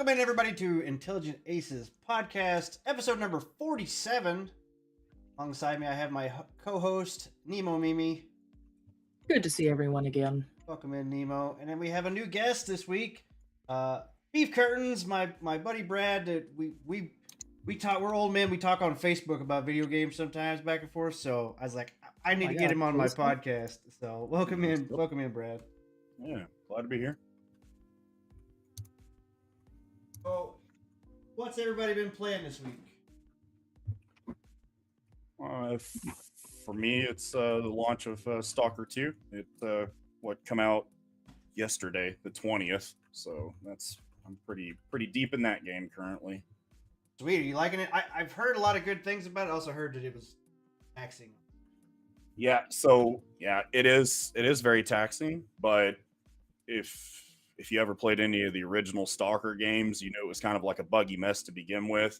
Welcome in, everybody, to Intelligent Aces podcast, episode number 47. Alongside me, I have my co-host, Nemo Mimi. Good to see everyone again. Welcome in, Nemo. And then we have a new guest this week, Beef Curtains, my buddy Brad. That we talk. We're old men. We talk on Facebook about video games sometimes, back and forth. So I was like, I need to get him on my podcast. So welcome in, Brad. Yeah, glad to be here. So, what's everybody been playing this week? For me, it's the launch of Stalker 2. It come out yesterday, the 20th. So I'm pretty deep in that game currently. Sweet, are you liking it? I've heard a lot of good things about it. I also heard that it was taxing. Yeah, so yeah, it is very taxing, but if you ever played any of the original Stalker games, you know it was kind of like a buggy mess to begin with.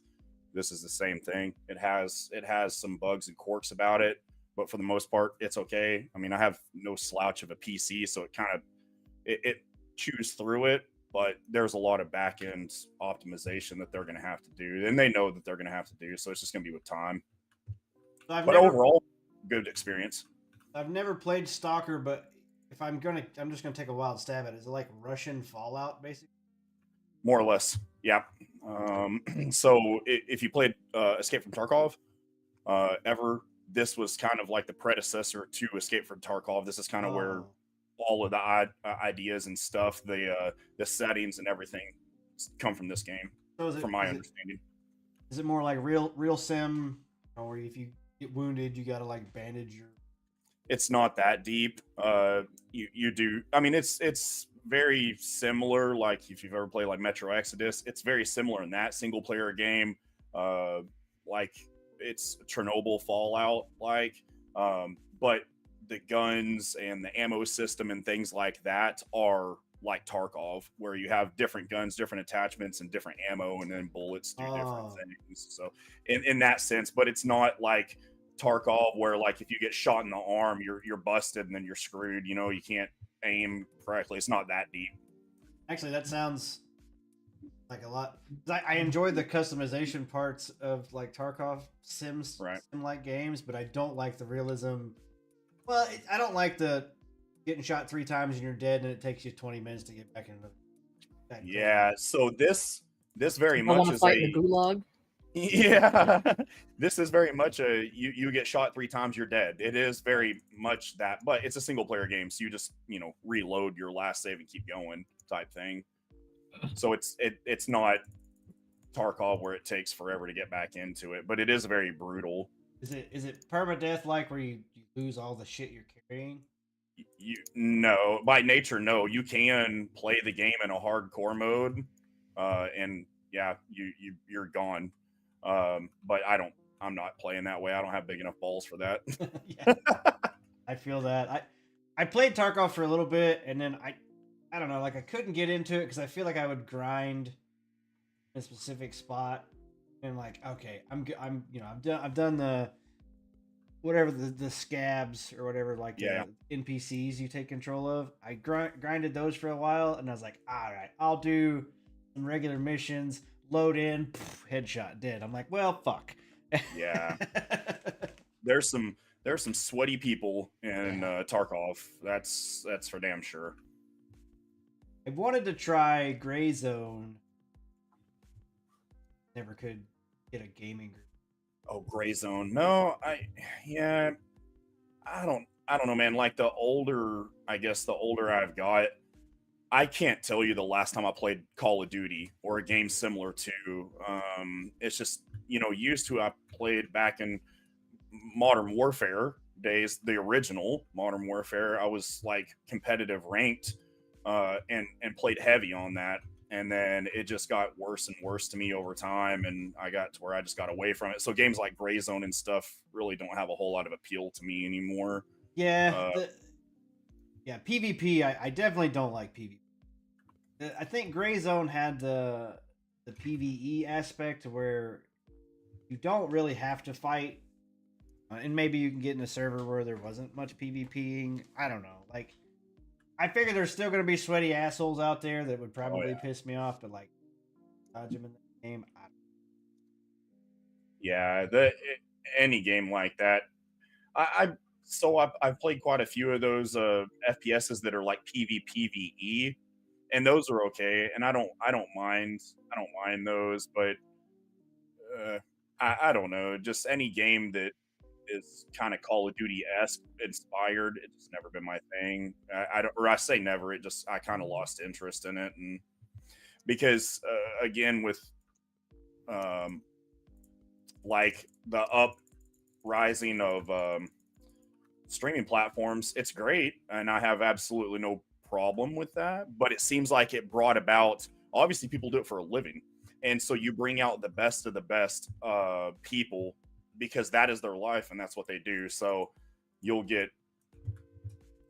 This is the same thing. It has some bugs and quirks about it, but for the most part, it's okay. I mean, I have no slouch of a PC, so it chews through it, but there's a lot of back-end optimization that they're going to have to do, and they know that they're going to have to do, so it's just going to be with time. Overall, good experience. I've never played Stalker, but I'm just gonna take a wild stab at it. Is it like Russian Fallout, basically? More or less, yeah. So if you played Escape from Tarkov, this was kind of like the predecessor to Escape from Tarkov. This is kind of where all of the ideas and stuff, the settings and everything, come from this game. So from my understanding, is it more like real sim, or if you get wounded, you gotta like bandage your? It's not that deep. You do. I mean, it's very similar. Like if you've ever played like Metro Exodus, it's very similar in that single player game. Like it's Chernobyl Fallout, but the guns and the ammo system and things like that are like Tarkov, where you have different guns, different attachments, and different ammo, and then bullets do different things. So in that sense, but it's not like Tarkov, where like if you get shot in the arm, you're busted and then you're screwed. You know, you can't aim correctly. It's not that deep. Actually, that sounds like a lot. I enjoy the customization parts of like Tarkov sim-like games, but I don't like the realism. Well, I don't like the getting shot 3 times and you're dead, and it takes you 20 minutes to get back into. Yeah. So this very much is fight in the gulag. Yeah, this is very much you get shot 3 times, you're dead. It is very much that, but it's a single player game, so you just reload your last save and keep going type thing. So it's not Tarkov where it takes forever to get back into it, but it is very brutal. Is it permadeath like where you lose all the shit you're carrying? No, by nature, no. You can play the game in a hardcore mode, and yeah, you're gone. But I'm not playing that way. I don't have big enough balls for that. Yeah, I feel that. I played Tarkov for a little bit, and then I don't know, like I couldn't get into it because I feel like I would grind in a specific spot, and like, okay, I've done the whatever the scabs or whatever, like NPCs you take control of. I grinded those for a while, and I was like, all right, I'll do some regular missions. Load in, headshot, dead. I'm like, well, fuck. Yeah. There's some sweaty people in Tarkov. That's for damn sure. I wanted to try Gray Zone. Never could get a gaming group. Oh, Gray Zone. No, I don't know, man. Like the older I've got, I can't tell you the last time I played Call of Duty or a game similar to. It's just, used to, I played back in Modern Warfare days, the original Modern Warfare. I was like competitive ranked and played heavy on that. And then it just got worse and worse to me over time. And I got to where I just got away from it. So games like Gray Zone and stuff really don't have a whole lot of appeal to me anymore. Yeah. PvP, I definitely don't like PvP. I think Gray Zone had the PvE aspect where you don't really have to fight, and maybe you can get in a server where there wasn't much PvPing. I don't know. Like, I figure there's still going to be sweaty assholes out there that would probably piss me off, but like, dodge him in the game. Yeah, any game like that. I've played quite a few of those FPSs that are like PvPvE, and those are okay. And I don't mind those, but I don't know. Just any game that is kind of Call of Duty esque inspired. It's just never been my thing. I don't, or I say never. It just I kind of lost interest in it, and because again with um, like the uprising of streaming platforms, it's great, and I have absolutely no problem with that. But it seems like it brought about. Obviously, people do it for a living, and so you bring out the best of the best people because that is their life and that's what they do. So you'll get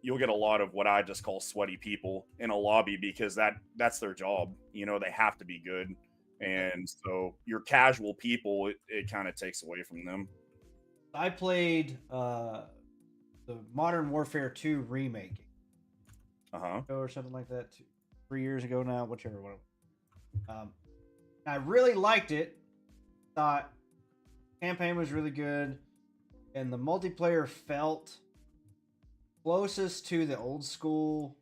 a lot of what I just call sweaty people in a lobby because that's their job. You know, they have to be good. And so your casual people, it kind of takes away from them. I played the Modern Warfare 2 remake or something like that 3 years ago now, whichever one. I really liked it. Thought campaign was really good, and the multiplayer felt closest to the old school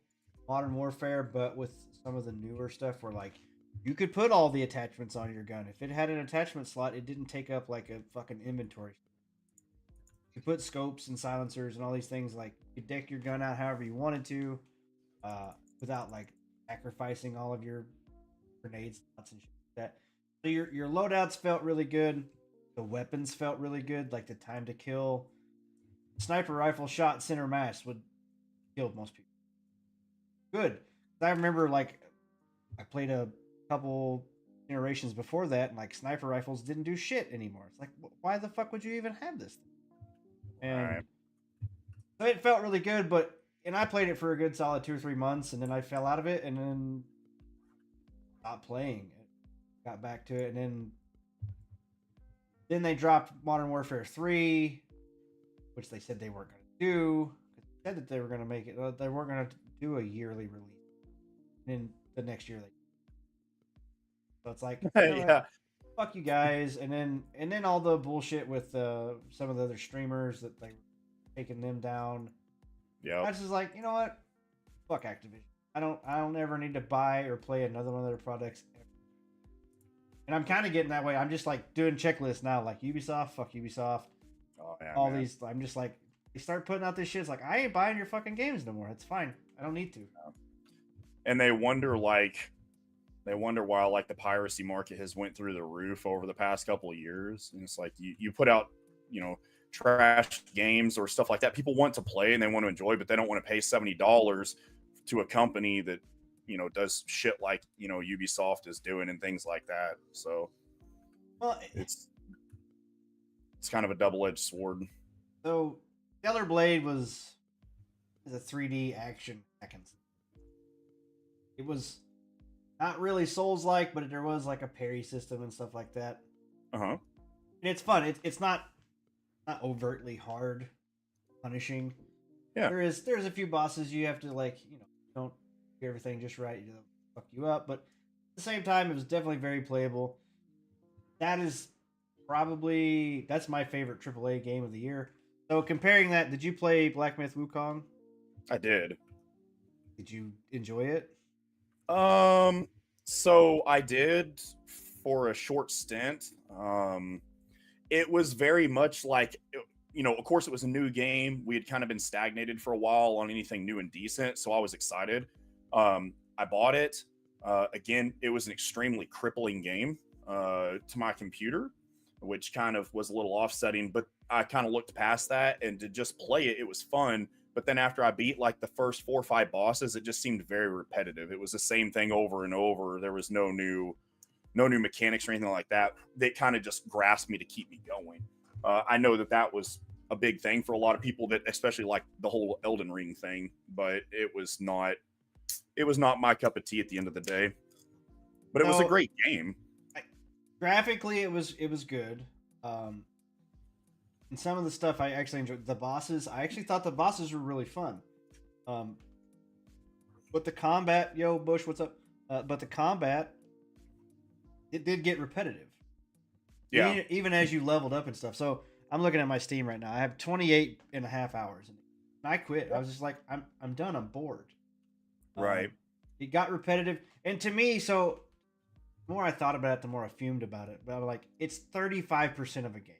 Modern Warfare, but with some of the newer stuff where like you could put all the attachments on your gun. If it had an attachment slot, it didn't take up like a fucking inventory. You put scopes and silencers and all these things, like you deck your gun out however you wanted to, without like sacrificing all of your grenades and shit like that. So your loadouts felt really good. The weapons felt really good, like the time to kill. Sniper rifle shot center mass would kill most people. Good. I remember like I played a couple generations before that, and like sniper rifles didn't do shit anymore. It's like, why the fuck would you even have this thing? And so it felt really good, and I played it for a good solid 2 or 3 months, and then I fell out of it, and then stopped playing. Got back to it, and then they dropped Modern Warfare 3, which they said they weren't going to do. They said that they were going to make it. They weren't going to do a yearly release. And then the next year so it's like, Yeah. Fuck you guys. And then all the bullshit with some of the other streamers that they were taking them down. Yeah. I was just like, you know what? Fuck Activision. I don't ever need to buy or play another one of their products ever. And I'm kind of getting that way. I'm just like doing checklists now, like Ubisoft, fuck Ubisoft. Oh, yeah, all man. These, I'm just like, they start putting out this shit. It's like, I ain't buying your fucking games no more. It's fine. I don't need to. And they wonder why like the piracy market has went through the roof over the past couple of years. And it's like you put out, trash games or stuff like that. People want to play and they want to enjoy, but they don't want to pay $70 to a company that, does shit like, Ubisoft is doing and things like that. So it's kind of a double-edged sword. So Stellar Blade is a 3D action. It was not really Souls-like, but there was like a parry system and stuff like that. And it's fun. It's not overtly hard, punishing. Yeah. There's a few bosses you have to don't do everything just right. They'll fuck you up, but at the same time, it was definitely very playable. That's my favorite AAA game of the year. So comparing that, did you play Black Myth Wukong? I did. Did you enjoy it? So I did for a short stint. It was very much like, of course it was a new game. We had kind of been stagnated for a while on anything new and decent. So I was excited. I bought it. Again, it was an extremely crippling game, to my computer, which kind of was a little offsetting, but I kind of looked past that, and to just play it, it was fun. But then after I beat like the first 4 or 5 bosses, it just seemed very repetitive. It was the same thing over and over. There was no new mechanics or anything like that. They kind of just grasped me to keep me going. I know that was a big thing for a lot of people, that especially like the whole Elden Ring thing, but it was not my cup of tea at the end of the day. But it was a great game. Graphically, it was good. And some of the stuff I actually enjoyed. The bosses, I actually thought the bosses were really fun. But the combat, yo, Bush, what's up? But the combat it did get repetitive. Yeah. Even as you leveled up and stuff. So I'm looking at my Steam right now. I have 28 and a half hours. And I quit. I was just like, I'm done. I'm bored. Right. It got repetitive. And to me, so the more I thought about it, the more I fumed about it. But I'm like, it's 35% of a game.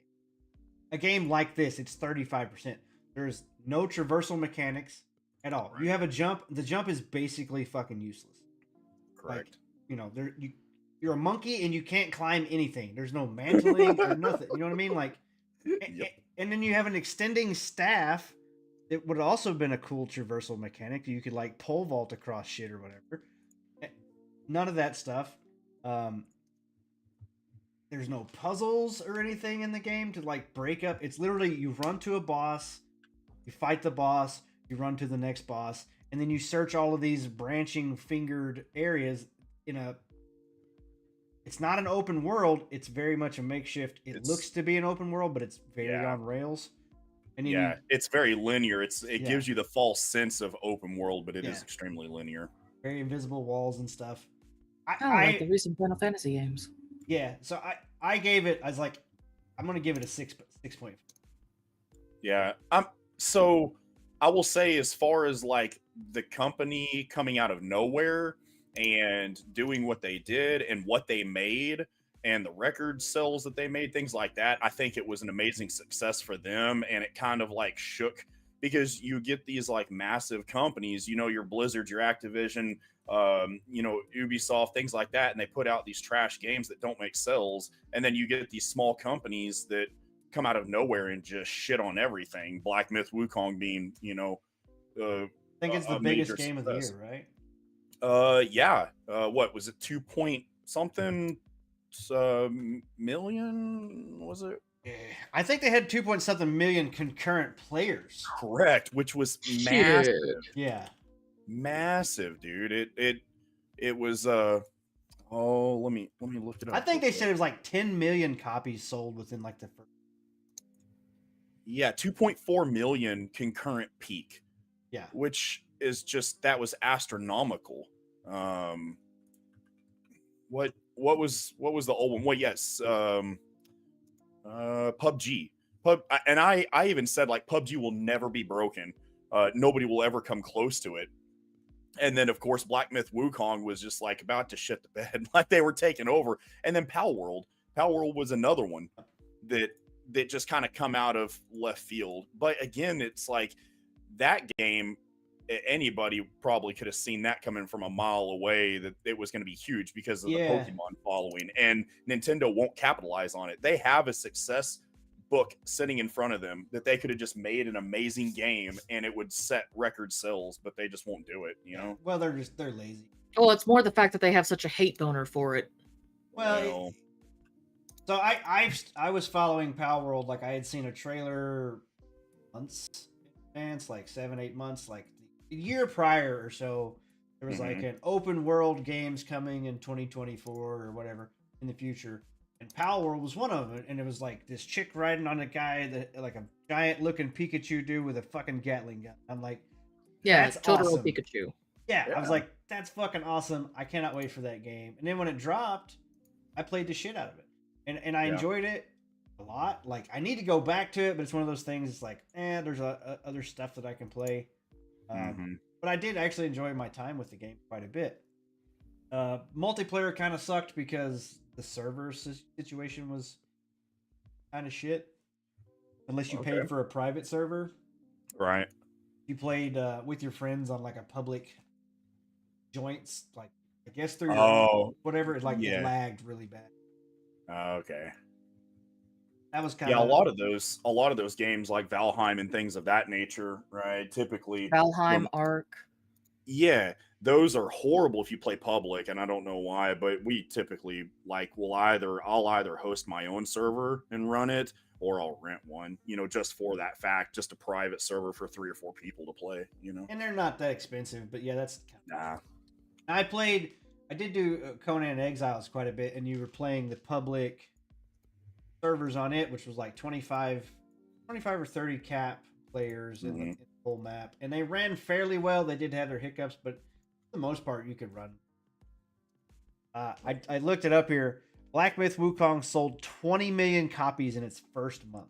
A game like this, it's 35%. There's no traversal mechanics at all. Right. You have a jump. The jump is basically fucking useless. Correct. You're a monkey and you can't climb anything. There's no mantling or nothing. You know what I mean? Like, Yep. and then you have an extending staff. It would also have been a cool traversal mechanic. You could like pole vault across shit or whatever. None of that stuff. There's no puzzles or anything in the game to like break up. It's literally you run to a boss, you fight the boss, you run to the next boss, and then you search all of these branching fingered areas in a. It's not an open world. It's very much a makeshift. It looks to be an open world, but it's very on rails. And it's very linear. It gives you the false sense of open world, but it is extremely linear. Very invisible walls and stuff. Like the recent Final Fantasy games. Yeah, so I gave it. I was like, I'm gonna give it a 6.5. Yeah, so I will say, as far as like the company coming out of nowhere and doing what they did and what they made and the record sales that they made, things like that, I think it was an amazing success for them. And it kind of like shook, because you get these like massive companies, your Blizzard, your Activision, Ubisoft, things like that, and they put out these trash games that don't make sales. And then you get these small companies that come out of nowhere and just shit on everything. Black Myth Wukong being, I think it's the biggest game of the year, right? What was it? 2 point something million, was it? Yeah. I think they had 2 point something million concurrent players. Correct, which was massive. Yeah, massive, dude. It was let me look it up. I think they said it was like 10 million copies sold within like the first. Yeah, 2.4 million concurrent peak. Yeah, which is that was astronomical. What was the old one? Well, yes, PUBG. And I even said like PUBG will never be broken. Nobody will ever come close to it. And then of course Black Myth Wukong was just like about to shit the bed, like they were taking over. And then Pal World was another one that just kind of come out of left field. But again, it's like that game, anybody probably could have seen that coming from a mile away, that it was going to be huge because of the Pokemon following, and Nintendo won't capitalize on it. They have a success book sitting in front of them that they could have just made an amazing game and it would set record sales, but they just won't do it, Well, they're lazy. Well, it's more the fact that they have such a hate boner for it. Well, so I was following Pal World, like I had seen a trailer months in advance, like 7-8 months, like a year prior or so. There was like an open world games coming in 2024 or whatever in the future, and Pal World was one of them. And it was like this chick riding on a guy that like a giant looking Pikachu dude with a fucking Gatling gun. I'm like, yeah, that's Totoro awesome. Pikachu. Yeah, I was like, that's fucking awesome. I cannot wait for that game. And then when it dropped, I played the shit out of it, and I enjoyed it a lot. Like I need to go back to it, but it's one of those things. It's like, there's other stuff that I can play. But I did actually enjoy my time with the game quite a bit. Multiplayer kind of sucked because the server situation was kind of shit. Unless you paid for a private server. Right. You played with your friends on like a public joints, like I guess through your whatever. It lagged really bad. Okay. That was kind of a lot of those games like Valheim and things of that nature, right? Typically Valheim, Ark. Yeah, those are horrible if you play public, and I don't know why, but we typically I'll either host my own server and run it, or I'll rent one, just for that fact, just a private server for 3 or 4 people to play, And they're not that expensive, but yeah, that's nah. I did do Conan Exiles quite a bit, and you were playing the public servers on it, which was like 25 or 30 cap players in the whole map, and they ran fairly well. They did have their hiccups, but for the most part you could run. I looked it up here. Black Myth Wukong sold 20 million copies in its first month.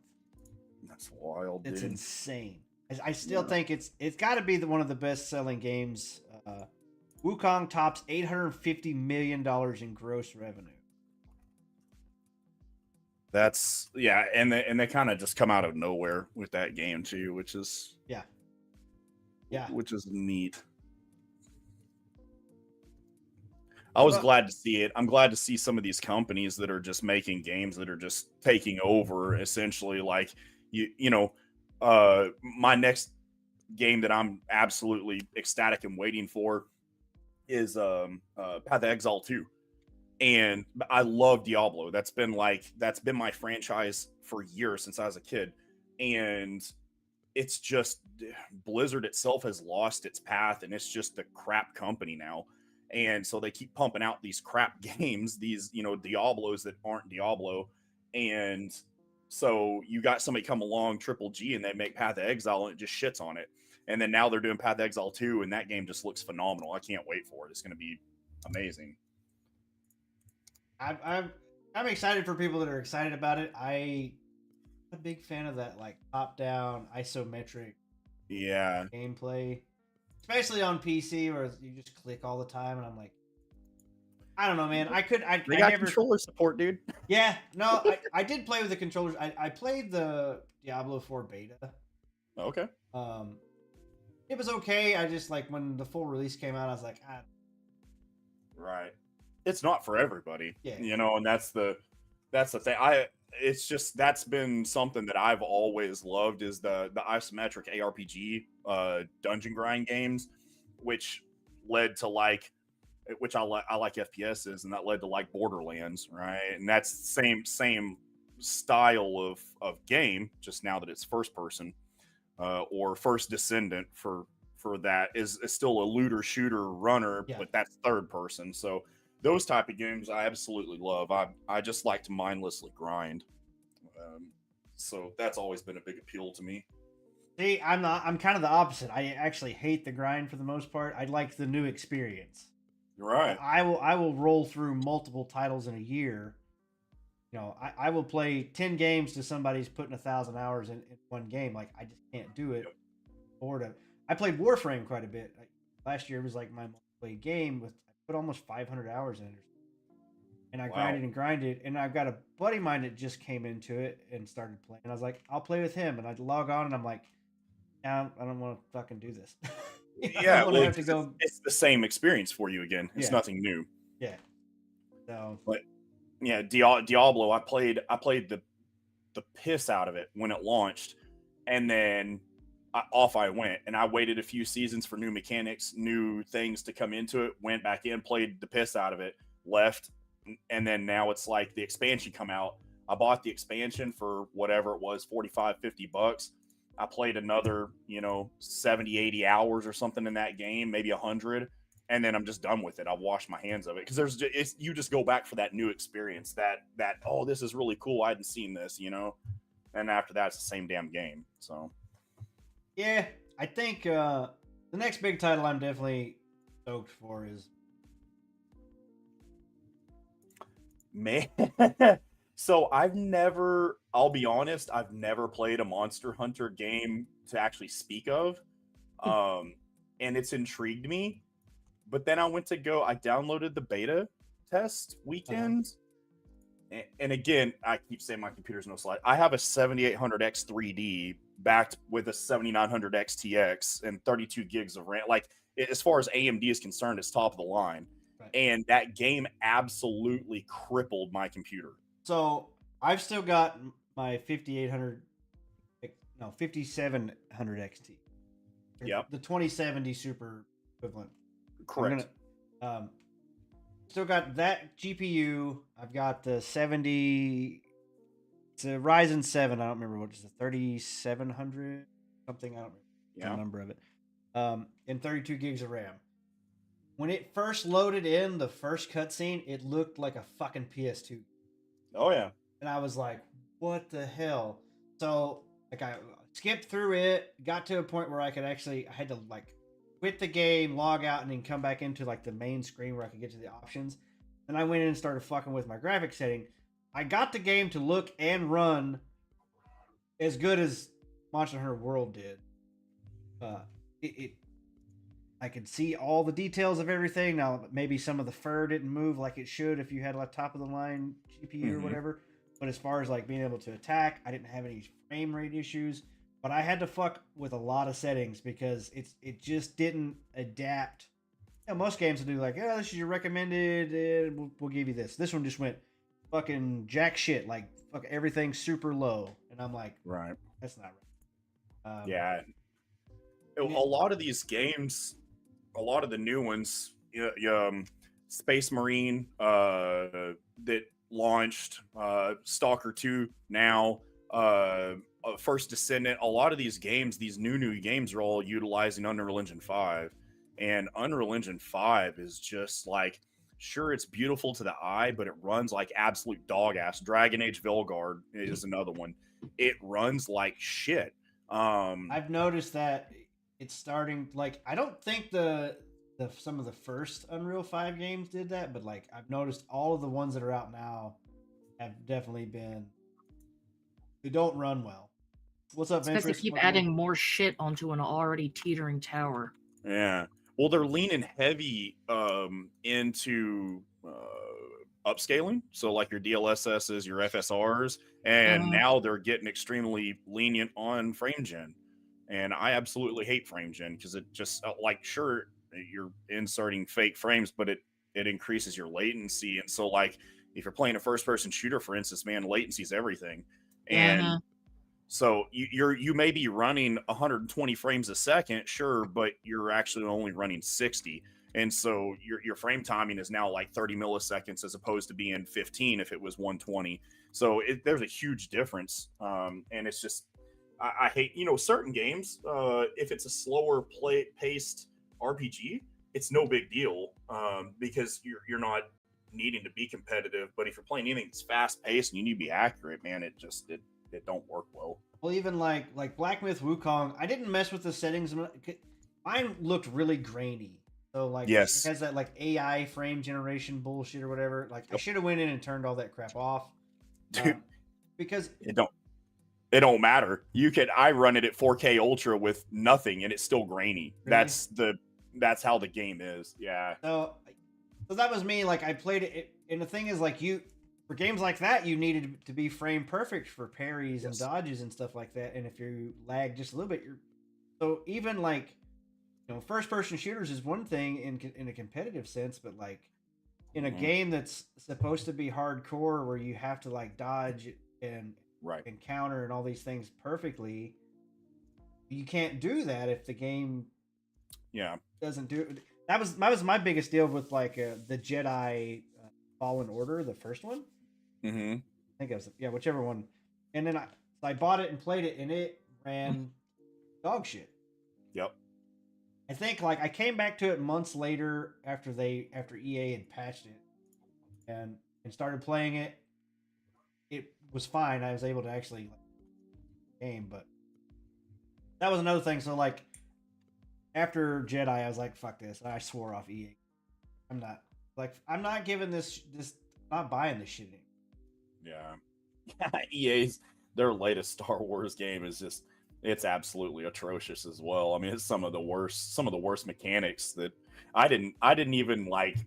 That's wild, It's dude. insane. I still think it's got to be one of the best selling games. Wukong tops $850 million in gross revenue. That's and they kind of just come out of nowhere with that game too, which is which is neat. I was glad to see it. I'm glad to see some of these companies that are just making games that are just taking over, essentially. Like my next game that I'm absolutely ecstatic and waiting for is Path of Exile 2. And I love Diablo. That's been my franchise for years since I was a kid. And it's just Blizzard itself has lost its path, and it's just a crap company now. And so they keep pumping out these crap games, these Diablos that aren't Diablo. And so you got somebody come along, Triple G, and they make Path of Exile, and it just shits on it. And then now they're doing Path of Exile 2, and that game just looks phenomenal. I can't wait for it. It's going to be amazing. I'm excited for people that are excited about it. I'm a big fan of that like top-down isometric gameplay, especially on PC where you just click all the time, and I'm like, I don't know, man. I never controller support, dude. Yeah, no, I did play with the controllers. I played the Diablo 4 beta. Okay. It was okay. I just like when the full release came out, I was like, right. It's not for everybody. Yeah. And that's the thing. It's just that's been something that I've always loved is the isometric ARPG dungeon grind games, which led to which I like FPSs, and that led to like Borderlands, right? And that's same style of game, just now that it's first person or first descendant for that is still a looter shooter runner, but that's third person. So those type of games I absolutely love. I just like to mindlessly grind. So that's always been a big appeal to me. See, I'm kind of the opposite. I actually hate the grind for the most part. I like the new experience. Right. I will roll through multiple titles in a year. I will play 10 games to somebody's putting 1,000 hours in one game. Like I just can't do it. Bored. I played Warframe quite a bit. Last year was like my most played game I put almost 500 hours in it. And I grinded, and I've got a buddy of mine that just came into it and started playing. And I was like, I'll play with him. And I log on, and I'm like, I don't want to fucking do this. It's the same experience for you again. It's nothing new. Yeah. So, but yeah, Diablo. I played the piss out of it when it launched, and then off I went. And I waited a few seasons for new mechanics, new things to come into it. Went back in, played the piss out of it, left, and then now it's like the expansion come out. I bought the expansion for whatever it was, $45-$50. I played another, 70, 80 hours or something in that game, maybe 100. And then I'm just done with it. I've washed my hands of it because you just go back for that new experience that, oh, this is really cool. I hadn't seen this, and after that, it's the same damn game. So, yeah, I think the next big title I'm definitely stoked for is man. So I'll be honest, I've never played a Monster Hunter game to actually speak of. And it's intrigued me. But then I downloaded the beta test weekend. And again, I keep saying my computer's no slide. I have a 7800X 3D backed with a 7900 XTX and 32 gigs of RAM. Like, as far as AMD is concerned, it's top of the line. Right. And that game absolutely crippled my computer. So I've still got my 5700 XT. Yep. The 2070 Super equivalent. Correct. Still got that GPU. I've got the 70. It's a Ryzen 7. I don't remember what it's, the 3700 something. I don't remember the number of it. And 32 gigs of RAM. When it first loaded in the first cutscene, it looked like a fucking PS2. Oh yeah. And I was like, what the hell? So like I skipped through it, got to a point where I had to like quit the game, log out, and then come back into like the main screen where I could get to the options. Then I went in and started fucking with my graphics setting. I got the game to look and run as good as Monster Hunter World did. It I could see all the details of everything. Now, maybe some of the fur didn't move like it should if you had a top of the line GPU or whatever. But as far as like being able to attack, I didn't have any frame rate issues. But I had to fuck with a lot of settings because it just didn't adapt. You know, most games will do like, oh, this is your recommended. We'll give you this. This one just went fucking jack shit. Like fuck everything super low, and I'm like, Right. that's not right. Yeah. A lot of these games, a lot of the new ones, Space Marine that launched, Stalker 2 now, First Descendant, a lot of these games, these new games are all utilizing Unreal Engine 5. And Unreal Engine 5 is just like, sure, it's beautiful to the eye, but it runs like absolute dog ass. Dragon Age Velguard is another one. It runs like shit. I've noticed that it's starting like I don't think the some of the first Unreal 5 games did that, but like I've noticed all of the ones that are out now have definitely been they don't run well. What's up, Because they Ventress? keep What- adding more shit onto an already teetering tower. Yeah. Well, they're leaning heavy into upscaling. So like your DLSSs, your FSRs, and now they're getting extremely lenient on frame gen. And I absolutely hate frame gen because it just like, sure, you're inserting fake frames, but it increases your latency. And so like if you're playing a first person shooter, for instance, man, latency is everything. And so you may be running 120 frames a second, sure, but you're actually only running 60. And so your frame timing is now like 30 milliseconds as opposed to being 15 if it was 120. So there's a huge difference. And it's just, I hate, certain games, if it's a slower paced RPG, it's no big deal because you're not needing to be competitive. But if you're playing anything that's fast paced and you need to be accurate, man, it don't work well. Well, even like Black Myth Wukong, I didn't mess with the settings. Mine looked really grainy. So like Yes. it has that like AI frame generation bullshit or whatever. Like I should have went in and turned all that crap off. Dude, because it don't matter. I run it at 4K Ultra with nothing and it's still grainy. Really? That's how the game is. Yeah. So that was me. Like I played it, and the thing is, like for games like that, you needed to be frame perfect for parries and dodges and stuff like that. And if you lag just a little bit, so even like first person shooters is one thing in a competitive sense, but like in a game that's supposed to be hardcore where you have to like dodge and counter and all these things perfectly, you can't do that if the game doesn't do it. That was my biggest deal with like the Jedi Fallen Order, the first one. I think it was whichever one. And then I bought it and played it, and it ran dog shit. Yep. I think like I came back to it months later after EA had patched it and started playing it. It was fine. I was able to actually game, but that was another thing. So like after Jedi, I was like, "Fuck this!" And I swore off EA. I'm not giving this. Not buying this shit anymore. Yeah. EA's their latest Star Wars game is just it's absolutely atrocious as well. I mean, it's some of the worst mechanics that I didn't even like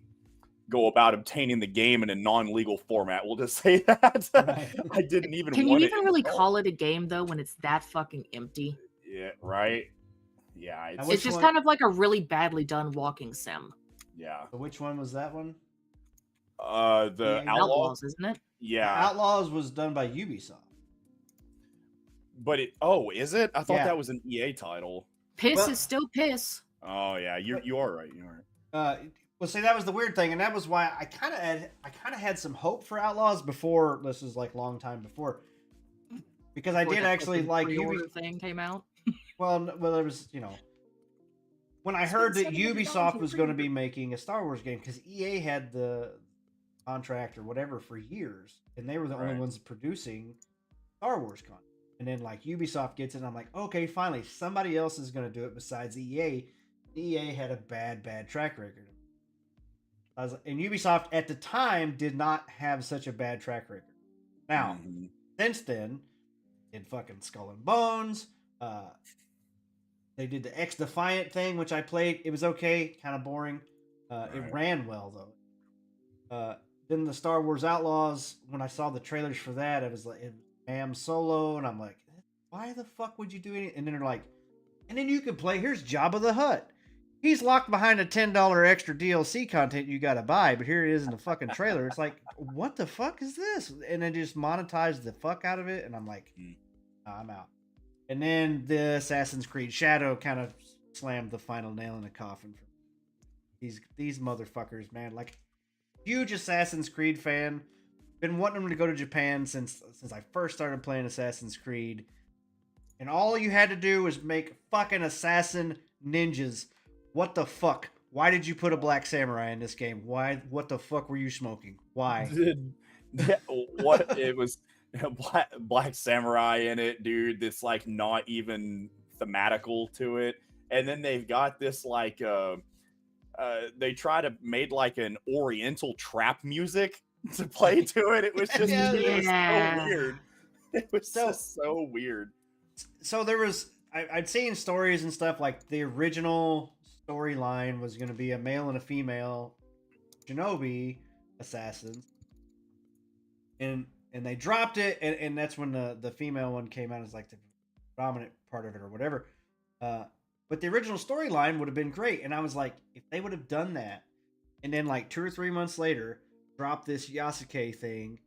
go about obtaining the game in a non-legal format. We'll just say that. Right. I didn't even Can want you it even really installed. call it a game though when it's that fucking empty? Yeah, right. Yeah, Now, It's just kind of like a really badly done walking sim. yeah. So which one was that one? The EA Outlaws, isn't it? Yeah. Outlaws was done by Ubisoft. But is it? I thought that was an EA title. Piss is still piss. Oh yeah, you are right. You are. Well, see, that was the weird thing, and that was why I kind of had some hope for Outlaws before. This is like long time before, because I did actually like Ubisoft thing came out. Well, there was when I heard that Ubisoft was going to be making a Star Wars game, because EA had the contract or whatever for years, and they were the only ones producing Star Wars content. And then like Ubisoft gets it, and I'm like, okay, finally, somebody else is going to do it besides EA. EA had a bad track record. And Ubisoft at the time did not have such a bad track record. Now, Mhm. since then, did fucking Skull and Bones. They did the X Defiant thing, which I played. It was okay, kind of boring. It Right. ran well though. Then the Star Wars Outlaws. When I saw the trailers for that, it was like it was Ham Solo, and I'm like, why the fuck would you do it? And then they're like, and then you can play. Here's Jabba the Hutt. He's locked behind a $10 extra DLC content you got to buy, but here it is in the fucking trailer. It's like, what the fuck is this? And then just monetize the fuck out of it, and I'm like, nah, I'm out. And then the Assassin's Creed Shadow kind of slammed the final nail in the coffin for these motherfuckers, man. Like, huge Assassin's Creed fan. Been wanting them to go to Japan since I first started playing Assassin's Creed. And all you had to do was make fucking assassin ninjas. What the fuck? Why did you put a black samurai in this game? Why? What the fuck were you smoking? Why? What it was black samurai in it, dude. That's like not even thematical to it. And then they've got this like they try to made like an oriental trap music to play to it. It was just it was so weird. It was just so weird. So there was I'd seen stories and stuff like the original storyline was going to be a male and a female shinobi assassins, and they dropped it, and that's when the female one came out as like the dominant part of it or whatever. But the original storyline would have been great, and I was like, if they would have done that, and then like 2 or 3 months later, drop this Yasuke thing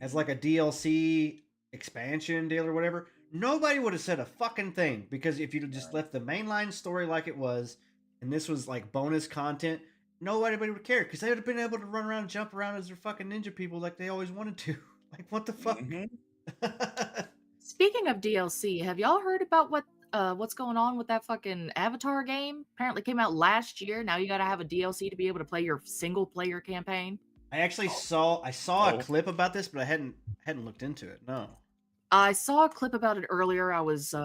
as like a DLC expansion deal or whatever, nobody would have said a fucking thing, because if you'd just left the mainline story like it was, and this was like bonus content, nobody would care, because they would have been able to run around and jump around as their fucking ninja people like they always wanted to. Like, what the fuck? Speaking of DLC, have y'all heard about what's going on with that fucking Avatar game? Apparently came out last year. Now you gotta have a DLC to be able to play your single player campaign. I actually saw a clip about this, but I hadn't looked into it. No. I saw a clip about it earlier. I was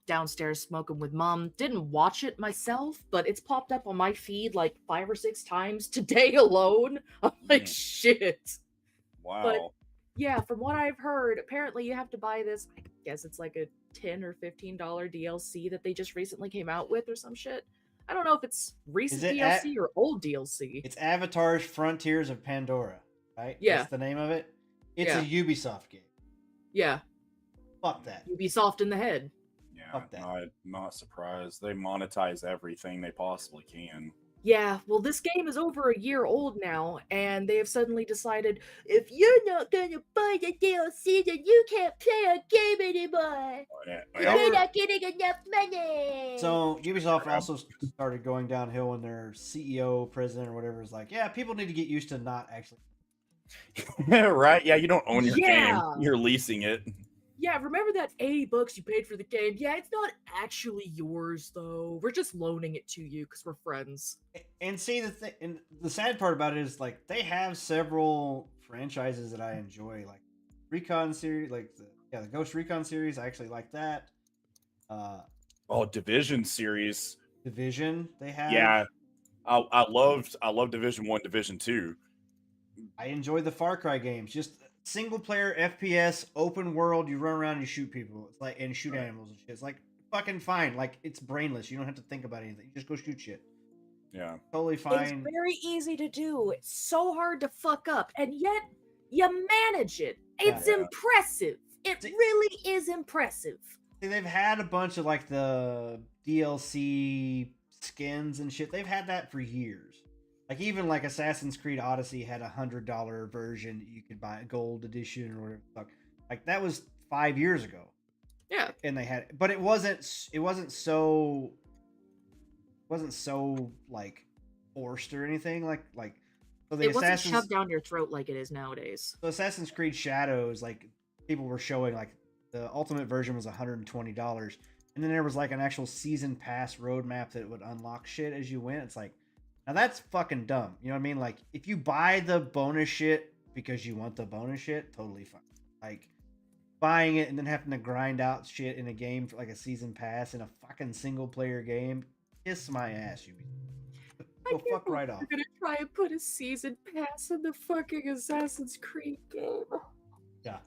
downstairs smoking with mom. Didn't watch it myself, but it's popped up on my feed like 5 or 6 times today alone. I'm like, shit. Wow. But yeah, from what I've heard, apparently you have to buy this. I guess it's like a $10 or $15 DLC that they just recently came out with or some shit. I don't know if it's recent DLC or old DLC. It's Avatar's Frontiers of Pandora, right? Yeah. That's the name of it. It's a Ubisoft game. Yeah. Fuck that. Ubisoft in the head. Yeah, Fuck that. I'm not surprised. They monetize everything they possibly can. Yeah, well, this game is over a year old now, and they have suddenly decided, if you're not gonna buy the DLC, then you can't play a game anymore. You're not getting enough money. So Ubisoft also started going downhill when their CEO, president, or whatever is like, yeah, people need to get used to not actually. Right? Yeah, you don't own your game. You're leasing it. Yeah, remember that $80 you paid for the game? Yeah, it's not actually yours, though. We're just loaning it to you because we're friends. And see, and the sad part about it is, like, they have several franchises that I enjoy, like Recon series, like the Ghost Recon series. I actually like that. Division series. Division, they have. Yeah, I loved Division 1, Division 2. I enjoy the Far Cry games. Just single player FPS, open world. You run around and you shoot people. It's like, and shoot animals and shit. It's like fucking fine. Like, it's brainless. You don't have to think about anything. You just go shoot shit. Yeah, totally fine. It's very easy to do. It's so hard to fuck up, and yet you manage it. It's impressive. It really is impressive. See, they've had a bunch of like the DLC skins and shit. They've had that for years. Like, even like Assassin's Creed Odyssey had $100 version that you could buy, a gold edition or whatever the fuck. Like, that was 5 years ago. Yeah. And they had, but it wasn't so like forced or anything. Like so the it wasn't shoved down your throat like it is nowadays. So Assassin's Creed Shadows, like, people were showing like the ultimate version was $120, and then there was like an actual season pass roadmap that would unlock shit as you went. It's like, now that's fucking dumb. You know what I mean? Like, if you buy the bonus shit because you want the bonus shit, totally fine. Like, buying it and then having to grind out shit in a game for like a season pass in a fucking single player game, kiss my ass, you. go fuck right off. You're gonna try and put a season pass in the fucking Assassin's Creed game. Yeah.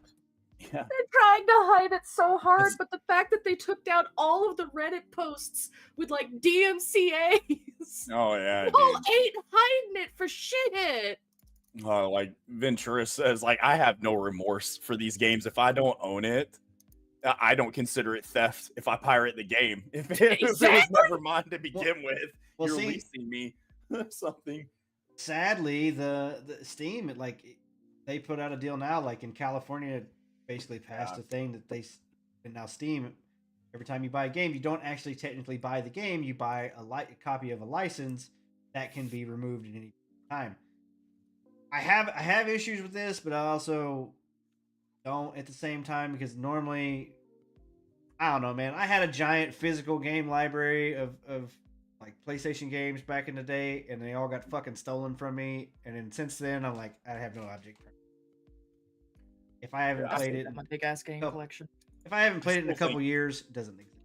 Yeah. They're trying to hide it so hard, but the fact that they took down all of the Reddit posts with like DMCA's, Oh yeah, people dude. ain't hiding it for shit. Like Ventura says, like I have no remorse for these games. If I don't own it, I don't consider it theft if I pirate the game. If it was never mine to begin with, you're leasing me something. Sadly, the Steam, they put out a deal now, like in California, basically passed a thing that and now Steam, every time you buy a game, you don't actually technically buy the game, you buy a copy of a license that can be removed at any time. I have issues with this, but I also don't at the same time, because normally, I don't know, man. I had a giant physical game library of like PlayStation games back in the day, and they all got fucking stolen from me. And then since then, I'm like, I have no object. If I haven't played it, my big ass game collection. If I haven't played it in a couple years, it doesn't exist.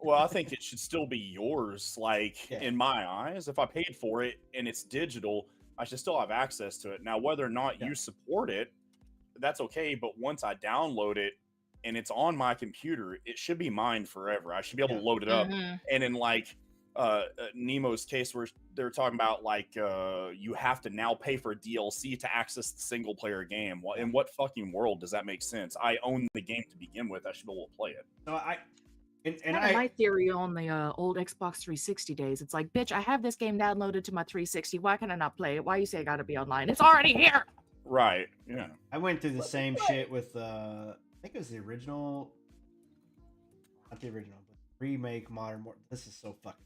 Well, I think it should still be yours. Like in my eyes, if I paid for it and it's digital, I should still have access to it. Now, whether or not you support it, that's okay. But once I download it and it's on my computer, it should be mine forever. I should be able to load it up. And in like Nemo's case, where they're talking about like you have to now pay for DLC to access the single player game. Well, in what fucking world does that make sense? I own the game to begin with. I should be able to play it. So my theory on the old Xbox 360 days, it's like, bitch, I have this game downloaded to my 360. Why can I not play it? Why you say I gotta be online? It's already here. Right. Yeah. I went through the same shit with I think it was the original, not the original, but remake Modern Warfare. This is so fucking.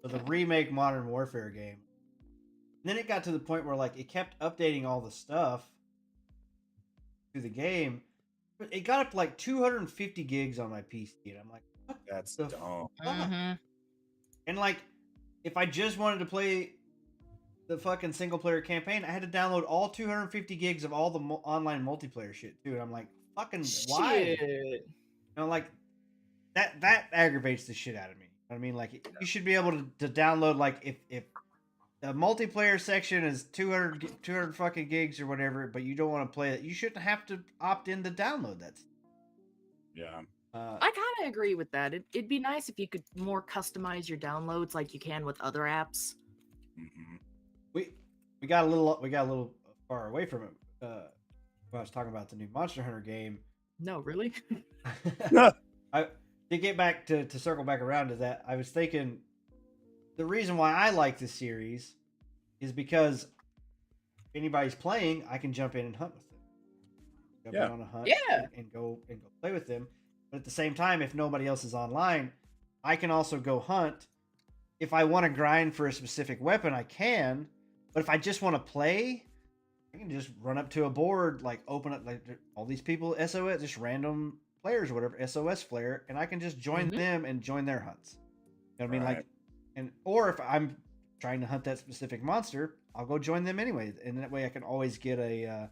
So the remake Modern Warfare game. And then it got to the point where like it kept updating all the stuff to the game. But it got up to like 250 gigs on my PC, and I'm like, what? That's dumb. And like, if I just wanted to play the fucking single player campaign, I had to download all 250 gigs of all the online multiplayer shit too. And I'm like, fucking why? You know, like that aggravates the shit out of me. You know what I mean, like you should be able to download, like if the multiplayer section is 200 fucking gigs or whatever, but you don't want to play it, you shouldn't have to opt in to download that. Yeah. I kind of agree with that. It'd be nice if you could more customize your downloads like you can with other apps. We got a little far away from it. When I was talking about the new Monster Hunter game. No, really? To get back to circle back around to that, I was thinking the reason why I like this series is because if anybody's playing, I can jump in and hunt with them. Jump in on a hunt and go play with them. But at the same time, if nobody else is online, I can also go hunt. If I want to grind for a specific weapon, I can. But if I just want to play, I can just run up to a board, like open up like all these people, SOS, just random players or whatever, SOS flare, and I can just join them and join their hunts. You know what I mean? Like, or if I'm trying to hunt that specific monster, I'll go join them anyway, and that way I can always get a.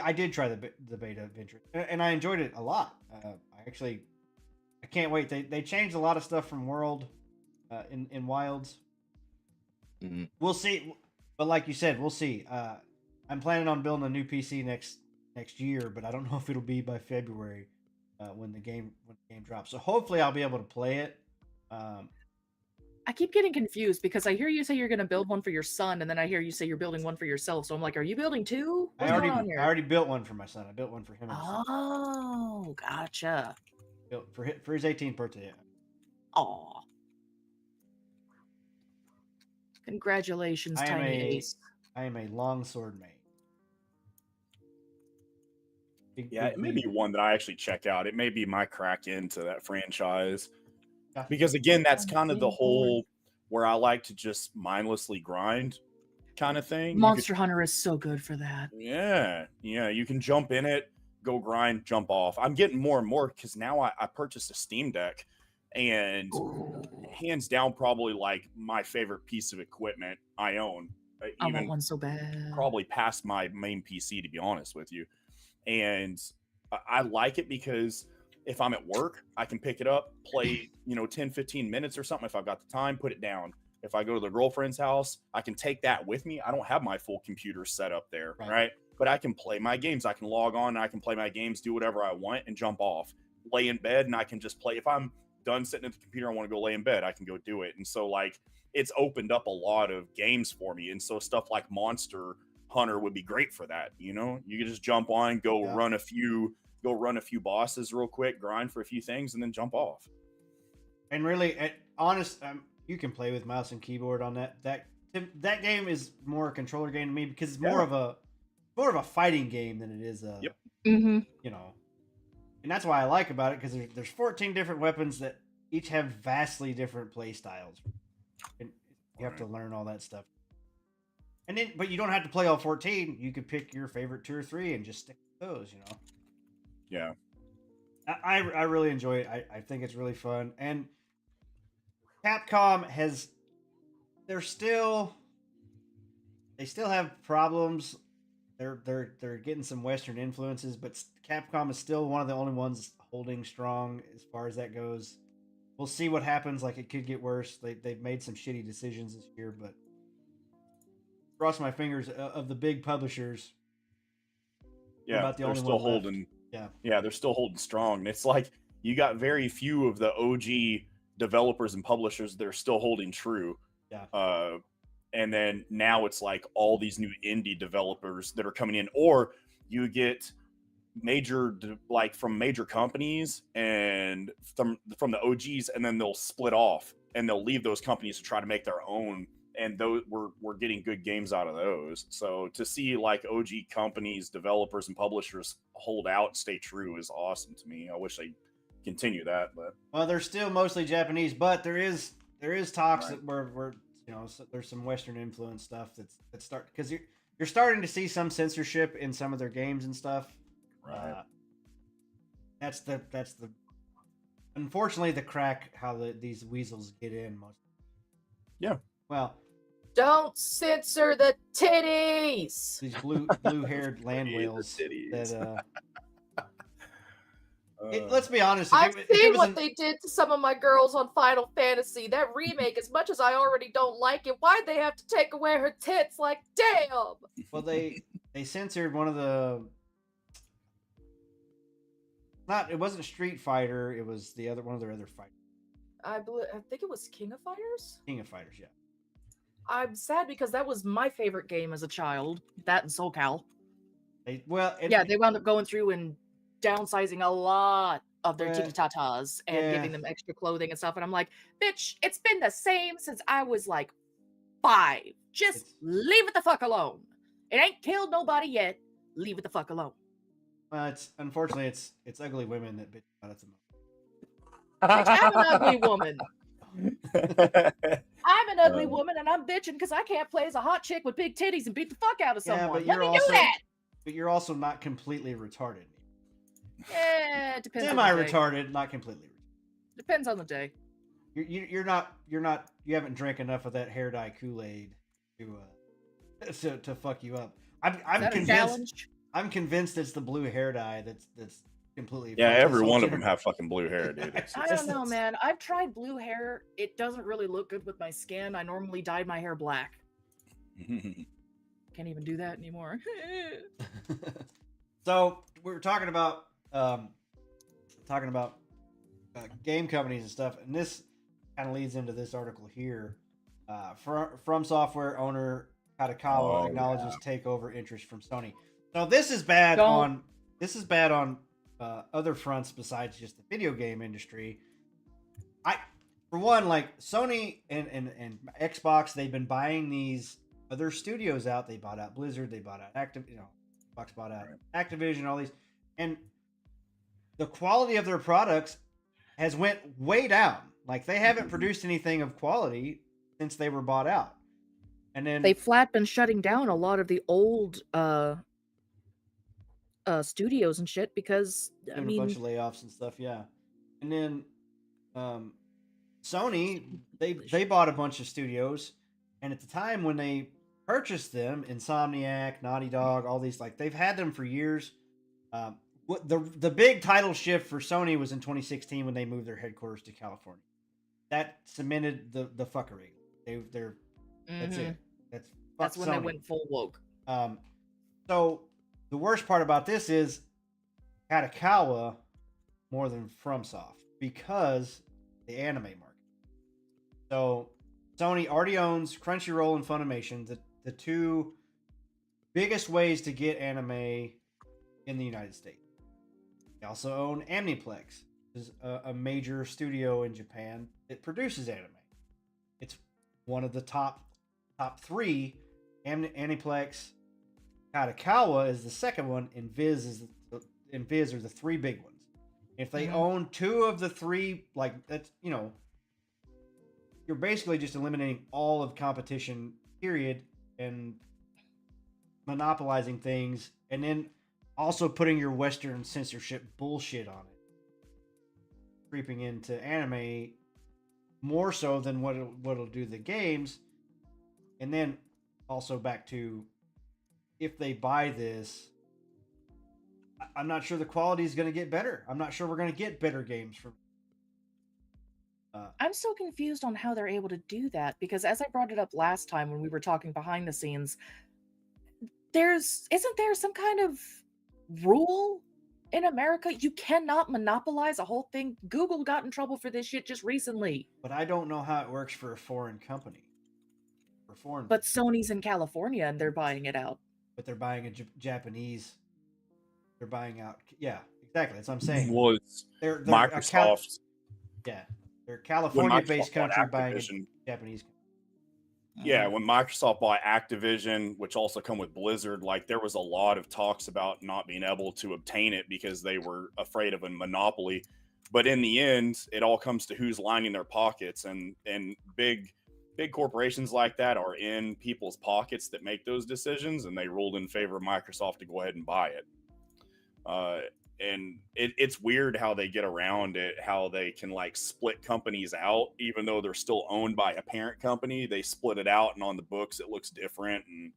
I did try the beta adventure, and I enjoyed it a lot. I can't wait. They changed a lot of stuff from World, in Wilds. We'll see, but like you said, we'll see. I'm planning on building a new PC next year, but I don't know if it'll be by February when the game drops. So hopefully I'll be able to play it. I keep getting confused because I hear you say you're going to build one for your son, and then I hear you say you're building one for yourself. So I'm like, are you building two? What's going on here? I already built one for my son. I built one for him. Oh, gotcha. Built for his 18th birthday. Aw. Congratulations, Tiny Ace. I am a longsword mate. It may be one that I actually check out. It may be my crack into that franchise. Because again, that's kind of the whole where I like to just mindlessly grind kind of thing. Monster Hunter is so good for that. Yeah. You can jump in it, go grind, jump off. I'm getting more and more because now I purchased a Steam Deck, and hands down, probably like my favorite piece of equipment I own. I want one so bad. Probably past my main PC, to be honest with you. And I like it because if I'm at work, I can pick it up, play, 10, 15 minutes or something if I've got the time, put it down, If I go to the girlfriend's house, I can take that with me. I don't have my full computer set up there, right? But I can play my games. I can log on, and I can play my games, do whatever I want, and jump off. Lay in bed, and I can just play. If I'm done sitting at the computer, I want to go lay in bed, I can go do it. And so, like, it's opened up a lot of games for me. And so stuff like Monster Hunter would be great for that. You know, you can just jump on, go run a few bosses real quick, grind for a few things, and then jump off. And really, honest, you can play with mouse and keyboard on that. That game is more a controller game to me because it's more of a fighting game than it is a you know. And that's why I like about it, because there's 14 different weapons that each have vastly different play styles, and you have to learn all that stuff. And then, but you don't have to play all 14. You could pick your favorite 2 or 3 and just stick with those. You know. Yeah. I really enjoy it. I think it's really fun. And Capcom they still have problems. They're getting some Western influences, but Capcom is still one of the only ones holding strong as far as that goes. We'll see what happens. Like, it could get worse. They've made some shitty decisions this year, but cross my fingers of the big publishers. Yeah, about the they're only still one holding. Left. Yeah, they're still holding strong. And it's like you got very few of the OG developers and publishers that are still holding true. Yeah. And then now it's like all these new indie developers that are coming in, or you get from major companies and from the OGs, and then they'll split off and they'll leave those companies to try to make their own. And those we're getting good games out of those. So to see like OG companies, developers, and publishers hold out, stay true is awesome to me. I wish they continue that, but well, they're still mostly Japanese, but there is talks that where you know, so there's some Western influence stuff that's start, because you're starting to see some censorship in some of their games and stuff. Right. That's the unfortunately the crack how these weasels get in most. Yeah. Well, don't censor the titties. These blue-haired land whales that let's be honest. I've seen what they did to some of my girls on Final Fantasy. That remake, as much as I already don't like it, why'd they have to take away her tits? Like, damn. Well, they censored one of the. It wasn't Street Fighter. It was one of their other fighters. I think it was King of Fighters. King of Fighters, yeah. I'm sad because that was my favorite game as a child. That and SoCal. They wound up going through and downsizing a lot of their tiki-tatas and giving them extra clothing and stuff. And I'm like, bitch, it's been the same since I was like 5. Just leave it the fuck alone. It ain't killed nobody yet. Leave it the fuck alone. Well, unfortunately it's ugly women that bitch about it the most. Bitch, I'm an ugly woman. I'm an ugly woman, and I'm bitching because I can't play as a hot chick with big titties and beat the fuck out of someone. Let me do that. But you're also not completely retarded. Yeah, it depends. Semi-retarded, not completely retarded. Depends on the day. You're not. You haven't drank enough of that hair dye Kool-Aid to fuck you up. I'm convinced it's the blue hair dye that's completely. Yeah, every one of them have fucking blue hair, dude. I don't know, man. I've tried blue hair. It doesn't really look good with my skin. I normally dyed my hair black. Can't even do that anymore. So we were talking about game companies and stuff, and this kind of leads into this article here. From Software owner Katakawa acknowledges takeover interest from Sony. So this is bad on other fronts besides just the video game industry. For one, like Sony and Xbox, they've been buying these other studios out. They bought out Blizzard, they bought out Xbox bought out Activision, all these, and the quality of their products has went way down. Like, they haven't produced anything of quality since they were bought out. And then they've flat been shutting down a lot of the old studios and shit because a bunch of layoffs and stuff, yeah. And then Sony, they bought a bunch of studios, and at the time when they purchased them, Insomniac, Naughty Dog, all these, like, they've had them for years. The big title shift for Sony was in 2016 when they moved their headquarters to California. That cemented the fuckery. They're that's it. That's when they Sony. went full woke. So the worst part about this is Katakawa more than FromSoft because the anime market. So Sony already owns Crunchyroll and Funimation, the two biggest ways to get anime in the United States. They also own Amniplex, which is a major studio in Japan that produces anime. It's one of the top three. Aniplex, Katakawa is the second one, and Viz are the three big ones. If they own two of the three, like that's you're basically just eliminating all of competition, period, and monopolizing things, and then also putting your Western censorship bullshit on it, creeping into anime more so than what it'll do the games, and then also back to if they buy this, I'm not sure the quality is going to get better. I'm not sure we're going to get better games from. I'm so confused on how they're able to do that because, as I brought it up last time when we were talking behind the scenes, isn't there some kind of rule in America? You cannot monopolize a whole thing. Google got in trouble for this shit just recently. But I don't know how it works for a foreign company. But Sony's in California and they're buying it out. But they're buying a Japanese. They're buying out. Yeah, exactly. That's what I'm saying. They're Microsoft. They're a California-based country buying a Japanese. Yeah, when Microsoft bought Activision, which also come with Blizzard, like there was a lot of talks about not being able to obtain it because they were afraid of a monopoly. But in the end, it all comes to who's lining their pockets, and big corporations like that are in people's pockets that make those decisions, and they ruled in favor of Microsoft to go ahead and buy it. And it's weird how they get around it, how they can like split companies out, even though they're still owned by a parent company. They split it out, and on the books it looks different, and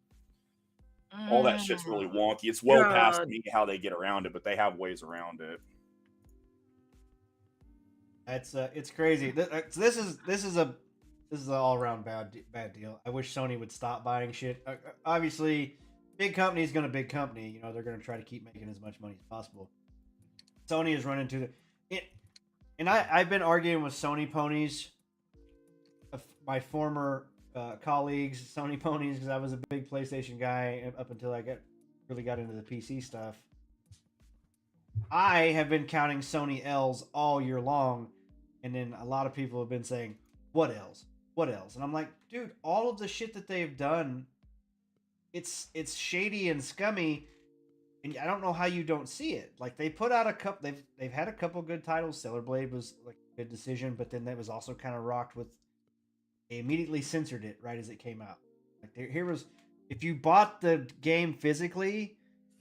all that shit's really wonky. It's well past me how they get around it, but they have ways around it. That's it's crazy. This is an all around bad deal. I wish Sony would stop buying shit. Obviously, big company is going to big company. They're going to try to keep making as much money as possible. Sony has run into it, and I've been arguing with Sony ponies, my former colleagues, Sony ponies, because I was a big PlayStation guy up until I really got into the PC stuff. I have been counting Sony L's all year long, and then a lot of people have been saying, "What L's? What L's?" And I'm like, dude, all of the shit that they've done, it's shady and scummy. And I don't know how you don't see it. Like they put out they've had a couple good titles. Stellar Blade was like a good decision, but then that was also kind of rocked with. They immediately censored it right as it came out. Like here was, if you bought the game physically,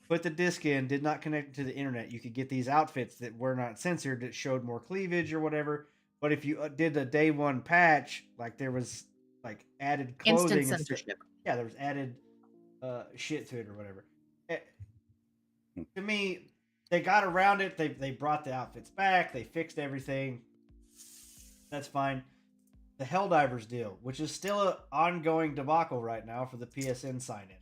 put the disc in, did not connect it to the internet, you could get these outfits that were not censored that showed more cleavage or whatever. But if you did a day one patch, like there was like added clothing, instant censorship. Yeah, there was added shit to it or whatever. To me, they got around it. They brought the outfits back. They fixed everything. That's fine. The Helldivers deal, which is still an ongoing debacle right now for the PSN sign-in.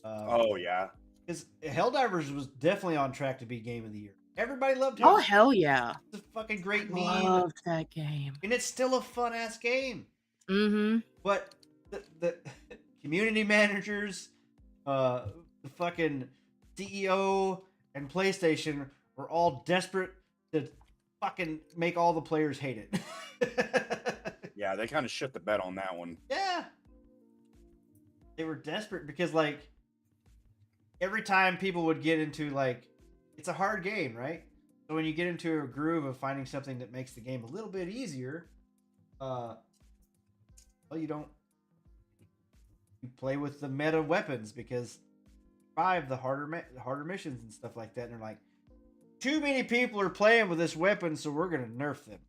Oh, yeah. Because Helldivers was definitely on track to be Game of the Year. Everybody loved it. Oh, hell yeah. It's a fucking great meme. Loved that game. And it's still a fun-ass game. Mm-hmm. But the community managers, the fucking CEO and PlayStation were all desperate to fucking make all the players hate it. Yeah, they kind of shit the bed on that one. Yeah. They were desperate because, like, every time people would get into, like, it's a hard game, right? So when you get into a groove of finding something that makes the game a little bit easier, well, you play with the meta weapons because the harder missions and stuff like that, and they're like, too many people are playing with this weapon, so we're gonna nerf them.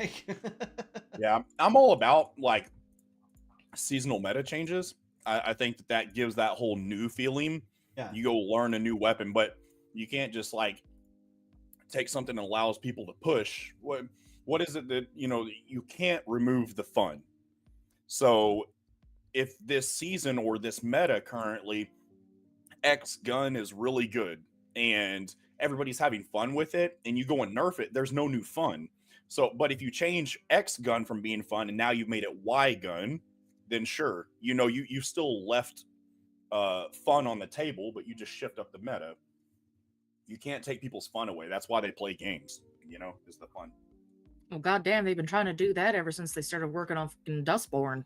Like yeah, I'm all about like seasonal meta changes. I think that gives that whole new feeling. Yeah, you go learn a new weapon, but you can't just like take something that allows people to push. what is it that, you can't remove the fun. So if this season or this meta currently, X gun is really good and everybody's having fun with it, and you go and nerf it, there's no new fun. So, but if you change X gun from being fun and now you've made it Y gun, then sure, you still left fun on the table, but you just shift up the meta. You can't take people's fun away. That's why they play games, is the fun. Well, goddamn, they've been trying to do that ever since they started working on fucking Dustborn.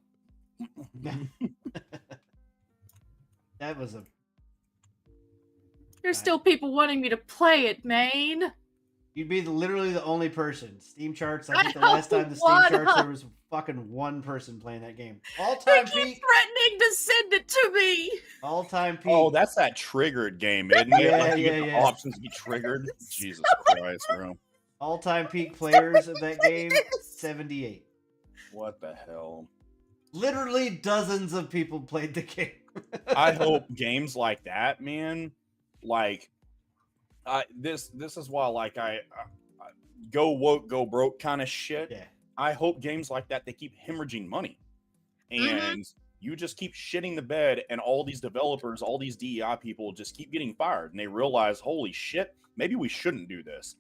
That was a... There's still people wanting me to play it, Maine. You'd be literally the only person. Steam charts, I think the last time the Steam charts, there was fucking one person playing that game. All-time They keep peak. threatening to send it to me. All-time peak. Oh, that's that triggered game, isn't it? Yeah, Like, you get the yeah. options to be triggered. Jesus Christ, bro. All-time peak players of that game, 78. What the hell? Literally dozens of people played the game. I hope games like that, man, like this is why, like, I go woke, go broke kind of shit. Yeah. I hope games like that, they keep hemorrhaging money, and you just keep shitting the bed, and all these developers, all these DEI people just keep getting fired, and they realize, holy shit, maybe we shouldn't do this.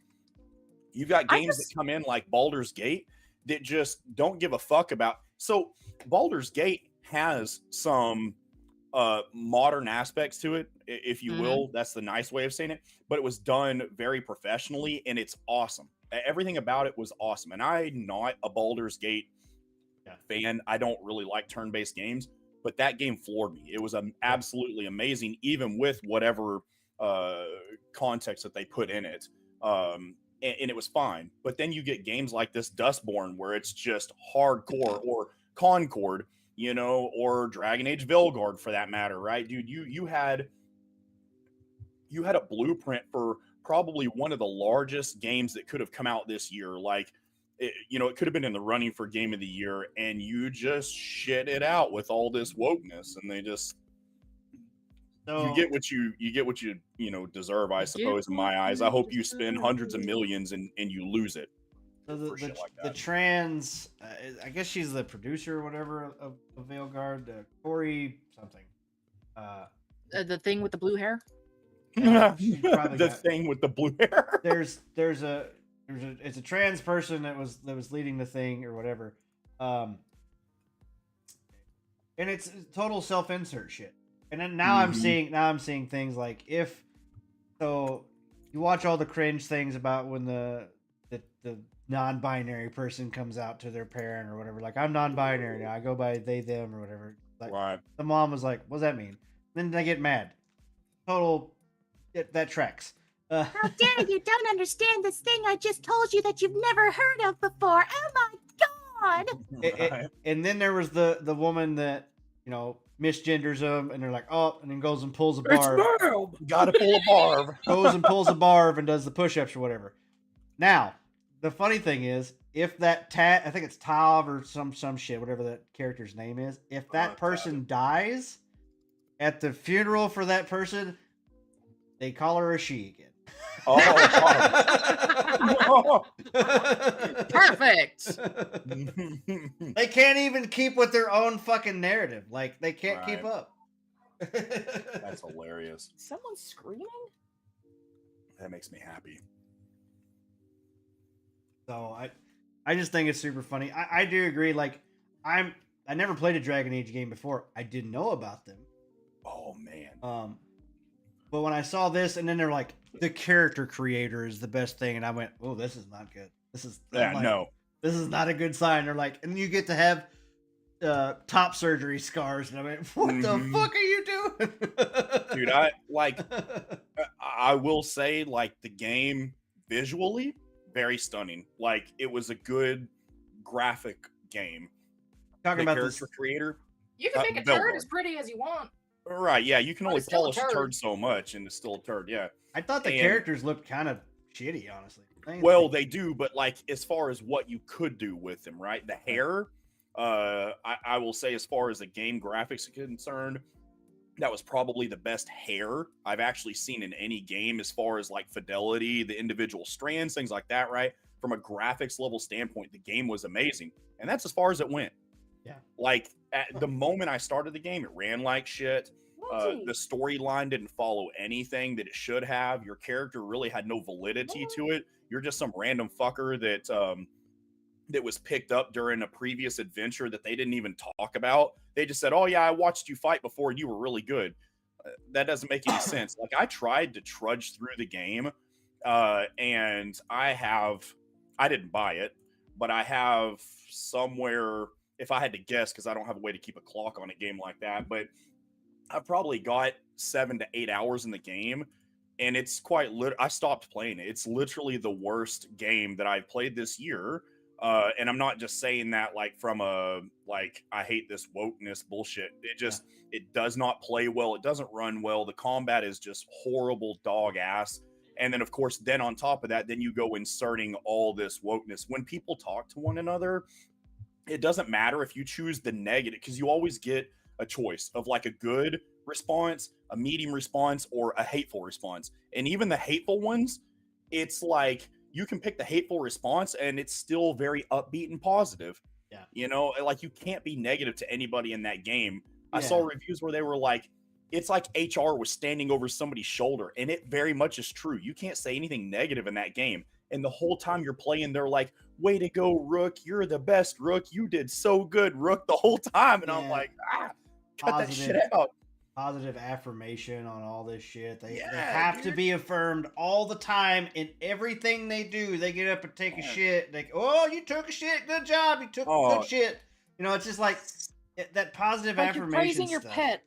You've got games that come in like Baldur's Gate that just don't give a fuck about. So Baldur's Gate has some modern aspects to it, if you will. That's the nice way of saying it. But it was done very professionally, and it's awesome. Everything about it was awesome. And I'm not a Baldur's Gate fan. I don't really like turn-based games, but that game floored me. It was absolutely amazing, even with whatever context that they put in it. And it was fine. But then you get games like this Dustborn, where it's just hardcore, or Concord, or Dragon Age Veilguard, for that matter, right, dude? You had a blueprint for probably one of the largest games that could have come out this year. Like, it could have been in the running for Game of the Year, and you just shit it out with all this wokeness, and they just... You get what you deserve, I suppose, in my eyes. I hope you spend hundreds of millions and you lose it. So the trans, I guess she's the producer or whatever of Veilguard, Corey something. The thing with the blue hair. The thing with the blue hair. It's a trans person that was leading the thing or whatever, and it's total self-insert shit. And then now I'm seeing things like, if so, you watch all the cringe things about when the non-binary person comes out to their parent or whatever, like, I'm non-binary now, I go by they them or whatever. Like, right. The mom was like, what does that mean? Then they get mad. Total, that tracks. How dare you don't understand this thing I just told you that you've never heard of before. Oh my god. And then there was the woman that, misgenders them, and they're like, oh, and then goes and pulls a barb. Gotta pull a barb. Goes and pulls a barb and does the push-ups or whatever. Now, the funny thing is, if that I think it's Tav or some shit, whatever that character's name is, if that person dies at the funeral for that person, they call her a she again. Oh, Perfect. They can't even keep with their own fucking narrative. Like, they can't keep up. That's hilarious. Someone's screaming? That makes me happy. So I just think it's super funny. I do agree. Like, I never played a Dragon Age game before. I didn't know about them. Oh man. But when I saw this, and then they're like, the character creator is the best thing, and I went, oh, this is not good. This is this is not a good sign. They're like, and you get to have top surgery scars, and I went, what the fuck are you doing? Dude, I will say, like, the game visually, very stunning. Like, it was a good graphic game. Talking the about character this creator. You can make a turd as pretty as you want. Right, yeah, you can only still a polish a turd. turd so much, and it's still a turd, yeah. I thought the characters looked kind of shitty, honestly. Well, they do, but, like, as far as what you could do with them, right? The hair, I will say, as far as the game graphics are concerned, that was probably the best hair I've actually seen in any game, as far as, like, fidelity, the individual strands, things like that, right? from a graphics level standpoint, the game was amazing. And that's as far as it went. Yeah. Like at the moment I started the game, it ran like shit. The storyline didn't follow anything that it should have. Your character really had no validity to it. You're just some random fucker that was picked up during a previous adventure that they didn't even talk about. They just said, "Oh yeah, I watched you fight before and you were really good." That doesn't make any sense. Like I tried to trudge through the game, and I didn't buy it, but I have somewhere, if I had to guess, because I don't have a way to keep a clock on a game like that, but I've probably got 7 to 8 hours in the game, and it's quite I stopped playing it. It's literally the worst game that I've played this year. And I'm not just saying that like from a like I hate this wokeness bullshit. It does not play well. It doesn't run well. The combat is just horrible dog ass. And then of course, then on top of that, then you go inserting all this wokeness. When people talk to one another, it doesn't matter if you choose the negative, because you always get a choice of like a good response, a medium response, or a hateful response. And even the hateful ones, it's like you can pick the hateful response and it's still very upbeat and positive. Yeah. You know, like you can't be negative to anybody in that game. I saw reviews where they were like, it's like HR was standing over somebody's shoulder, and it very much is true. You can't say anything negative in that game. And the whole time you're playing, they're like, "Way to go, Rook. You're the best, Rook. You did so good, Rook," the whole time. And I'm like, cut that shit out. Positive affirmation on all this shit. They have to be affirmed all the time in everything they do. They get up and take a shit. They go, "Oh, you took a shit. Good job. You took a good shit." You know, it's just like that positive like affirmation you're praising stuff. your pet.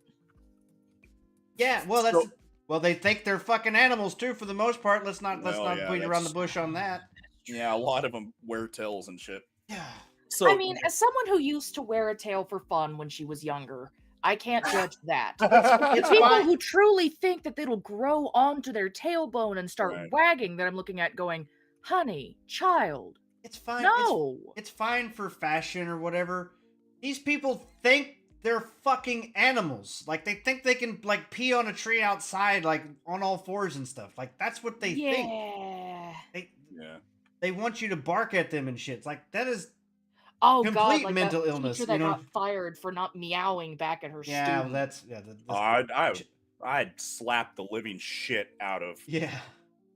Yeah, well, they think they're fucking animals too, for the most part. Let's not beat around the bush on that. Yeah, a lot of them wear tails and shit. Yeah. So I mean, as someone who used to wear a tail for fun when she was younger, I can't judge that. It's people who truly think that it'll grow onto their tailbone and start wagging that I'm looking at going, "Honey, child, it's fine. No, it's fine for fashion or whatever. These people think they're fucking animals. Like they think they can like pee on a tree outside, like on all fours and stuff. Like that's what they think. They want you to bark at them and shit. It's like that is complete like mental that illness. Teacher that got fired for not meowing back at her student. I'd slap the living shit out of Yeah.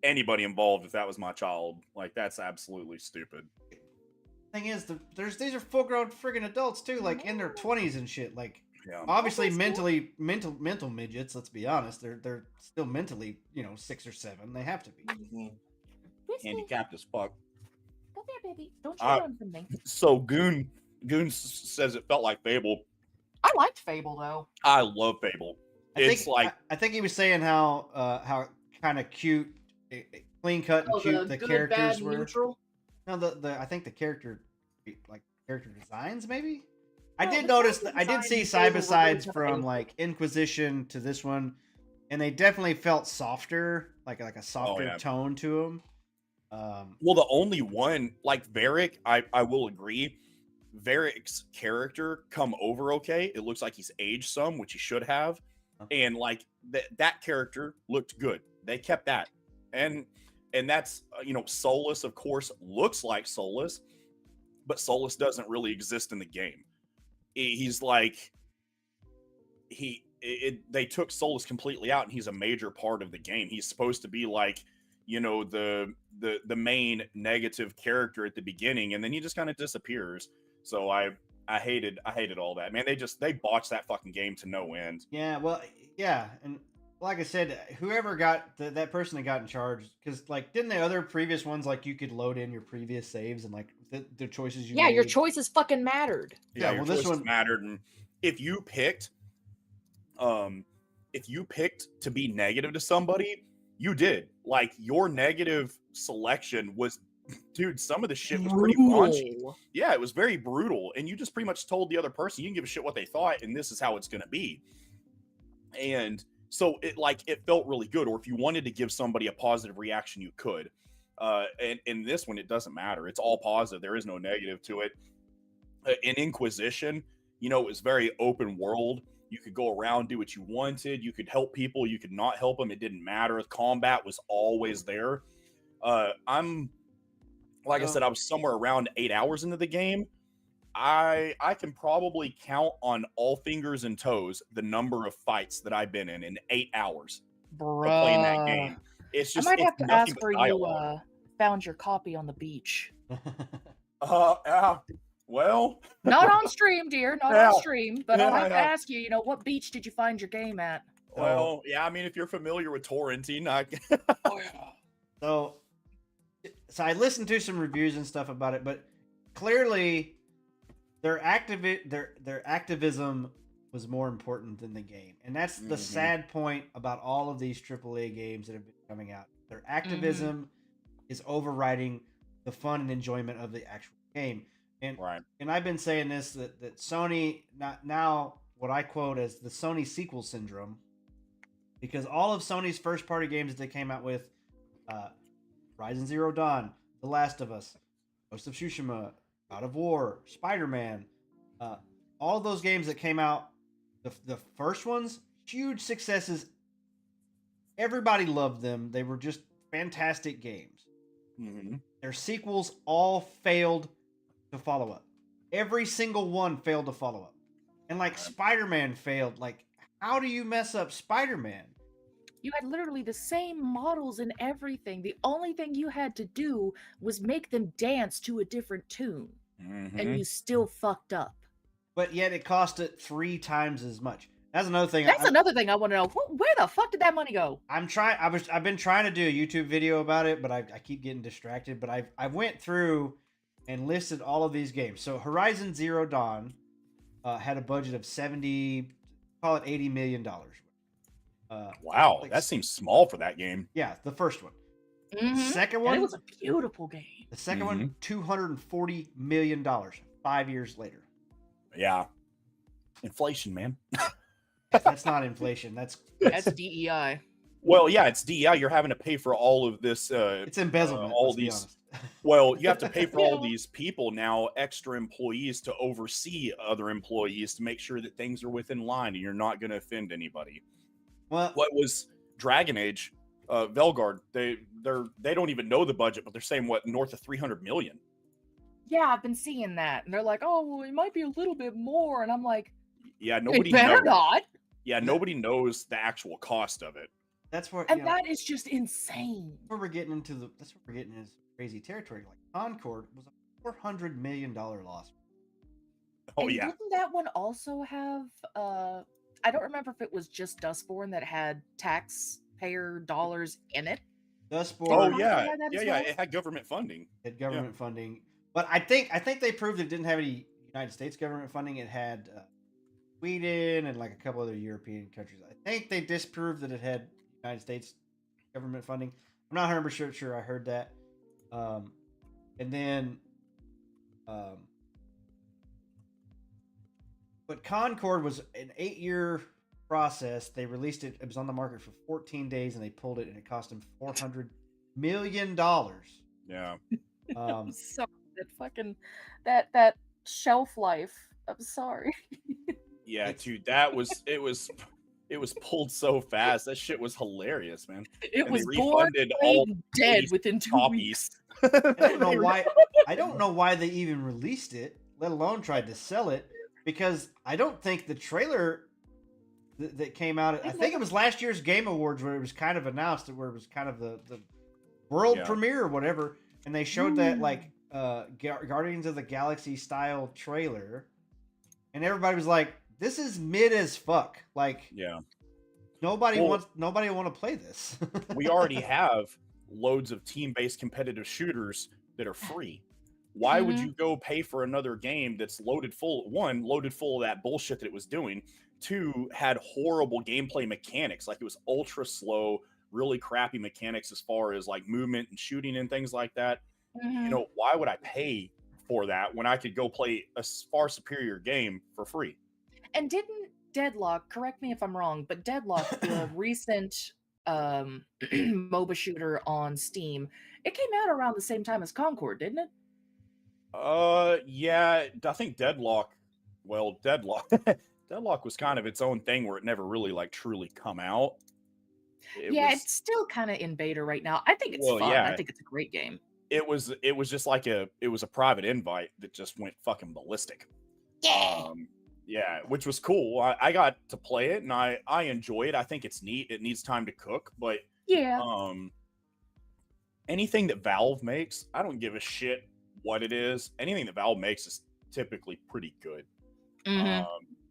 anybody involved if that was my child. Like that's absolutely stupid. Thing is, these are full-grown friggin' adults too, like in their 20s and shit. Like, obviously mental midgets. Let's be honest, they're still mentally, 6 or 7. They have to be. Handicapped as fuck. Come here, baby. Don't you run from me. So Goon says it felt like Fable. I liked Fable though. I love Fable. I think he was saying how kind of cute, clean cut and cute the characters were. Neutral? No, I think the character designs maybe. I did notice that I did see side by sides from like Inquisition to this one, and they definitely felt softer, like a softer tone to them. Well, the only one like Varric, I will agree. Varric's character come over okay. It looks like he's aged some, which he should have, and like that character looked good. They kept that, and that's Solus, of course, looks like Solus, but Solus doesn't really exist in the game. He's like they took Solus completely out, and he's a major part of the game. He's supposed to be like the main negative character at the beginning, and then he just kind of disappears. So I hated all that, man. They botched that fucking game to no end. Yeah, well, yeah, and like I said, whoever got that person that got in charge, because like didn't the other previous ones like you could load in your previous saves and like the choices you made? Your choices fucking mattered. Yeah, well, this one mattered, and if you picked to be negative to somebody, you did. Like your negative selection was, dude, some of the shit was pretty raunchy. Yeah, it was very brutal, and you just pretty much told the other person you didn't give a shit what they thought, and this is how it's gonna be. And so it felt really good. Or if you wanted to give somebody a positive reaction, you could. And in this one, it doesn't matter. It's all positive. There is no negative to it. In Inquisition, it was very open world. You could go around, do what you wanted. You could help people. You could not help them. It didn't matter. Combat was always there. I'm like I said, I was somewhere around 8 hours into the game. I can probably count on all fingers and toes the number of fights that I've been in 8 hours of playing that game. It's I just might it's have to nothing ask but where dialogue. you found your copy on the beach. Well, Not on stream, dear. Not Yeah. on stream. But I'll have to Yeah. ask you, what beach did you find your game at? well, yeah. I mean, if you're familiar with torrenting, Oh, yeah. So I listened to some reviews and stuff about it, but clearly their activism was more important than the game. And that's the sad point about all of these AAA games that have been coming out. Their activism is overriding the fun and enjoyment of the actual game. And right. and I've been saying this that Sony now what I quote as the Sony sequel syndrome, because all of Sony's first party games that they came out with, Horizon Zero Dawn, The Last of Us, Ghost of Tsushima, God of War, Spider-Man, all those games that came out, the first ones, huge successes. Everybody loved them. They were just fantastic games. Their sequels all failed to follow up. Every single one failed to follow up. And like Spider-Man failed. Like, how do you mess up Spider-Man? You had literally the same models and everything. The only thing you had to do was make them dance to a different tune. And you still fucked up. But yet it cost it 3 times as much. That's another thing. That's another thing I want to know. Where the fuck did that money go? I've been trying to do a YouTube video about it, but I keep getting distracted. But I went through and listed all of these games. So Horizon Zero Dawn had a budget of $80 million. Wow, like- that seems small for that game. Yeah, the first one. Mhm. Second And one, it was a beautiful game. the second one, $240 million. 5 years later. Yeah, inflation, man. That's not inflation. That's DEI. Well, yeah, it's DEI. You're having to pay for all of this. It's embezzlement. all let's be these- honest. Well, you have to pay for all these people now, extra employees to oversee other employees to make sure that things are within line and you're not going to offend anybody. Well, What was Dragon Age, Velgard? They don't even know the budget, but they're saying north of 300 million. Yeah, I've been seeing that. And they're like, oh, well, it might be a little bit more. And I'm like, Yeah, it nobody better knows. not. Yeah, nobody knows the actual cost of it. that's where And that is just insane. where we're getting into that's where we're getting into crazy territory. Like Concord was a $400 million loss. Oh And yeah, didn't that one also have I don't remember if it was just Dustborn that had taxpayer dollars in it. Dustborn oh Did yeah, it have that as yeah. well? It had government funding. had government funding, but I think they proved it didn't have any United States government funding. It had Sweden and like a couple other European countries. I think they disproved that it had United States government funding. I'm not 100% sure I heard that. And then but Concord was an 8-year process. They released it. It was on the market for 14 days, and they pulled it, and it cost them $400 million. Yeah. So that fucking that shelf life. I'm sorry. Yeah, dude, it was pulled so fast. That shit was hilarious, man. It And was they born, refunded played, all and dead these within 2 copies. weeks. I don't know why. I don't know why they even released it, let alone tried to sell it, because I don't think the trailer that came out. I think it was last year's Game Awards where it was kind of announced, where it was kind of the world premiere or whatever, and they showed that like Guardians of the Galaxy style trailer, and everybody was like, "This is mid as fuck." Like, Yeah. nobody will want to play this. We already have loads of team-based competitive shooters that are free. Why would you go pay for another game that's loaded full of that bullshit that it was doing? 2, had horrible gameplay mechanics. Like, it was ultra slow, really crappy mechanics as far as like movement and shooting and things like that. You know, why would I pay for that when I could go play a far superior game for free? And didn't Deadlock, correct me if I'm wrong, but Deadlock, the recent MOBA shooter on Steam, it came out around the same time as Concord, didn't it? Yeah, I think Deadlock Deadlock was kind of its own thing where it never really like truly come out. It's still kind of in beta right now. I think it's fun. yeah. I think it's a great game. it was just like a private invite that just went fucking ballistic. Yeah. Yeah, which was cool. I got to play it and I enjoy it. I think it's neat. It needs time to cook, but Yeah. anything that Valve makes, I don't give a shit what it is. Anything that Valve makes is typically pretty good. Mm-hmm.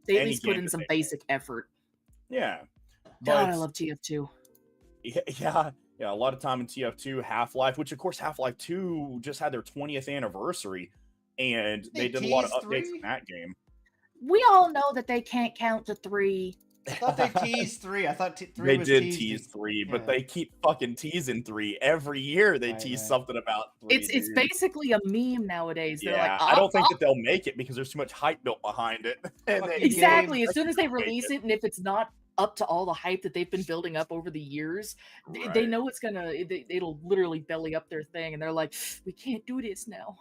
They at any least put game in that some they basic effort. Yeah. God, I But love TF2. yeah, a lot of time in TF2, Half-Life, which of course Half-Life 2 just had their 20th anniversary, and they did a lot of teased updates 3? in that game. We all know that they can't count to 3. I thought they teased 3. I thought 3 They was did teased. tease 3, Yeah. but they keep fucking teasing 3 every year. They Right, tease right. something about 3. It's basically a meme nowadays. They're like, Yeah, I don't think that they'll make it because there's too much hype built behind it. And Fucking exactly. game. As soon as they Make release it, and if it's not up to all the hype that they've been building up over the years, they Right. know it's gonna. It'll literally belly up their thing, and they're like, we can't do this now.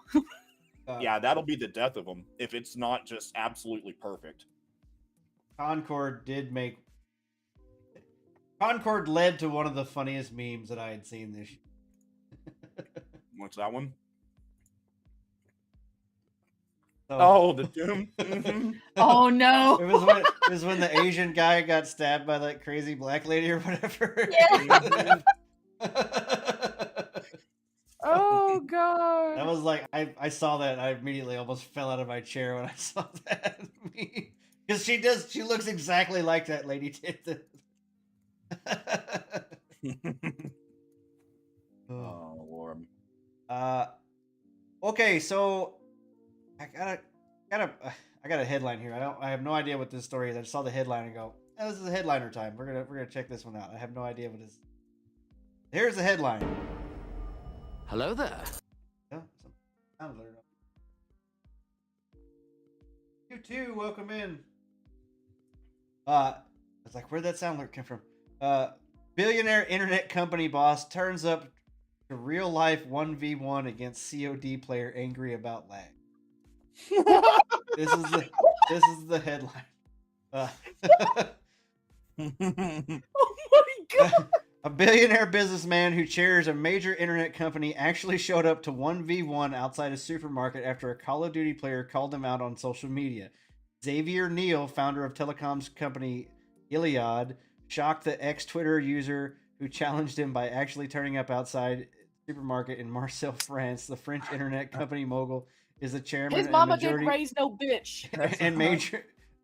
Yeah, that'll be the death of them if it's not just absolutely perfect. Concord led to one of the funniest memes that I had seen this year. What's that one? So, Oh, the Doom. Mhm. Oh no! it was when the Asian guy got stabbed by that crazy black lady or whatever. Yeah. Oh god! That was like I saw that and I immediately almost fell out of my chair when I saw that. Because she looks exactly like that lady did. Oh Lord. Okay, so I got a headline here. I have no idea what this story is. I just saw the headline and go, oh, this is a headliner time. We're gonna check this one out. I have no idea what it is. Here's the headline. Hello there. Yeah, sound alert. You too, welcome in. I was like, where'd that sound alert come from? Billionaire internet company boss turns up to real life 1v1 against COD player angry about lag. This is the headline. Oh my god! A billionaire businessman who chairs a major internet company actually showed up to 1v1 outside a supermarket after a Call of Duty player called him out on social media. Xavier Neal, founder of telecoms company Iliad, shocked the ex-Twitter user who challenged him by actually turning up outside the supermarket in Marseille, France. The French internet company mogul is the chairman His and mama majority, didn't raise no bitch.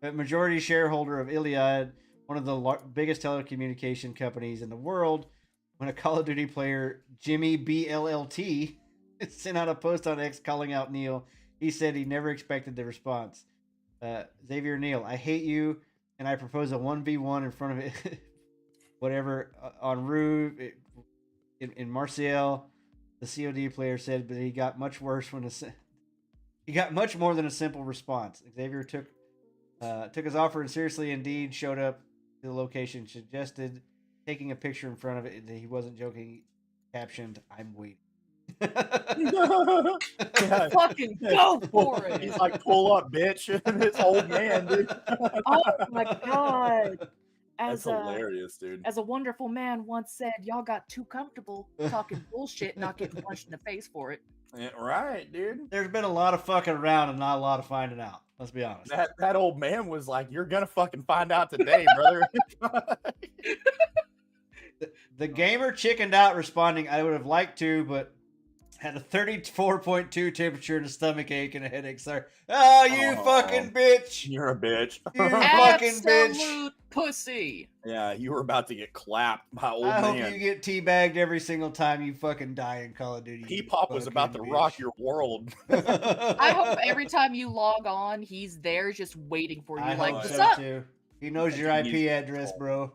and majority shareholder of Iliad, one of the biggest telecommunication companies in the world. When a Call of Duty player, Jimmy BLLT, sent out a post on X calling out Neal, he said he never expected the response. Xavier Neal, I hate you, and I propose a 1v1 in front of it, whatever, on Rue in Marseille. The COD player said, but he got much worse when he got much more than a simple response. Xavier took his offer and seriously indeed showed up to the location, suggested taking a picture in front of it. He wasn't joking. Captioned, I'm waiting. Fucking go for it! He's like, pull up, bitch. This old man, dude. Oh my god! That's hilarious, dude. As a wonderful man once said, y'all got too comfortable talking bullshit, not getting punched in the face for it. Yeah, right, dude. There's been a lot of fucking around and not a lot of finding out. Let's be honest. That old man was like, "You're gonna fucking find out today, brother." The gamer chickened out, responding, "I would have liked to, but had a 34.2 temperature and a stomach ache and a headache, sir." Oh, you fucking bitch! You're a bitch. You fucking bitch! Absolute pussy. Yeah, you were about to get clapped by old I hope man. you get teabagged every single time you fucking die in Call of Duty. P-Pop was about to rock your world. I hope every time you log on, he's there just waiting for you. I Like, hope what's so up? too. He knows your IP address, bro.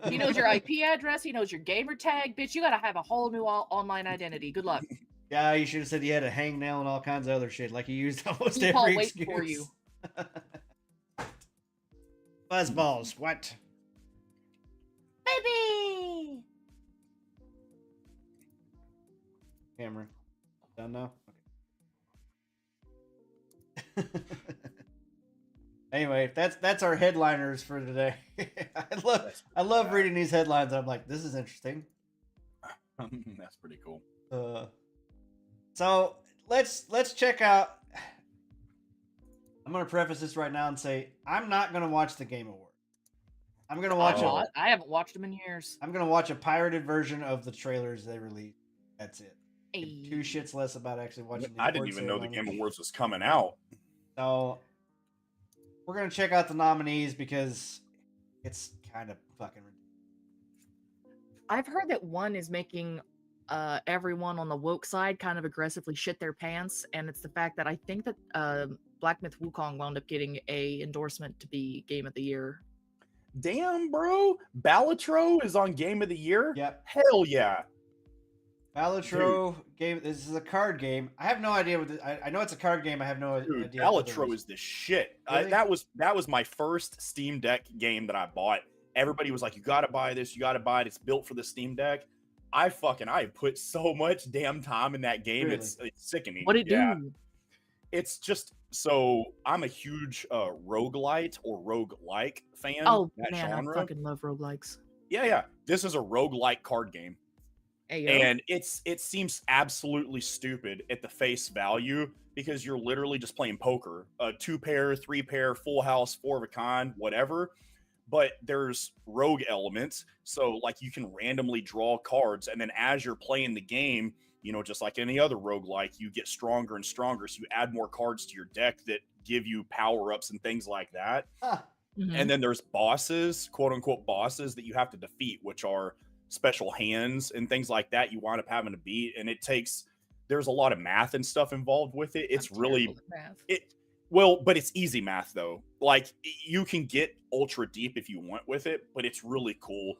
He knows your IP address. He knows your gamer tag. Bitch, you gotta have a whole new online identity. Good luck. Yeah, you should have said you had a hangnail and all kinds of other shit. Like you used almost P-Paul every waiting excuse. for you. Fuzzballs, what? Baby! Camera. Done now? Okay. Anyway, that's our headliners for today. I love reading these headlines. I'm like, this is interesting. That's pretty cool. So let's check out. I'm gonna preface this right now and say I'm not gonna watch the Game Awards. I'm gonna watch I'm not. I haven't watched them in years. I'm gonna watch a pirated version of the trailers they released. That's it. Hey. Two shits less about actually watching. The I didn't award even know the ceremony. Game Awards was coming out. So we're gonna check out the nominees because it's kind of fucking ridiculous. I've heard that one is making everyone on the woke side kind of aggressively shit their pants, and it's the fact that I think that Black Myth Wukong wound up getting a endorsement to be Game of the Year. Damn, bro. Balatro is on Game of the Year? Yep. Hell yeah. Balatro game. This is a card game. I have no idea what. I know it's a card game. I have no Dude, idea. what it Balatro is the shit. Really? That was my first Steam Deck game that I bought. Everybody was like, "You got to buy this. You got to buy it. It's built for the Steam Deck." I put so much damn time in that game. Really? It's sickening. What did it Yeah. do? It's just so I'm a huge roguelite or roguelike fan. Oh that man, genre. I fucking love roguelikes. Yeah. This is a roguelike card game. Hey, yo. And it seems absolutely stupid at the face value because you're literally just playing poker, 2-pair, 3-pair, full house, 4 of a kind, whatever. But there's rogue elements, so like you can randomly draw cards, and then as you're playing the game, just like any other roguelike, you get stronger and stronger. So you add more cards to your deck that give you power ups and things like that. Ah, Mhm. And then there's bosses, quote unquote bosses, that you have to defeat, which are special hands and things like that you wind up having to beat. And there's a lot of math and stuff involved with it. It's I'm really, terrible at math. but it's easy math though. Like you can get ultra deep if you want with it, but it's really cool.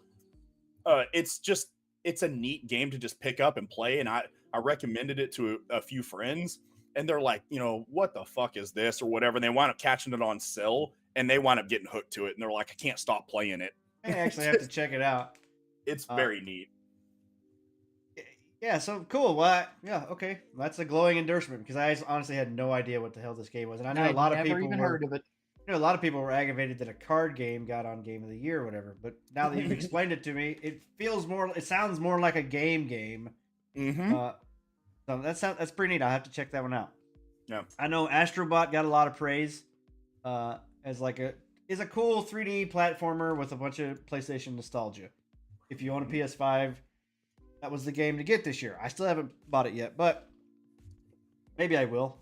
It's a neat game to just pick up and play. And I recommended it to a few friends, and they're like, what the fuck is this or whatever. And they wind up catching it on sale, and they wind up getting hooked to it. And they're like, I can't stop playing it. I actually have to check it out. It's very neat. Yeah, so cool. Well, yeah, okay. That's a glowing endorsement because I honestly had no idea what the hell this game was, and I know a lot of people even were. heard of it. A lot of people were aggravated that a card game got on Game of the Year or whatever. But now that you've explained it to me, it sounds more like a game. Mm-hmm. So that's pretty neat. I'll have to check that one out. Yeah. I know Astrobot got a lot of praise as is a cool 3D platformer with a bunch of PlayStation nostalgia. If you own a PS5, that was the game to get this year. I still haven't bought it yet, but maybe I will.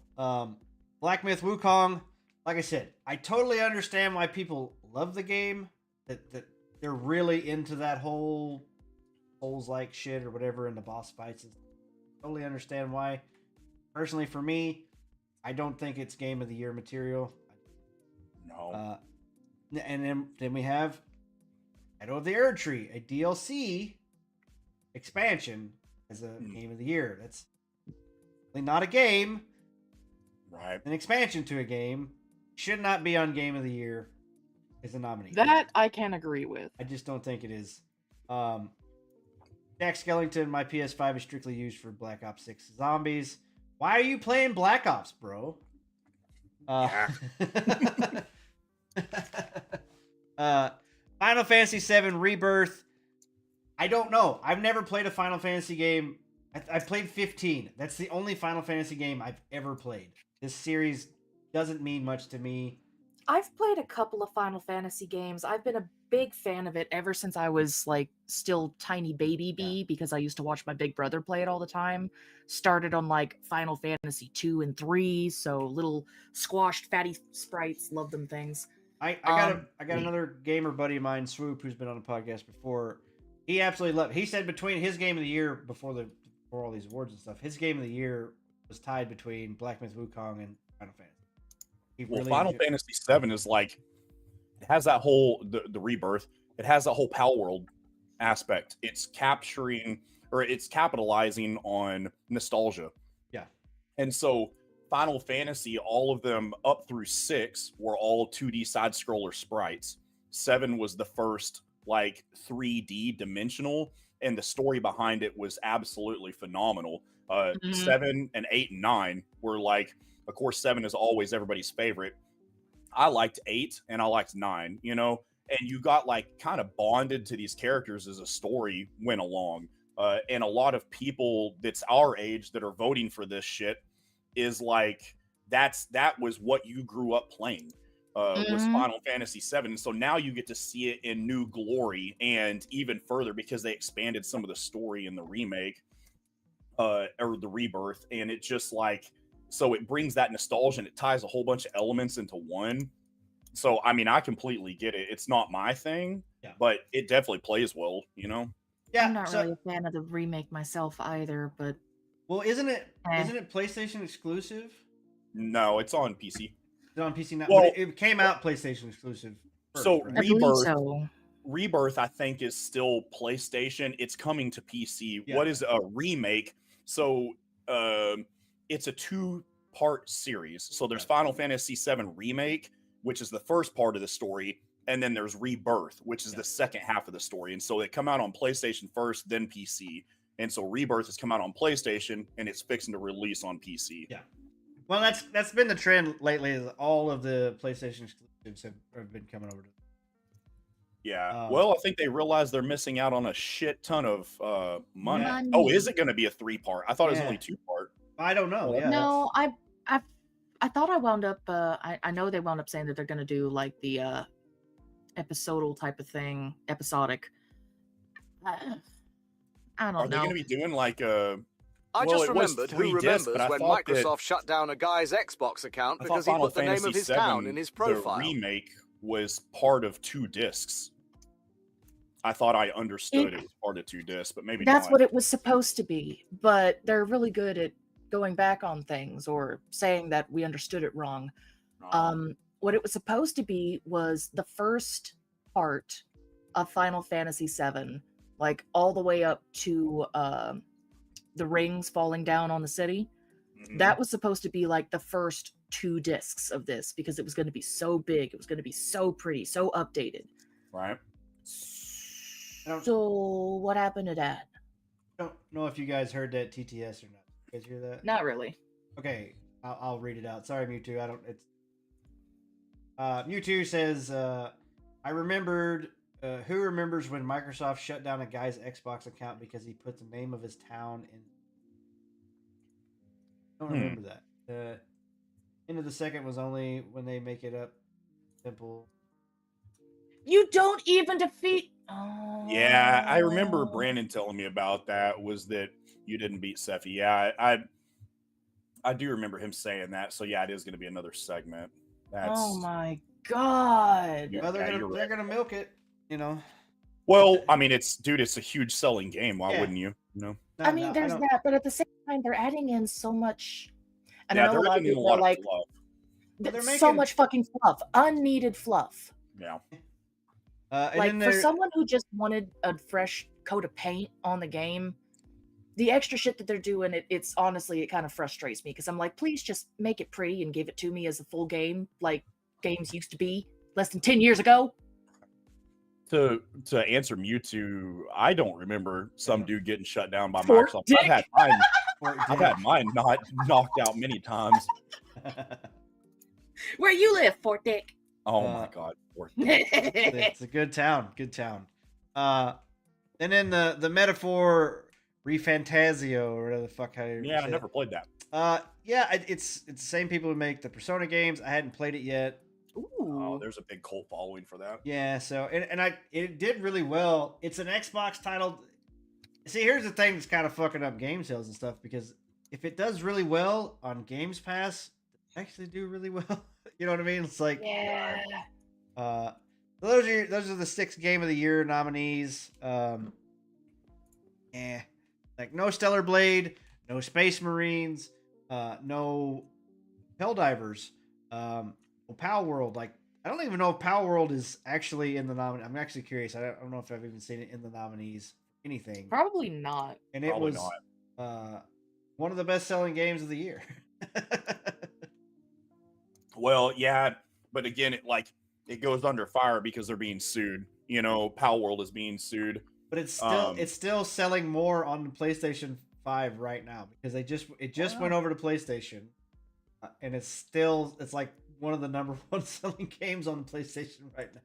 Black Myth Wukong, like I said, I totally understand why people love the game. That they're really into that whole Souls-like shit or whatever in the boss fights. Totally understand why. Personally, for me, I don't think it's Game of the Year material. No. And then we have Shadow of the Erd Tree, a DLC expansion as a Game of the Year. That's really not a game. Right. An expansion to a game should not be on Game of the Year as a nominee. That I can agree with. I just don't think it is. Jack Skellington, my PS5 is strictly used for Black Ops 6 Zombies. Why are you playing Black Ops, bro? Final Fantasy VII Rebirth. I don't know. I've never played a Final Fantasy game. I've played 15. That's the only Final Fantasy game I've ever played. This series doesn't mean much to me. I've played a couple of Final Fantasy games. I've been a big fan of it ever since I was like still tiny baby B because I used to watch my big brother play it all the time. Started on like Final Fantasy 2 and 3, so little squashed fatty sprites, love them things. I got another gamer buddy of mine, Swoop, who's been on the podcast before. He absolutely loved. He said between his game of the year before all these awards and stuff, his game of the year was tied between Black Myth Wukong and Final Fantasy. Final Fantasy VII is like, it has that whole the rebirth. It has that whole Pal World aspect. It's capitalizing on nostalgia. Yeah, and so Final Fantasy, all of them up through 6 were all 2D side scroller sprites. 7 was the first like 3D dimensional, and the story behind it was absolutely phenomenal. 7 and 8 and 9 were like, of course, 7 is always everybody's favorite. I liked 8 and I liked 9, and you got like kind of bonded to these characters as a story went along. and a lot of people that's our age that are voting for this shit is like that was what you grew up playing. Was Final Fantasy VII. So now you get to see it in new glory and even further because they expanded some of the story in the remake or the rebirth. And it just like, so it brings that nostalgia and it ties a whole bunch of elements into one. So, I mean, I completely get it. It's not my thing, but it definitely plays well, you know? Yeah, I'm not really a fan of the remake myself either, but well, isn't it PlayStation exclusive? No, it's on PC. It's on PC now. Well, but it came out PlayStation exclusive. First, so right? I believe so. Rebirth, I think, is still PlayStation. It's coming to PC. Yeah. What is a remake? So it's a 2-part series. So there's Final Fantasy VII Remake, which is the first part of the story, and then there's Rebirth, which is the second half of the story. And so they come out on PlayStation first, then PC. And so Rebirth has come out on PlayStation, and it's fixing to release on PC. Yeah. Well, that's been the trend lately. Is all of the PlayStation exclusives have been coming over to. Yeah. Well, I think they realize they're missing out on a shit ton of money. Oh, is it going to be a 3-part? I thought it was only 2-part. I don't know. Yeah. No, I thought I wound up. I know they wound up saying that they're going to do like the episodal type of thing, episodic. I don't know. Are they going to be doing like a? I just remembered who remembers when Microsoft shut down a guy's Xbox account because he put the name of his town in his profile. The remake was part of 2 discs. I thought I understood it was part of 2 discs, but maybe that's not. what it was supposed to be. But they're really good at going back on things or saying that we understood it wrong. What it was supposed to be was the first part of Final Fantasy VII, like all the way up to the rings falling down on the city. That was supposed to be like the first 2 discs of this because it was going to be so big, it was going to be so pretty, so updated. Right. So what happened to that? I don't know if you guys heard that TTS or not. You guys hear that? Not really. Okay, I'll read it out. Sorry, Mewtwo. It's Mewtwo says, I remembered. Who remembers when Microsoft shut down a guy's Xbox account because he put the name of his town in? I don't remember that. The end of the second was only when they make it up simple. You don't even defeat. Yeah, I remember Brandon telling me about that. Was that you didn't beat Sephi? Yeah, I do remember him saying that. So yeah, it is going to be another segment. Oh my god! Well, they're gonna milk it. You know. Well, I mean, it's a huge selling game. Why wouldn't you? You know. I mean, there's that, but at the same time, they're adding in so much. And yeah, I know they're adding in a lot of fluff. So much fucking fluff, unneeded fluff. Yeah. Like for someone who just wanted a fresh coat of paint on the game, the extra shit that they're doing, it's honestly, it kind of frustrates me because I'm like, please just make it pretty and give it to me as a full game, like games used to be less than 10 years ago. To answer Mewtwo, I don't remember some dude getting shut down by Fort Microsoft. Dick. I've had mine not knocked out many times. Where you live, Fort Dick? Oh my god, Fort Dick. It's a good town. Good town. And then the metaphor Refantasio or whatever the fuck. Yeah, I never played that. Yeah, it's the same people who make the Persona games. I hadn't played it yet. Ooh. Oh, there's a big cult following for that. Yeah, so it did really well. It's an Xbox title. See, here's the thing that's kind of fucking up game sales and stuff because if it does really well on Games Pass, it actually do really well. You know what I mean? It's like those are the 6 Game of the Year nominees. Like no Stellar Blade, no Space Marines, no Helldivers, no Power World. Like I don't even know if Power World is actually in the nominee. I'm actually curious. I don't know if I've even seen it in the nominees. Anything? Probably not. And it was one of the best-selling games of the year. Well, yeah, but again, it goes under fire because they're being sued. You know, Power World is being sued. But it's still selling more on the PlayStation 5 right now because it just went over to PlayStation, and it's like one of the number 1 selling games on PlayStation right now.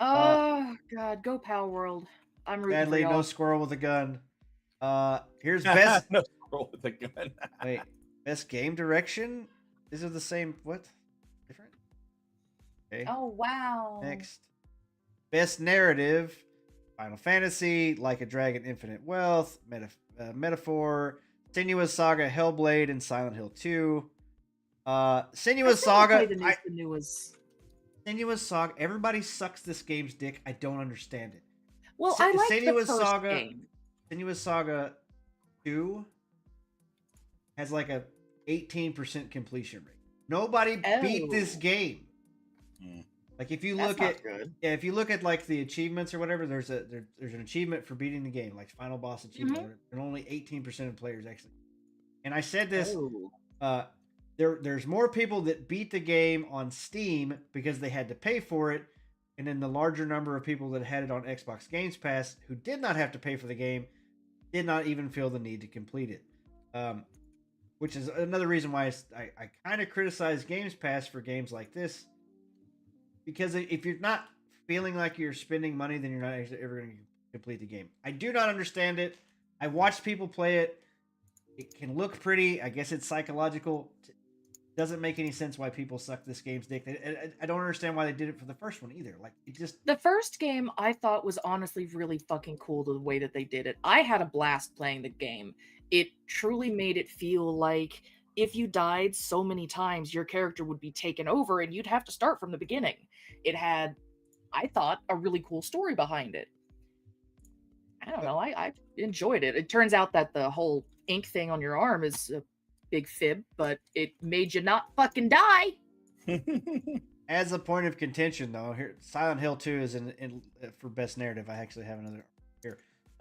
Oh god, go Power World. I'm rooting Sadly, for y'all. no squirrel with a gun. Here's best. No squirrel with a gun. Wait, best game direction. These are the same. What? Different. Okay. Oh wow. Next, best narrative. Final Fantasy, Like a Dragon, Infinite Wealth, Metaphor, Senua's Saga, Hellblade, and Silent Hill 2. Senua's Saga. Senua's Saga. Everybody sucks this game's dick. I don't understand it. Well, I like Senua's the first Saga. game. Senua's Saga 2 has like a 18% completion rate. Nobody beat this game. Like if you look at if you look at like the achievements or whatever, there's an achievement for beating the game, like final boss achievement, and only 18% of players actually. And I said this, there's more people that beat the game on Steam because they had to pay for it, and then the larger number of people that had it on Xbox Games Pass who did not have to pay for the game did not even feel the need to complete it. Which is another reason why I kind of criticize Games Pass for games like this. Because if you're not feeling like you're spending money, then you're not actually ever going to complete the game. I do not understand it. I watched people play it. It can look pretty. I guess it's psychological. It doesn't make any sense why people suck this game's dick. I don't understand why they did it for the first one either. Like it just the first game I thought was honestly really fucking cool the way that they did it. I had a blast playing the game. It truly made it feel like if you died so many times, your character would be taken over and you'd have to start from the beginning. It had, I thought, a really cool story behind it. I don't know. I enjoyed it. It turns out that the whole ink thing on your arm is a big fib, but it made you not fucking die. As a point of contention, though, here Silent Hill 2 is in for best narrative. I actually have another here.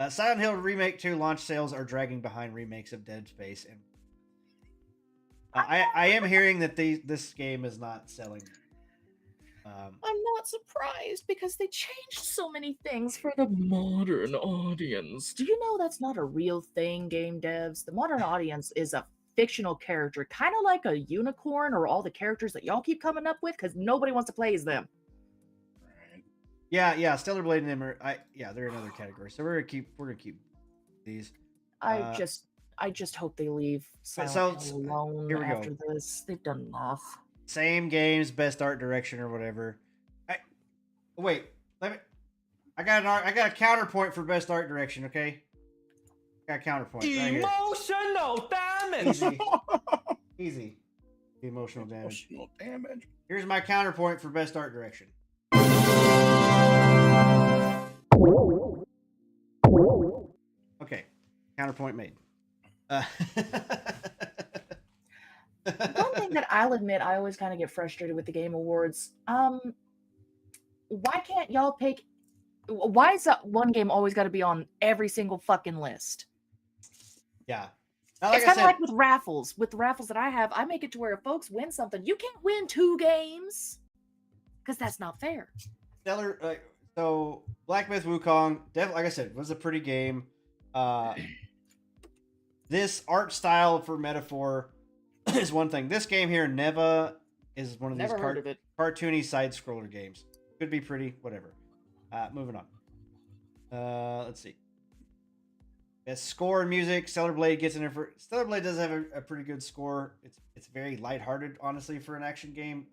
Silent Hill Remake 2 launch sales are dragging behind remakes of Dead Space, and I am hearing that this game is not selling. I'm not surprised because they changed so many things for the modern audience. Do you know that's not a real thing, game devs? The modern audience is a fictional character, kind of like a unicorn or all the characters that y'all keep coming up with because nobody wants to play as them. Yeah, Stellar Blade and them are they're another category. So we're gonna keep these. I just hope they leave Silent Hill alone after this. They've done enough. Same games, best art direction or whatever. I got a counterpoint for best art direction. Okay, got a counterpoint. Emotional damage. Easy. Emotional damage. Here's my counterpoint for best art direction. Okay, counterpoint made. One thing that I'll admit, I always kind of get frustrated with the Game Awards. Why can't y'all pick? Why is that one game always got to be on every single fucking list? Yeah. It's kind of like with raffles. With the raffles that I have, I make it to where if folks win something, you can't win 2 games because that's not fair. Stellar. So Black Myth Wukong, like I said, was a pretty game. This art style for Metaphor is one thing. This game here, Neva, is one of these cartoony side scroller games. Could be pretty, whatever. Moving on. Let's see. Best score and music. Stellar Blade gets in there for. Stellar Blade does have a pretty good score. It's very lighthearted, honestly, for an action game.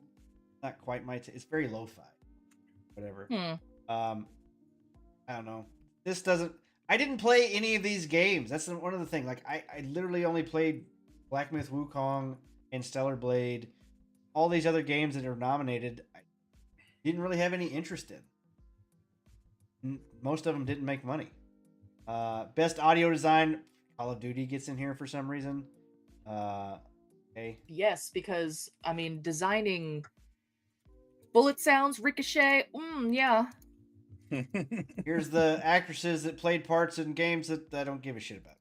Not quite my. It's very lo-fi. Whatever. I don't know. This doesn't. I didn't play any of these games. That's one of the things. Like I literally only played Black Myth Wukong and Stellar Blade. All these other games that are nominated, I didn't really have any interest in. Most of them didn't make money. Best audio design, Call of Duty gets in here for some reason. Okay. Yes, because I mean, designing bullet sounds, ricochet. Yeah. Here's the actresses that played parts in games that I don't give a shit about.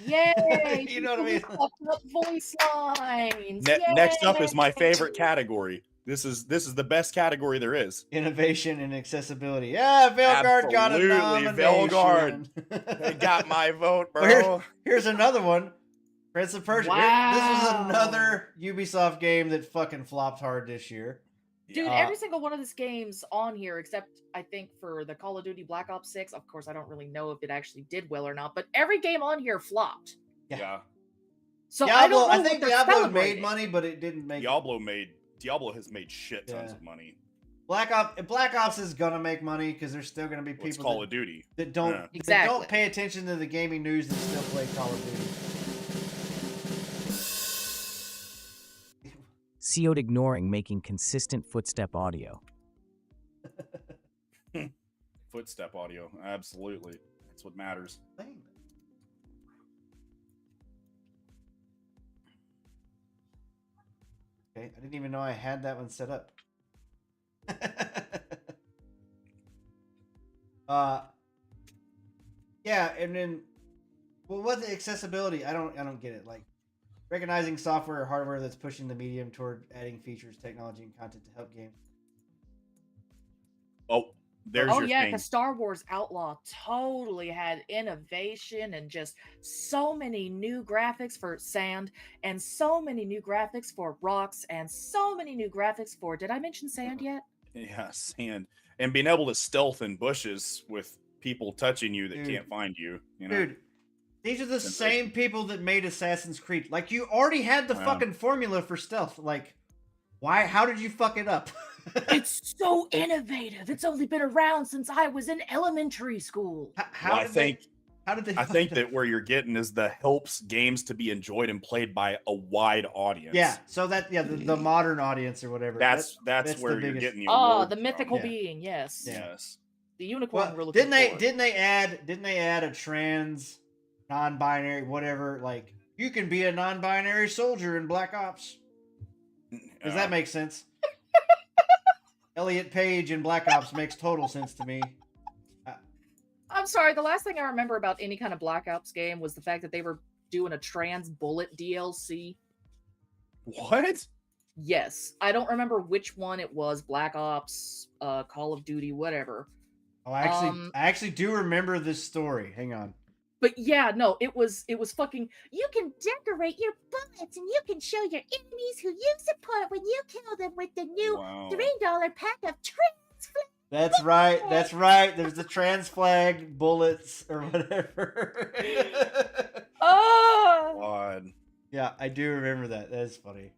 Yay! You know what I mean? Up voice lines. Next up is my favorite category. This is the best category there is. Innovation and accessibility. Yeah, Veilguard got a nomination. Veilguard. They got my vote, bro. Well, here's another one. Prince of Persia. Wow. This was another Ubisoft game that fucking flopped hard this year. Dude, every single one of these games on here, except I think for the Call of Duty Black Ops 6, of course, I don't really know if it actually did well or not, but every game on here flopped. Yeah. So Diablo, I don't know think what they're Diablo celebrating. made money, but it didn't make. Diablo has made shit tons of money. Black Ops is gonna make money because there's still gonna be people. It's Call of Duty that don't that don't pay attention to the gaming news that still play Call of Duty. CO'd ignoring making consistent footstep audio. Footstep audio, absolutely. That's what matters. Okay, I didn't even know I had that one set up. Yeah, and then, well, what the accessibility? I don't get it. Like, recognizing software or hardware that's pushing the medium toward adding features, technology, and content to help games. Oh, there's your thing. Because Star Wars Outlaw totally had innovation and just so many new graphics for sand and so many new graphics for rocks and so many new graphics for, did I mention sand yet? Yeah, sand. And being able to stealth in bushes with people touching you that can't find you. You know? Dude, these are the same people that made Assassin's Creed. Like, you already had the fucking formula for stealth. Like, why? How did you fuck it up? It's so innovative. It's only been around since I was in elementary school. I think that where you're getting is the helps games to be enjoyed and played by a wide audience. Yeah, so that the modern audience or whatever. That's where you're getting the mythical being. Yes. Yes. The unicorn. Well, we're looking for. Didn't they add a trans, non-binary, whatever? Like, you can be a non-binary soldier in Black Ops. Does that make sense? Elliot Page in Black Ops makes total sense to me. I'm sorry, the last thing I remember about any kind of Black Ops game was the fact that they were doing a trans bullet DLC. What? Yes. I don't remember which one it was, Black Ops, Call of Duty, whatever. Oh, I actually do remember this story. Hang on. But yeah, no, it was fucking. You can decorate your bullets and you can show your enemies who you support when you kill them with the new $3 pack of trans flags. That's right. That's right. There's the trans flag bullets or whatever. Oh God. Yeah, I do remember that. That's funny.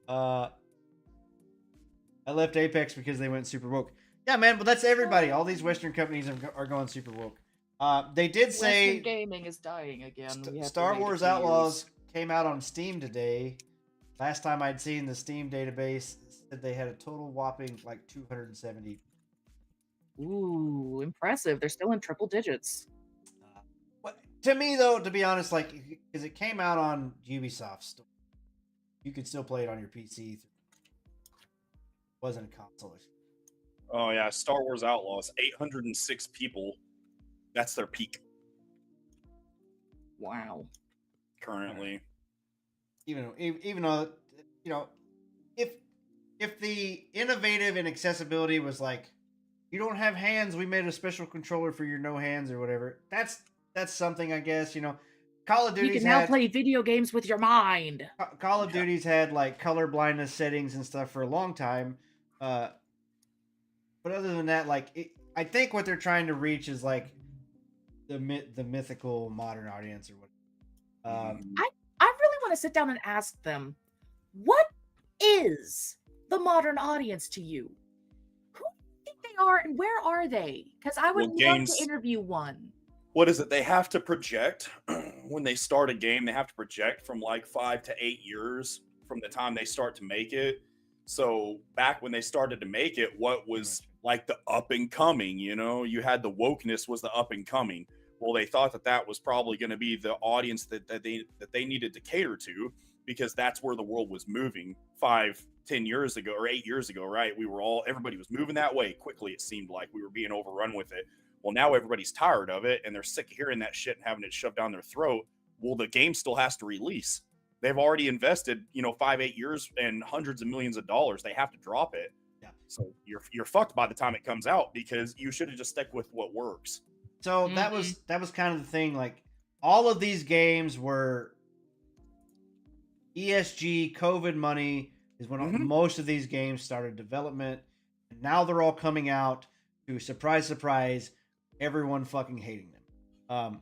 I left Apex because they went super woke. Yeah, man, but that's everybody. All these Western companies are going super woke. They did say Western gaming is dying again. Star Wars Outlaws came out on Steam today. Last time I'd seen the Steam database said they had a total whopping like 270. Ooh, impressive. They're still in triple digits. To me, though, to be honest, like, because it came out on Ubisoft store, you could still play it on your PC. It wasn't a console issue. Oh yeah, Star Wars Outlaws, 806 people. That's their peak. Wow. Currently. Even though, you know, if the innovative and accessibility was like, you don't have hands, we made a special controller for your no hands or whatever. That's something, I guess. You know, Call of Duty's you can now play video games with your mind. Call of Duty's had like color blindness settings and stuff for a long time. But other than that, like, I think what they're trying to reach is like the mythical modern audience or whatever. I really want to sit down and ask them, what is the modern audience to you? Who do you think they are and where are they? Because I would love to interview one. What is it? They have to project when they start a game. They have to project from like 5 to 8 years from the time they start to make it. So back when they started to make it, what was like the up and coming, you know, you had the wokeness was the up and coming. Well, they thought that was probably going to be the audience that they needed to cater to, because that's where the world was moving 5, 10 years ago or 8 years ago, right? Everybody was moving that way quickly. It seemed like we were being overrun with it. Well, now everybody's tired of it and they're sick of hearing that shit and having it shoved down their throat. Well, the game still has to release. They've already invested, 5, 8 years and hundreds of millions of dollars. They have to drop it. Yeah. So you're fucked by the time it comes out, because you should have just stuck with what works. So that was kind of the thing. Like, all of these games were ESG, COVID money is when most of these games started development, and now they're all coming out to surprise, surprise, everyone fucking hating them.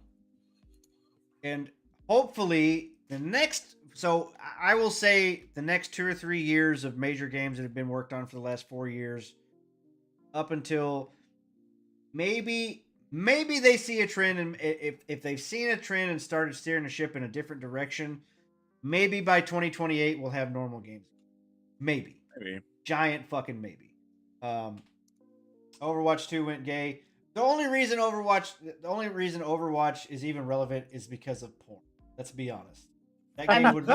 And hopefully the next, so I will say the next 2 or 3 years of major games that have been worked on for the last 4 years, up until maybe they see a trend, and if they've seen a trend and started steering the ship in a different direction, maybe by 2028 we'll have normal games. Maybe. Giant fucking maybe. Overwatch 2 went gay. The only reason Overwatch is even relevant is because of porn. Let's be honest. That game would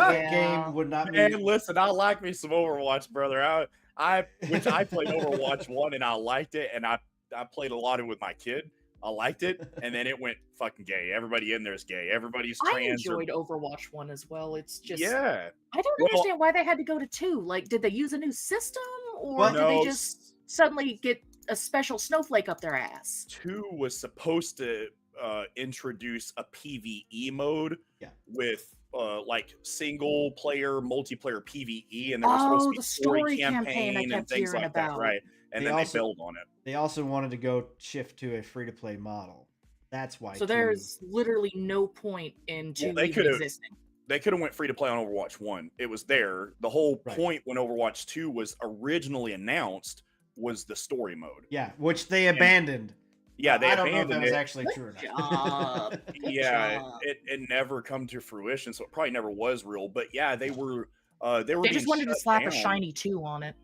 not be. And listen, I like me some Overwatch, brother. I played Overwatch 1 and I liked it, and I played a lot of it with my kid. I liked it, and then it went fucking gay. Everybody in there is gay. Everybody's trans. I enjoyed Overwatch 1 as well. It's just I don't understand why they had to go to 2. Like, did they use a new system, or did they just suddenly get a special snowflake up their ass? 2 was supposed to introduce a PvE mode with like single player, multiplayer PvE, and there was supposed to be the story campaign and things like that, right? And then they build on it. They also wanted to go shift to a free-to-play model. That's why. So there's literally no point in 2 even existing. They could have went free to play on Overwatch 1. It was there. The whole point when Overwatch 2 was originally announced was the story mode. Yeah, which they abandoned. Yeah, they I don't abandoned know if that was it. actually true or not. It never come to fruition, so it probably never was real. But yeah, they were. They just wanted to slap a shiny 2 on it.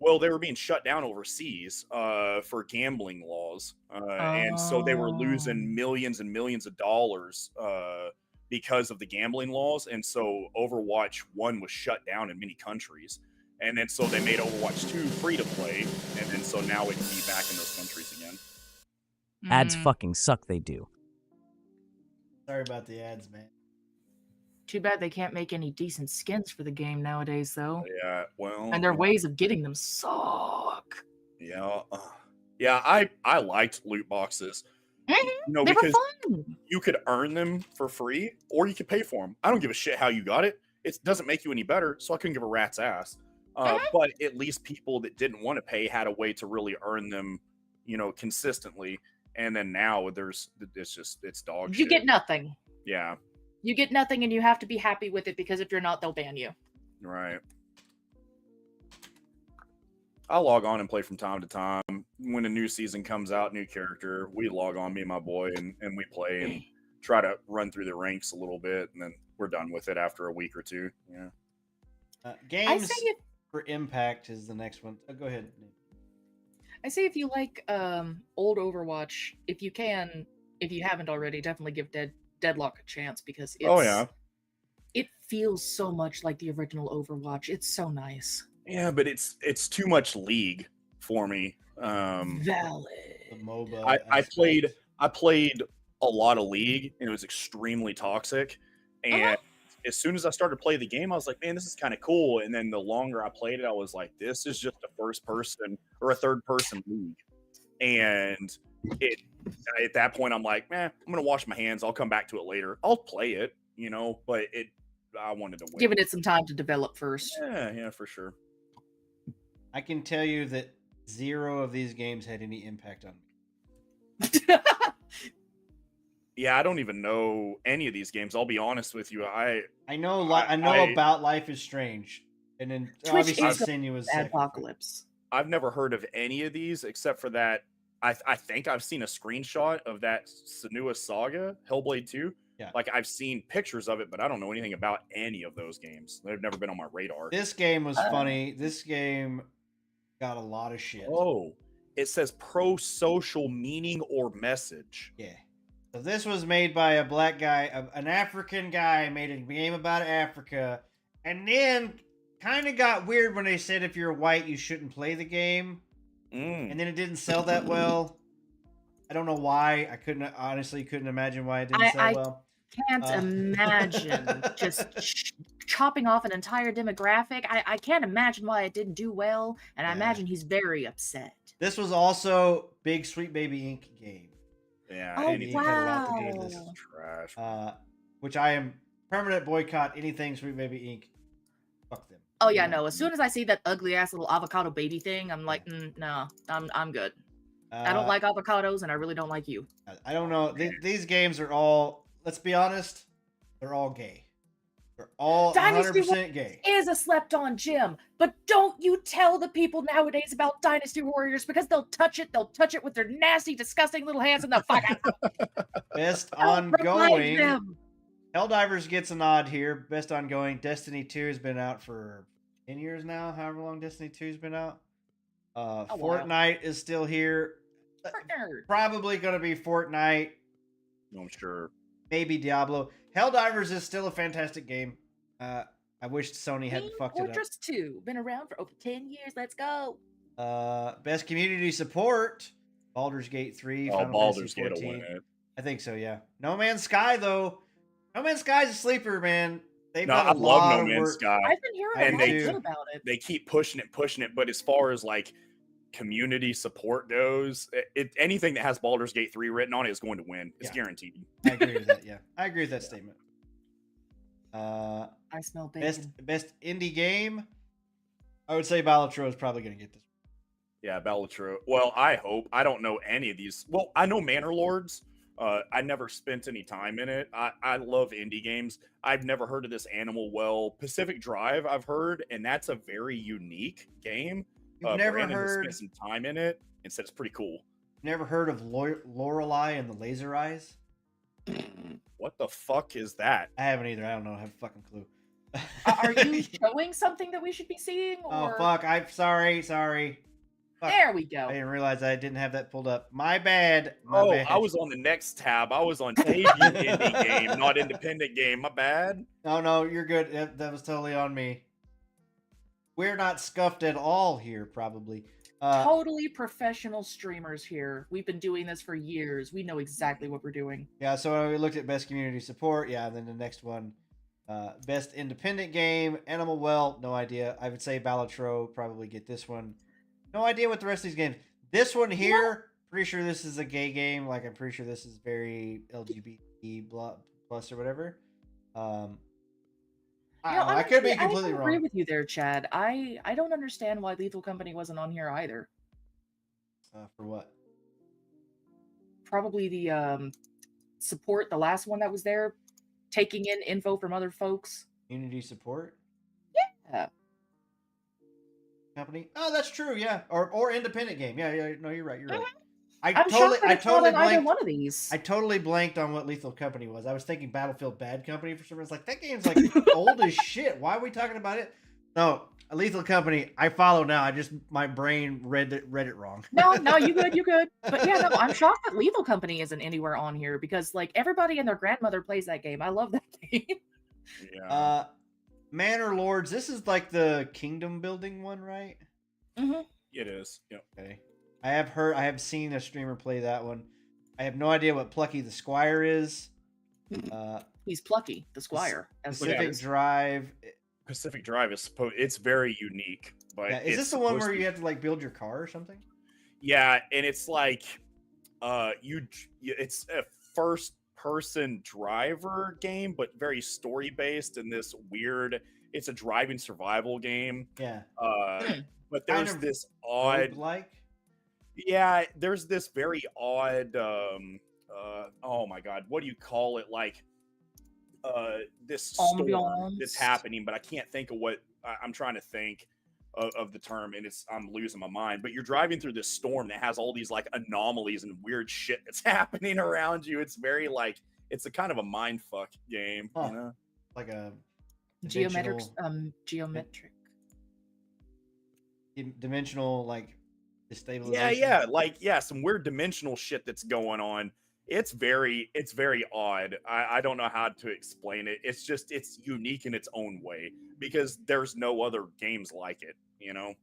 Well, they were being shut down overseas for gambling laws, and so they were losing millions and millions of dollars because of the gambling laws. And so Overwatch 1 was shut down in many countries, and then so they made Overwatch 2 free to play, and then so now it can be back in those countries again. Ads fucking suck, they do. Sorry about the ads, man. Too bad they can't make any decent skins for the game nowadays, though. Yeah, well, and their ways of getting them suck. Yeah, I liked loot boxes. They because were fun. You could earn them for free, or you could pay for them. I don't give a shit how you got it. It doesn't make you any better, so I couldn't give a rat's ass. But at least people that didn't want to pay had a way to really earn them, consistently. And then now it's dog shit. You get nothing. Yeah. You get nothing, and you have to be happy with it, because if you're not, they'll ban you. Right. I log on and play from time to time. When a new season comes out, new character, we log on, me and my boy, and we play and try to run through the ranks a little bit, and then we're done with it after a week or two. Yeah. Games for Impact is the next one. Go ahead. I say if you like old Overwatch, if you haven't already, definitely give Deadlock a chance, because it feels so much like the original Overwatch. It's so nice. Yeah, but it's too much League for me. Valid. The MOBA. I played a lot of League, and it was extremely toxic. And as soon as I started to play the game, I was like, man, this is kind of cool. And then the longer I played it, I was like, this is just a first person or a third person League. And at that point, I'm like, man, I'm going to wash my hands. I'll come back to it later. I'll play it, but I wanted to win. Giving it some time to develop first. Yeah, for sure. I can tell you that 0 of these games had any impact on me. Yeah, I don't even know any of these games. I'll be honest with you. I know about Life is Strange, and then obviously Sinuous Apocalypse. I've never heard of any of these except for that. I think I've seen a screenshot of that Senua's Saga, Hellblade 2. Yeah. Like, I've seen pictures of it, but I don't know anything about any of those games. They've never been on my radar. This game was funny. This game got a lot of shit. Oh, it says pro-social meaning or message. Yeah. So this was made by a black guy, an African guy made a game about Africa, and then kind of got weird when they said if you're white, you shouldn't play the game. And then it didn't sell that well. I don't know why. I honestly couldn't imagine why it didn't sell well. I can't imagine just chopping off an entire demographic. I can't imagine why it didn't do well, and I imagine he's very upset. This was also Big Sweet Baby Inc. game. Yeah, oh, wow. Had a lot to do with this. Trash. Which I am permanent boycott anything Sweet Baby Inc. fuck them. Oh yeah, no. As soon as I see that ugly ass little avocado baby thing, I'm like, no, I'm good. I don't like avocados, and I really don't like you. I don't know. These games are all. Let's be honest. They're all gay. They're all 100% gay. Is a slept-on gym, but don't you tell the people nowadays about Dynasty Warriors because they'll touch it. They'll touch it with their nasty, disgusting little hands and they'll fuck out. Best ongoing. Helldivers gets a nod here. Best ongoing. Destiny 2 has been out for 10 years now. However long Destiny 2's been out. Fortnite is still here. Probably going to be Fortnite. I'm sure. Maybe Diablo. Helldivers is still a fantastic game. I wish Sony had fucked it up. Fortress 2, been around for over 10 years. Let's go. Best community support. Baldur's Gate 3. Final Baldur's Fantasy Gate 14. will win it. I think so, yeah. No Man's Sky, though. No Man's Sky's a sleeper, man. I love No Man's Sky. I've been hearing a lot good about it. They keep pushing it, but as far as like community support goes, anything that has Baldur's Gate 3 written on it is going to win. It's guaranteed. I agree with that, yeah. I agree with that statement. I smell bacon. Best indie game. I would say Balatro is probably going to get this. Yeah, Balatro. Well, I hope. I don't know any of these. Well, I know Manor Lords. I never spent any time in it. I love indie games. I've never heard of this Animal Well. Pacific Drive, I've heard, and that's a very unique game. You've never Brandon heard... has spent some time in it, and said it's pretty cool. Never heard of Lorelei and the Laser Eyes? What the fuck is that? I haven't either. I don't know. I have a fucking clue. Are you showing something that we should be seeing? Or... Oh, fuck. I'm sorry. Fuck. There we go. I didn't realize I didn't have that pulled up. My bad. Bad. I was on the next tab. I was on debut indie game, not independent game. My bad. No, you're good. That was totally on me. We're not scuffed at all here, probably. Totally professional streamers here. We've been doing this for years. We know exactly what we're doing. Yeah, so we looked at best community support. Yeah, and then the next one, best independent game, Animal Well, no idea. I would say Balatro probably get this one. No idea what the rest of these games. This one here, pretty sure this is a gay game. Like, I'm pretty sure this is very LGBT plus or whatever. I could be completely wrong. I agree with you there, Chad. I don't understand why Lethal Company wasn't on here either. For what? Probably the support, the last one that was there, taking in info from other folks. Community support? Yeah. Company? Oh, that's true. Yeah, or independent game. Yeah. No, you're right. You're right. I totally blanked. One of these. I totally blanked on what Lethal Company was. I was thinking Battlefield Bad Company for some reason. Like, that game's like old as shit. Why are we talking about it? No, Lethal Company. I follow now. My brain read it wrong. No, you good. But yeah, no, I'm shocked that Lethal Company isn't anywhere on here because like everybody and their grandmother plays that game. I love that game. Yeah. Manor Lords. This is like the kingdom building one, right? Mm-hmm. It is. Yep. Okay. I have seen a streamer play that one. I have no idea what Plucky the Squire is. He's Plucky the Squire. Pacific Drive. Pacific Drive is it's very unique. But yeah, is this the one where you have to like build your car or something? Yeah, and it's like it's a first person driver game, but very story based in this weird. It's a driving survival game. Yeah. But there's this odd like. Yeah, there's this very odd. Oh my god, what do you call it? Like, this storm that's happening, but I can't think of what I'm trying to think of the term, and I'm losing my mind. But you're driving through this storm that has all these like anomalies and weird shit that's happening around you. It's very like it's a kind of a mind fuck game, you know? Like a geometric dimensional like destabilization. Yeah, some weird dimensional shit that's going on. It's very odd. I don't know how to explain it. It's unique in its own way because there's no other games like it, you know?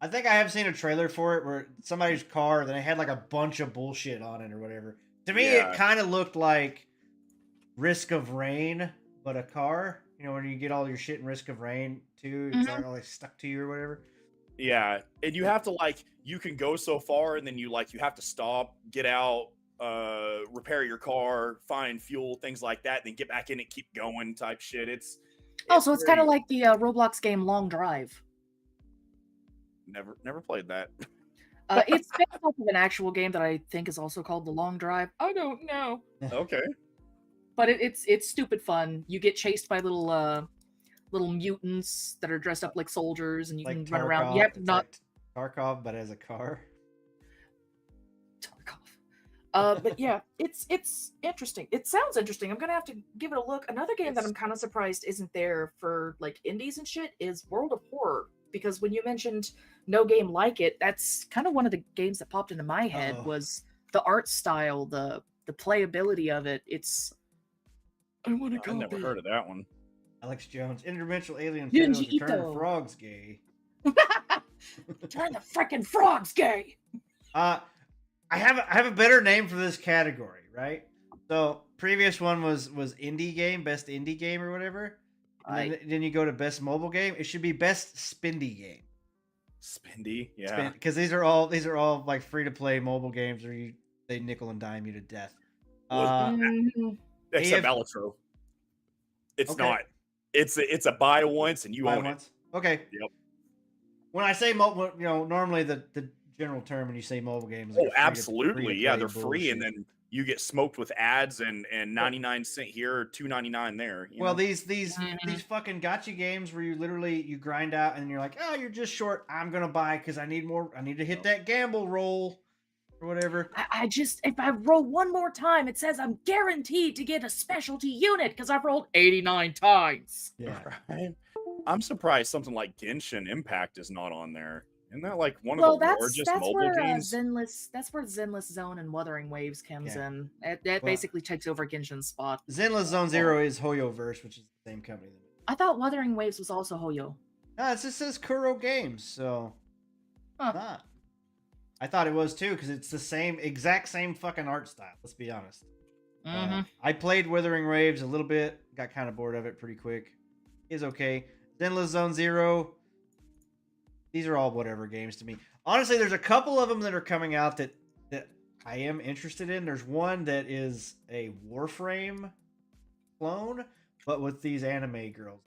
I think I have seen a trailer for it where somebody's car, then it had like a bunch of bullshit on it or whatever. To me, it kind of looked like Risk of Rain, but a car. You know, when you get all your shit in Risk of Rain too, it's all like stuck to you or whatever. Yeah, and you have to like, you can go so far and then you have to stop, get out, repair your car, find fuel, things like that, then get back in and keep going type shit. Oh, so it's kind of like the Roblox game Long Drive. Never played that. It's based off of an actual game that I think is also called The Long Drive. I don't know. Okay. But it's stupid fun. You get chased by little mutants that are dressed up like soldiers, and you can run around. You have to not like Tarkov, but as a car. Tarkov. But yeah, it's interesting. It sounds interesting. I'm gonna have to give it a look. Another game that I'm kind of surprised isn't there for like indies and shit is World of Horror. Because when you mentioned no game like it, that's kind of one of the games that popped into my head was the art style, the playability of it. It's I never heard of that one. Alex Jones, interdimensional alien shadows return, frogs gay. Turn the frickin' frogs gay. I have a better name for this category, right? So previous one was indie game, best indie game or whatever. And then you go to best mobile game. It should be best spindy game. Spindy, yeah. Because these are all like free to play mobile games where they nickel and dime you to death. Except Balatro. It's not. It's a buy once and you own it. Okay. Yep. When I say mobile, normally the general term when you say mobile games. Like absolutely, yeah, they're free, and then you get smoked with ads and 99 cents here or $2.99 there. Well, these fucking gotcha games where you grind out and you're like, oh, you're just short. I'm gonna buy because I need more. I need to hit that gamble roll or whatever. If I roll one more time, it says I'm guaranteed to get a specialty unit because I've rolled 89 times. Yeah, right. I'm surprised something like Genshin Impact is not on there. Isn't that like one of the largest mobile games? That's where Zenless Zone and Wuthering Waves comes in. That basically takes over Genshin's spot. Zenless Zone Zero is HoYoverse, which is the same company. I thought Wuthering Waves was also Hoyo. No, it just says Kuro Games, so not. I thought it was too because it's the exact same fucking art style. Let's be honest. I played Wuthering Waves a little bit, got kind of bored of it pretty quick. It's okay. Zenless Zone Zero. These are all whatever games to me. Honestly, there's a couple of them that are coming out that I am interested in. There's one that is a Warframe clone, but with these anime girls.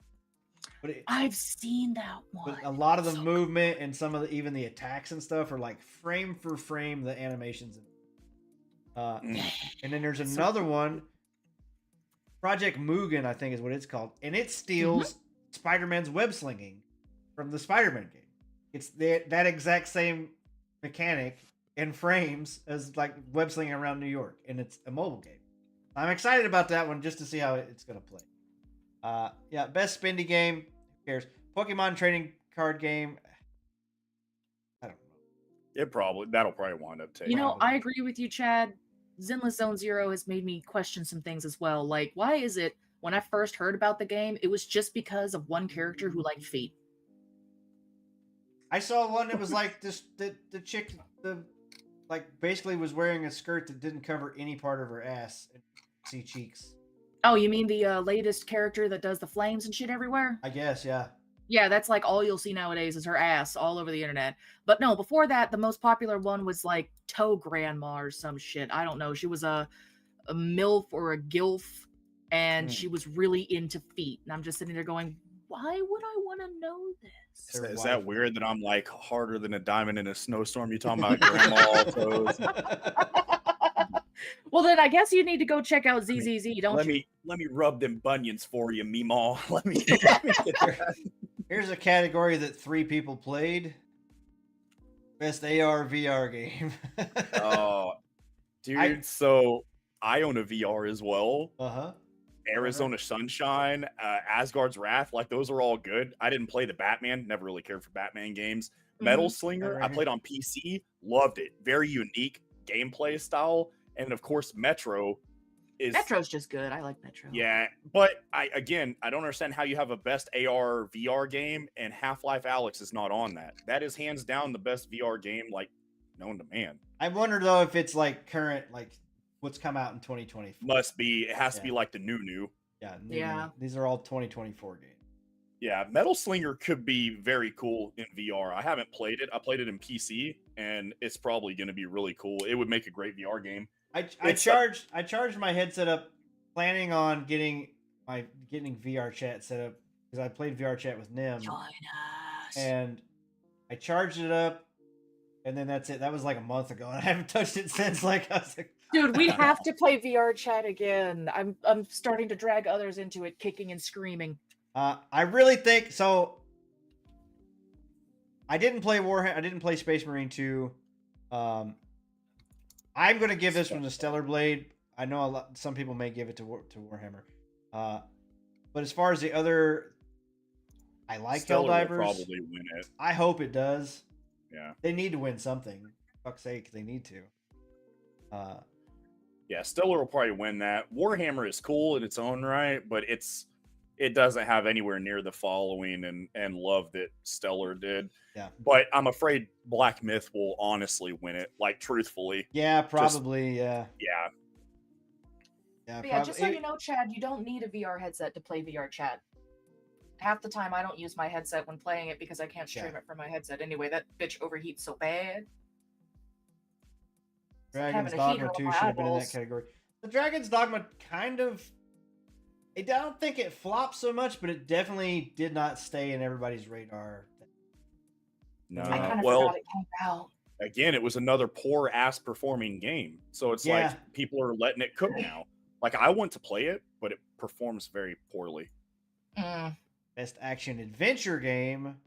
But I've seen that one. But a lot of the movement and some of even the attacks and stuff are like frame for frame the animations. And then there's another one, Project Mugen, I think is what it's called, and it steals Spider-Man's web slinging from the Spider-Man game. It's that exact same mechanic and frames as like web slinging around New York, and it's a mobile game. I'm excited about that one just to see how it's gonna play. Yeah, best spindy game. Who cares? Pokemon trading card game. I don't know. That'll probably wind up taking. I agree with you, Chad. Zenless Zone Zero has made me question some things as well. Like, why is it when I first heard about the game, it was just because of one character who liked feet? I saw one that was like the chick basically was wearing a skirt that didn't cover any part of her ass and see cheeks. Oh, you mean the latest character that does the flames and shit everywhere? I guess, yeah. Yeah, that's like all you'll see nowadays is her ass all over the internet. But no, before that, the most popular one was like Toe Grandma or some shit. I don't know. She was a MILF or a GILF, and she was really into feet. And I'm just sitting there going, why would I want to know this? Is that weird that I'm like harder than a diamond in a snowstorm? You talking about grandma toes? Well, then I guess you need to go check out ZZZ. Let me rub them bunions for you, Meemaw. Let me get that. Here's a category that 3 people played. Best AR VR game. Oh, dude. So I own a VR as well. Arizona Sunshine, Asgard's Wrath, like those are all good. I didn't play the Batman, never really cared for Batman games. Metal Slinger, I played on PC, loved it. Very unique gameplay style. And of course, Metro's just good. I like Metro. Yeah, but I don't understand how you have a best AR VR game and Half-Life Alyx is not on that. That is hands down the best VR game like known to man. I wonder though if it's like current, like what's come out in 2024. Must be. It has to be like the new. Yeah. These are all 2024 games. Yeah, Metal Slinger could be very cool in VR. I haven't played it. I played it in PC, and it's probably going to be really cool. It would make a great VR game. I charged my headset up, planning on getting VR chat set up because I played VR chat with Nim. Join us. And I charged it up, and then that's it. That was like a month ago, and I haven't touched it since. Like, I was like, dude, we have to play VR chat again. I'm starting to drag others into it, kicking and screaming. I really think so. I didn't play Warhammer. I didn't play Space Marine 2. I'm going to give this one to Stellar Blade. I know some people may give it to Warhammer. But as far as the other, I like Stellar Helldivers. will probably win it. I hope it does. Yeah. They need to win something. For fuck's sake, they need to. Yeah, Stellar will probably win that. Warhammer is cool in its own right, but it doesn't have anywhere near the following and love that Stellar did. Yeah. But I'm afraid Black Myth will honestly win it, like truthfully. Yeah, probably. Yeah. Yeah. Yeah, just so you know, Chad, you don't need a VR headset to play VR chat. Half the time I don't use my headset when playing it because I can't stream it from my headset anyway. That bitch overheats so bad. Dragon's Dogma 2 should have been in that category. The Dragon's Dogma kind of... I don't think it flopped so much, but it definitely did not stay in everybody's radar. No, I kind of well, forgot it came out. Again, it was another poor ass performing game. So it's like people are letting it cook now. Like, I want to play it, but it performs very poorly. Best action adventure game.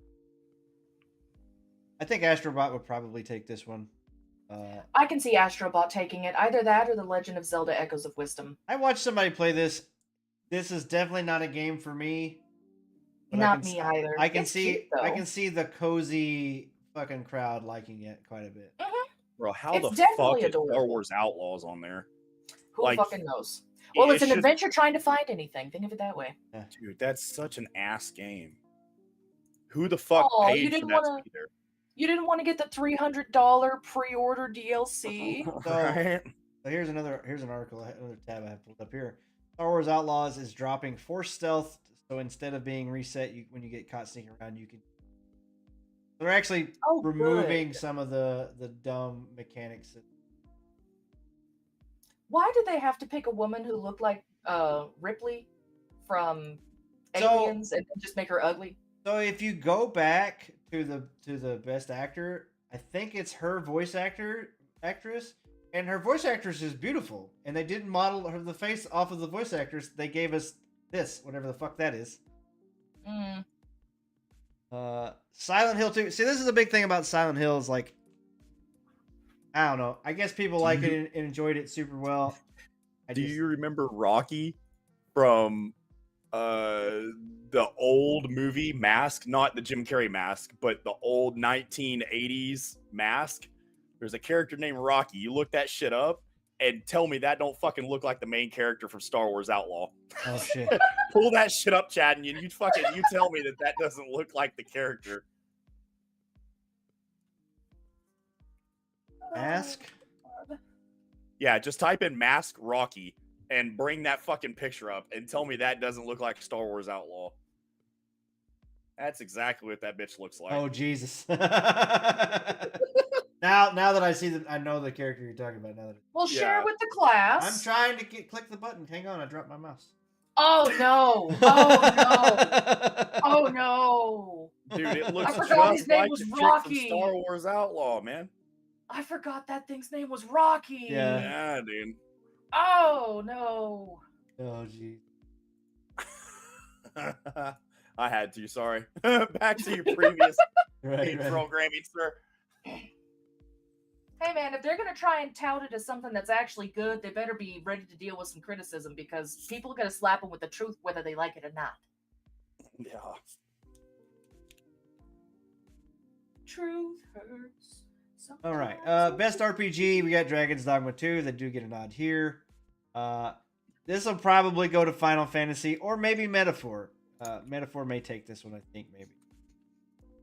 I think Astrobot would probably take this one. I can see Astrobot taking it. Either that or The Legend of Zelda Echoes of Wisdom. I watched somebody play this. This is definitely not a game for me. Not me either. I can see the cozy fucking crowd liking it quite a bit. Bro, how the fuck is Star Wars Outlaws on there? Who fucking knows? Well, it's an adventure trying to find anything. Think of it that way. Yeah. Dude, that's such an ass game. Who the fuck paid for that to be there? You didn't want to get the $300 pre-order DLC? So here's an article, another tab I have pulled up here. Star Wars Outlaws is dropping Force Stealth, so instead of being reset when you get caught sneaking around, you can... They're actually removing some of the dumb mechanics. Why did they have to pick a woman who looked like Ripley from Aliens and just make her ugly? So if you go back to the best actor, I think it's her voice actress, and her voice actress is beautiful. And they didn't model the face off of the voice actress. They gave us this, whatever the fuck that is. Silent Hill 2. See, this is a big thing about Silent Hill is like, I don't know. I guess people like it and enjoyed it super well. Do you remember Rocky from the old movie Mask? Not the Jim Carrey Mask, but the old 1980s Mask. There's a character named Rocky. You look that shit up and tell me that don't fucking look like the main character from Star Wars Outlaw. Oh shit! Pull that shit up, Chad, and you tell me that doesn't look like the character. Mask? Yeah, just type in Mask Rocky and bring that fucking picture up and tell me that doesn't look like Star Wars Outlaw. That's exactly what that bitch looks like. Oh Jesus! Now that I see I know the character you're talking about. Now that share with the class. I'm trying to click the button. Hang on, I dropped my mouse. Oh no! Oh no! Oh no! Dude, it looks just his name like was the chick Rocky. from Star Wars Outlaw, man. I forgot that thing's name was Rocky. Yeah, dude. Oh no! Oh geez. I had to. Sorry. Back to your previous programming, sir. Hey man, if they're gonna try and tout it as something that's actually good, they better be ready to deal with some criticism because people are gonna slap them with the truth whether they like it or not. Yeah. Truth hurts. All right. Best RPG, we got Dragon's Dogma 2. They do get a nod here. This will probably go to Final Fantasy or maybe Metaphor. Metaphor may take this one, I think, maybe.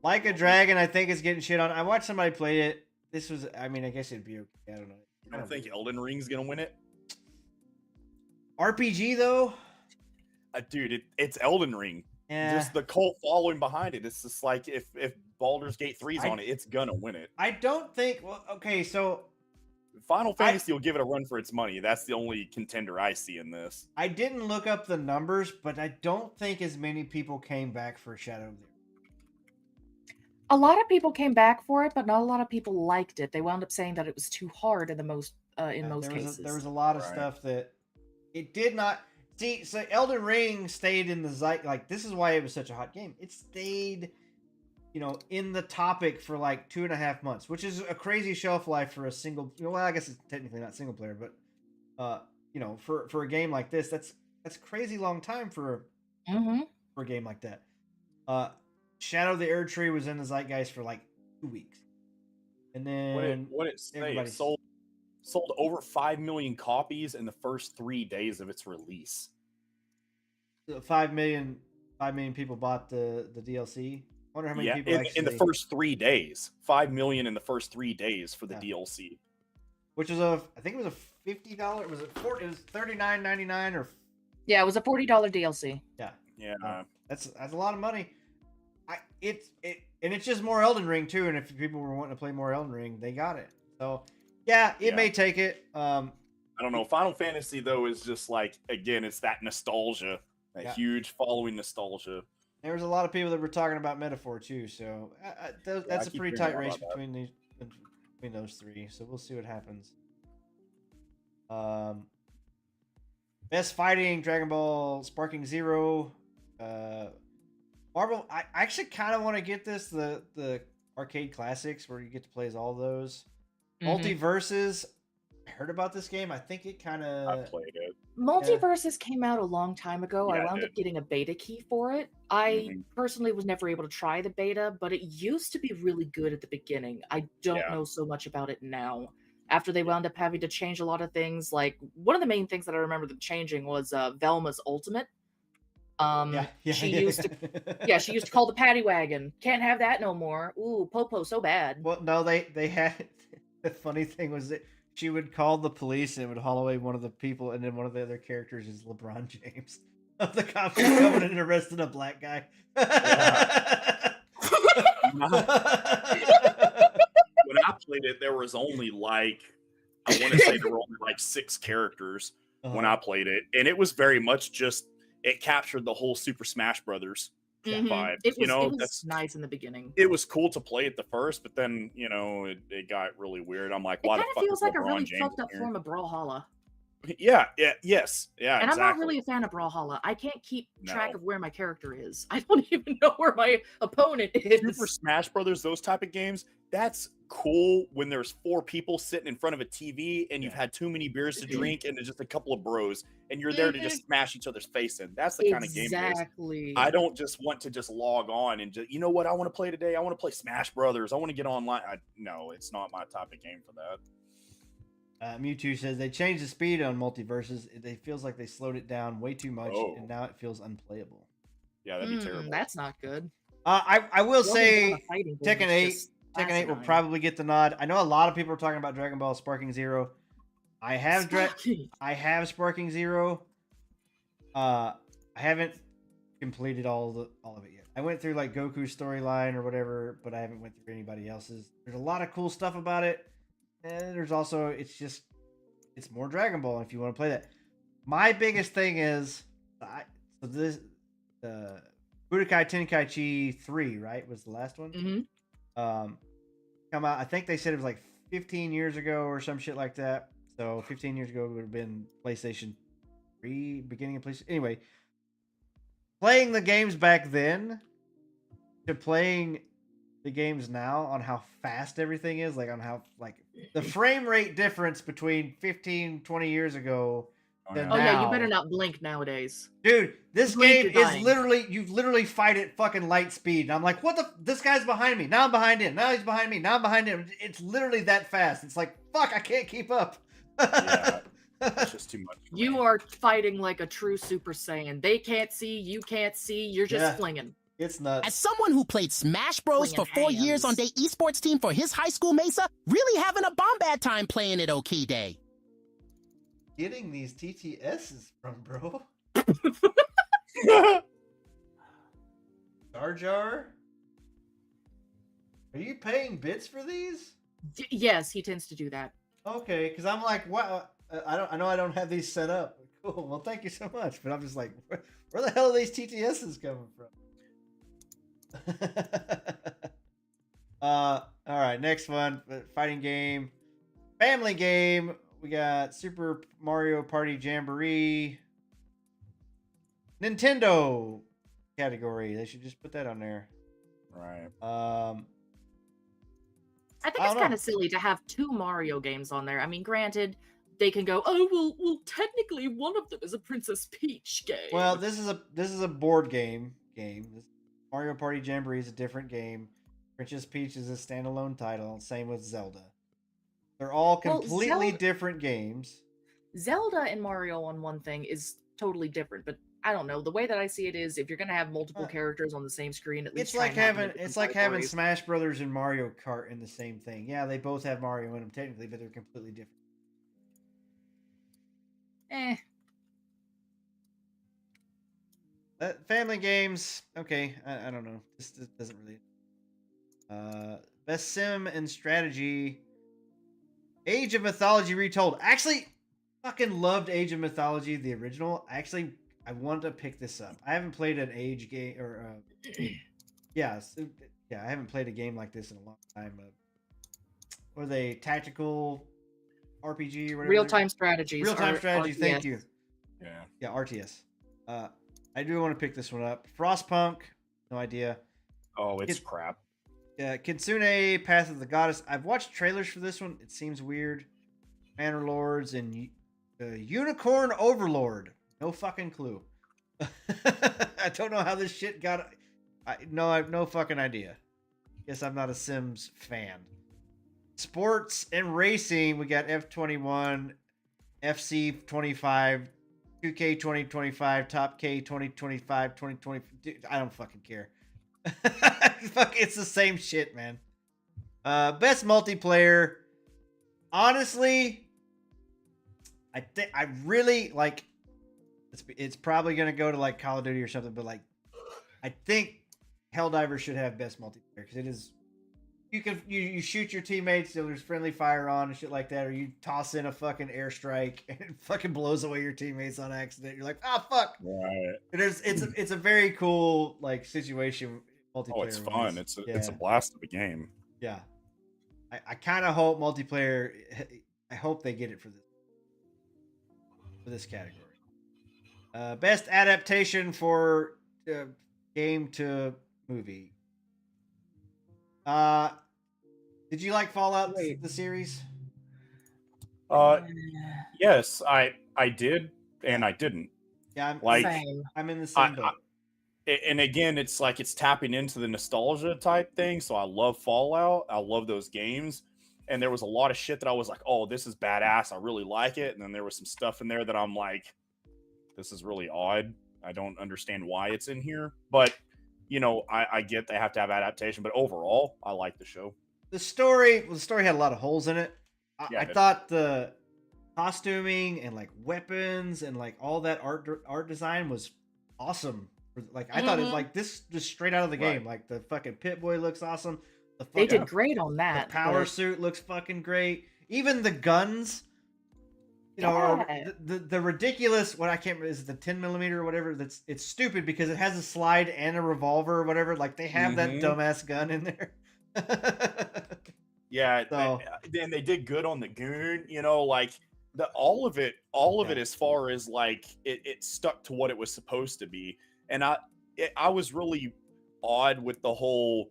Like a Dragon, I think is getting shit on. I watched somebody play it. This was, I mean, I guess it'd be okay. I don't know. You don't think Elden Ring's gonna win it? RPG though? Dude, it's Elden Ring. Yeah. Just the cult following behind it. It's just like if Baldur's Gate 3's on it, it's gonna win it. I don't think. Well, okay, so Final Fantasy will give it a run for its money. That's the only contender I see in this. I didn't look up the numbers, but I don't think as many people came back for Shadow of the. A lot of people came back for it, but not a lot of people liked it. They wound up saying that it was too hard in most cases. There was a lot of stuff that it did not see. So Elden Ring stayed in the like this is why it was such a hot game. It stayed, in the topic for like 2.5 months, which is a crazy shelf life for a single. Well, I guess it's technically not single player, but for a game like this, that's crazy long time for a game like that. Shadow of the Erdtree was in the zeitgeist for like 2 weeks, and then what it say? It sold over 5 million copies in the first 3 days of its release. 5 million people bought the DLC. I wonder how many people in the first 3 days. 5 million in the first 3 days for the DLC. Which was I think it was a $50. Was it $39.99 or? Yeah, it was a $40 DLC. Yeah. Yeah. That's a lot of money. It's just more Elden Ring too, and if people were wanting to play more Elden Ring, they got it. So it may take it. I don't know. Final Fantasy though is just like, again, it's that nostalgia, huge following nostalgia. There's a lot of people that were talking about Metaphor too, so that's a pretty tight race between those three. So we'll see what happens. Best fighting: Dragon Ball Sparking Zero. Marvel, I actually kind of want to get this, the arcade classics where you get to play as all those. Multiverses, I heard about this game. I think it kind of... I played it. Multiverses came out a long time ago. I wound up getting a beta key for it. I personally was never able to try the beta, but it used to be really good at the beginning. I don't know so much about it now. After they wound up having to change a lot of things, like one of the main things that I remember them changing was Velma's ultimate. She used to call the paddy wagon. Can't have that no more. Ooh, Popo, so bad. Well, no, they had the funny thing was that she would call the police and it would haul away one of the people, and then one of the other characters is LeBron James. The cops are coming and arresting a black guy. When I played it, there was only I want to say there were only 6 characters when I played it, and it was very much just. It captured the whole Super Smash Brothers vibe. It was nice in the beginning. It was cool to play it the first, but then it got really weird. I'm like, why the fuck? It feels like LeBron a really James fucked up form of Brawlhalla. Yes. And exactly. I'm not really a fan of Brawlhalla. I can't keep track of where my character is. I don't even know where my opponent is. Super Smash Brothers, those type of games, that's cool when there's 4 people sitting in front of a TV and you've had too many beers to drink and there's just a couple of bros and you're there to just smash each other's face in. That's the kind of game it is. I don't just want to just log on and just, you know what I want to play today? I want to play Smash Brothers. I want to get online. No, it's not my type of game for that. Mewtwo says they changed the speed on Multiverses. It feels like they slowed it down way too much, and now it feels unplayable. Yeah, that'd be terrible. That's not good. I will say Tekken 8 will probably get the nod. I know a lot of people are talking about Dragon Ball Sparking Zero. I have Sparking Zero. I haven't completed all of it yet. I went through Goku's storyline or whatever, but I haven't went through anybody else's. There's a lot of cool stuff about it. And there's also, it's more Dragon Ball if you want to play that. My biggest thing is, Budokai Tenkaichi 3, right, was the last one? Come out, I think they said it was 15 years ago or some shit like that. So 15 years ago it would have been PlayStation 3, beginning of PlayStation. Anyway, playing the games back then to playing the games now on how fast everything is, on how the frame rate difference between 15 20 years ago than now. You better not blink nowadays, dude. This game is literally fight at fucking light speed, and I'm like, what the, this guy's behind me, now I'm behind him, now he's behind me, now I'm behind him. It's literally that fast. It's like, fuck, I can't keep up. It's just too much. You are fighting like a true Super Saiyan. They can't see, you can't see, you're just flinging. It's nuts. As someone who played Smash Bros for 4 years on their esports team for his high school Mesa, really having a bomb bad time playing it OK Day. Getting these TTSs from, bro. Jar Jar? Are you paying bits for these? Yes, he tends to do that. Okay, because I'm like, what? I know I don't have these set up. Cool. Well, thank you so much. But I'm just like, where the hell are these TTSs coming from? All right, next one, fighting game, family game. We got Super Mario Party Jamboree, Nintendo category. They should just put that on there. Right. I think it's kind of silly to have 2 Mario games on there. I mean, granted, they can go, oh, well, technically one of them is a Princess Peach game. Well, this is a board game. Mario Party Jamboree is a different game. Princess Peach is a standalone title. Same with Zelda. They're all completely different games. Zelda and Mario on one thing is totally different, but I don't know. The way that I see it is, if you're gonna have multiple characters on the same screen, at least it's like having Smash Brothers and Mario Kart in the same thing. Yeah, they both have Mario in them technically, but they're completely different. Family games. Okay, I don't know. This doesn't really. Best sim and strategy. Age of Mythology Retold. Actually, fucking loved Age of Mythology, the original. Actually, I wanted to pick this up. I haven't played an Age game or I haven't played a game like this in a long time. What are they? Tactical RPG or whatever. Real-time strategies. Real-time strategy. RTS. Thank you. Yeah, RTS. I do want to pick this one up. Frostpunk. No idea. Oh, it's crap. Kitsune, Path of the Goddess. I've watched trailers for this one. It seems weird. Manor Lords and Unicorn Overlord. No fucking clue. I don't know how this shit got. I have no fucking idea. Guess I'm not a Sims fan. Sports and racing. We got F21, FC 25, 2K 2025, Top K 2025, 2020. Dude, I don't fucking care. Fuck, it's the same shit, man. Best multiplayer. Honestly, I think I really like. It's probably gonna go to like Call of Duty or something, but like, I think Helldivers should have best multiplayer because it is. You shoot your teammates, so there's friendly fire on and shit like that, or you toss in a fucking airstrike and it fucking blows away your teammates on accident. You're like, oh fuck. Right. It's a very cool like situation. Multiplayer. Oh, it's fun. It's a blast of a game. Yeah. I kind of hope multiplayer. I hope they get it for this category. Best adaptation for game to movie. Did you like Fallout the series? Yes, I did, and I didn't. Yeah, I'm in the same boat. And again, it's like it's tapping into the nostalgia type thing. So I love Fallout. I love those games. And there was a lot of shit that I was like, oh, this is badass. I really like it. And then there was some stuff in there that I'm like, this is really odd. I don't understand why it's in here. But, you know, I get they have to have adaptation. But overall, I like the show. The story had a lot of holes in it. I thought the costuming and like weapons and like all that art design was awesome. Like I thought it like this just straight out of the game. Like the fucking Pit-Boy looks awesome. They did great on that. The power suit looks fucking great. Even the guns, you know, the ridiculous. What I can't remember is it the 10mm or whatever. It's stupid because it has a slide and a revolver or whatever. Like they have that dumbass gun in there. Yeah, so, and they did good on the goon. You know, like all of it as far as like it stuck to what it was supposed to be. And I was really odd with the whole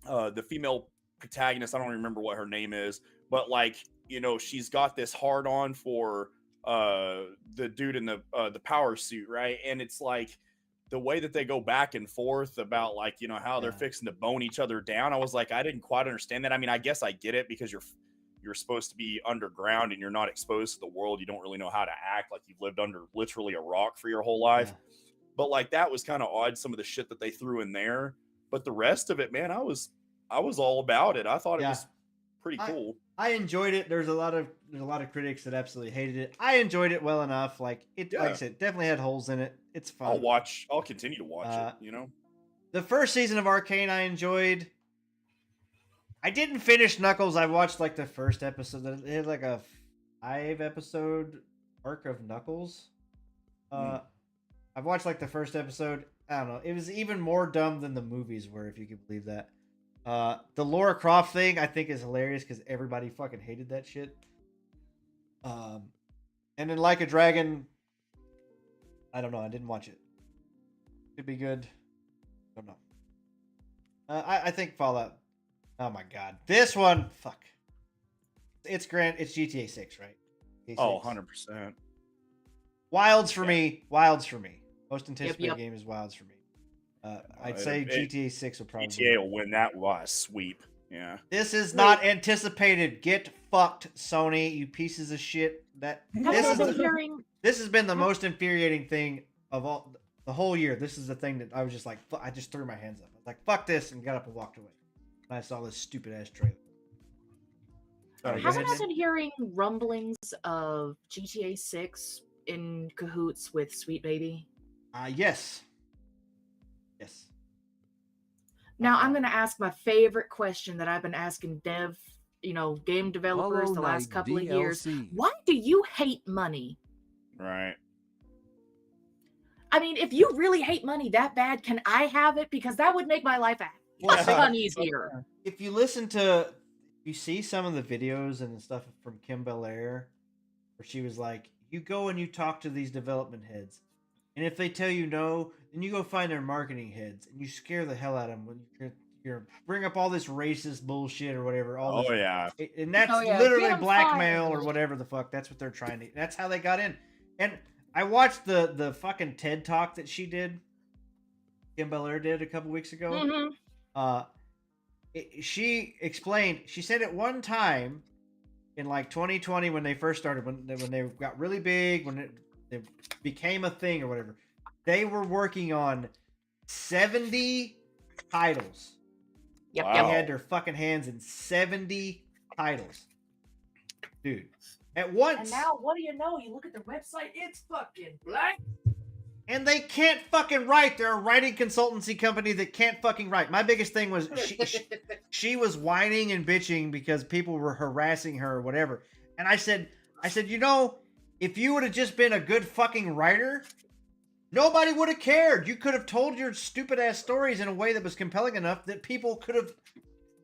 the female protagonist. I don't remember what her name is, but like, you know, she's got this hard on for the dude in the power suit, right? And it's like the way that they go back and forth about like, you know, how they're fixing to bone each other down. I was like, I didn't quite understand that. I mean, I guess I get it because you're supposed to be underground and you're not exposed to the world. You don't really know how to act, like you've lived under literally a rock for your whole life. Yeah. But like that was kind of odd, some of the shit that they threw in there. But the rest of it, man, I was all about it. I thought it was pretty cool. I enjoyed it. There's a lot of critics that absolutely hated it. I enjoyed it well enough. Like like I said, definitely had holes in it. It's fun. I'll continue to watch it, you know. The first season of Arcane I enjoyed. I didn't finish Knuckles. I watched like the first episode. It had like a 5-episode arc of Knuckles. I've watched like the first episode. I don't know. It was even more dumb than the movies were, if you can believe that. The Laura Croft thing I think is hilarious because everybody fucking hated that shit. And then Like a Dragon, I don't know. I didn't watch it. Could be good. Don't know. I think Fallout. Oh my god, this one. Fuck. It's GTA 6, right? GTA 6. Oh, 100%. Wilds for me. Wilds for me. Most anticipated game is Wilds for me. I'd say GTA 6 will probably. GTA will win that by a sweep. Yeah. This is not anticipated. Get fucked, Sony. You pieces of shit. This has been the most infuriating thing of all the whole year. This is the thing that I was just like, I just threw my hands up. I was like, fuck this, and got up and walked away. And I saw this stupid ass trailer. Haven't I been hearing rumblings of GTA 6 in cahoots with Sweet Baby? Yes. Yes. Now I'm going to ask my favorite question that I've been asking game developers the last couple of years. Why do you hate money? Right. I mean, if you really hate money that bad, can I have it? Because that would make my life a ton easier. If you you see some of the videos and the stuff from Kim Belair, where she was like, you go and you talk to these development heads, and if they tell you no, then you go find their marketing heads, and you scare the hell out of them when you're bring up all this racist bullshit or whatever. And that's literally blackmail or whatever the fuck. That's what they're trying to. That's how they got in. And I watched the fucking TED Talk that she did. Kim Belair did a couple weeks ago. Mm-hmm. She explained. She said at one time in like 2020 when they first started, when they got really big, when it became a thing or whatever, they were working on 70 titles. Yep. They had their fucking hands in 70 titles, dude. At once. And now, what do you know? You look at their website, it's fucking black. And they can't fucking write. They're a writing consultancy company that can't fucking write. My biggest thing was she was whining and bitching because people were harassing her or whatever. And I said, if you would have just been a good fucking writer, nobody would have cared. You could have told your stupid ass stories in a way that was compelling enough that people could have,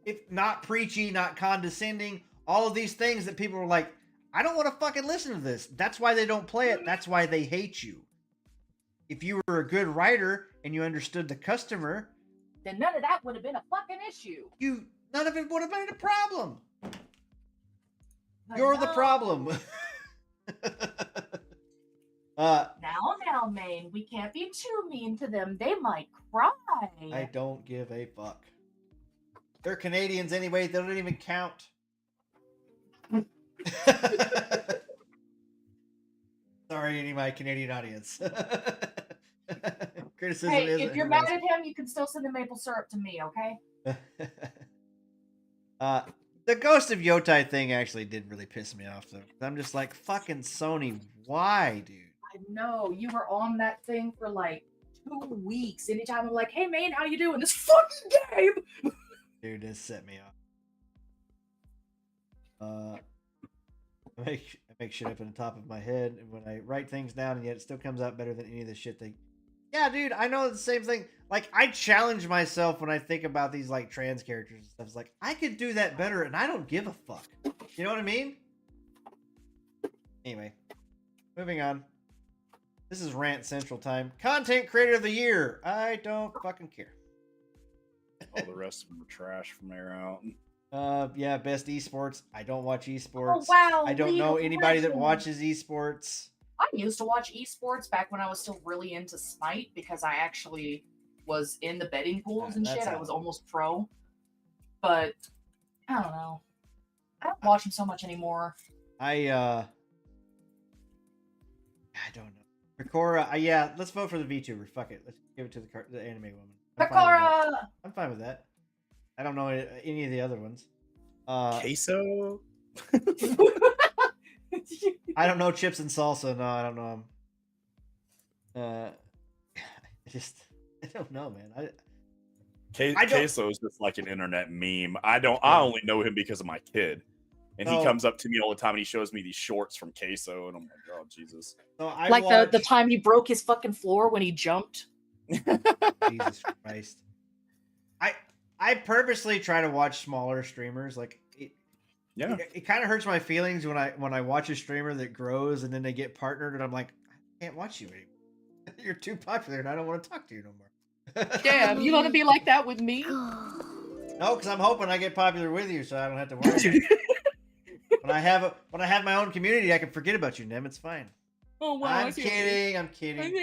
if not preachy, not condescending, all of these things that people were like, I don't want to fucking listen to this. That's why they don't play it. That's why they hate you. If you were a good writer and you understood the customer, then none of that would have been a fucking issue. None of it would have been a problem. You're the problem. Now, Maine, we can't be too mean to them. They might cry. I don't give a fuck. They're Canadians anyway. They don't even count. Sorry, any of my Canadian audience. Criticism hey, if you're mad at him, you can still send the maple syrup to me, okay? The Ghost of Yotai thing actually did really piss me off, though. I'm just like, fucking Sony, why, dude? I know. You were on that thing for like 2 weeks. Anytime I'm like, hey, man, how you doing? This fucking game! Dude, this set me off. I make shit up in the top of my head, and when I write things down, and yet it still comes out better than any of the shit they... Yeah, dude, I know the same thing. Like, I challenge myself when I think about these, like, trans characters and stuff. It's like, I could do that better, and I don't give a fuck. You know what I mean? Anyway, moving on. This is Rant Central time. Content Creator of the Year. I don't fucking care. All the rest of them are trash from there out. Yeah, best esports. I don't watch esports. Oh, wow. I don't know anybody that watches esports. I used to watch esports back when I was still really into Smite because I actually was in the betting pools and shit. I was almost pro. But I don't know. I don't watch them so much anymore. I don't know. Ricora, yeah, let's vote for the VTuber. Fuck it. Let's give it to the anime woman. I'm fine with that. I don't know any of the other ones. Queso? I don't know Chips and Salsa. No, I don't know them. I don't know, man. Queso is just like an internet meme. I only know him because of my kid. And he comes up to me all the time and he shows me these shorts from Queso, and I'm like, oh Jesus. So the time he broke his fucking floor when he jumped. Jesus Christ. I purposely try to watch smaller streamers. Like it kind of hurts my feelings when I watch a streamer that grows and then they get partnered and I'm like, I can't watch you anymore. You're too popular and I don't want to talk to you no more. Damn, you want to be like that with me? No, because I'm hoping I get popular with you so I don't have to worry. When I have my own community, I can forget about you, Nem. It's fine. Oh wow! I'm kidding. I'm kidding.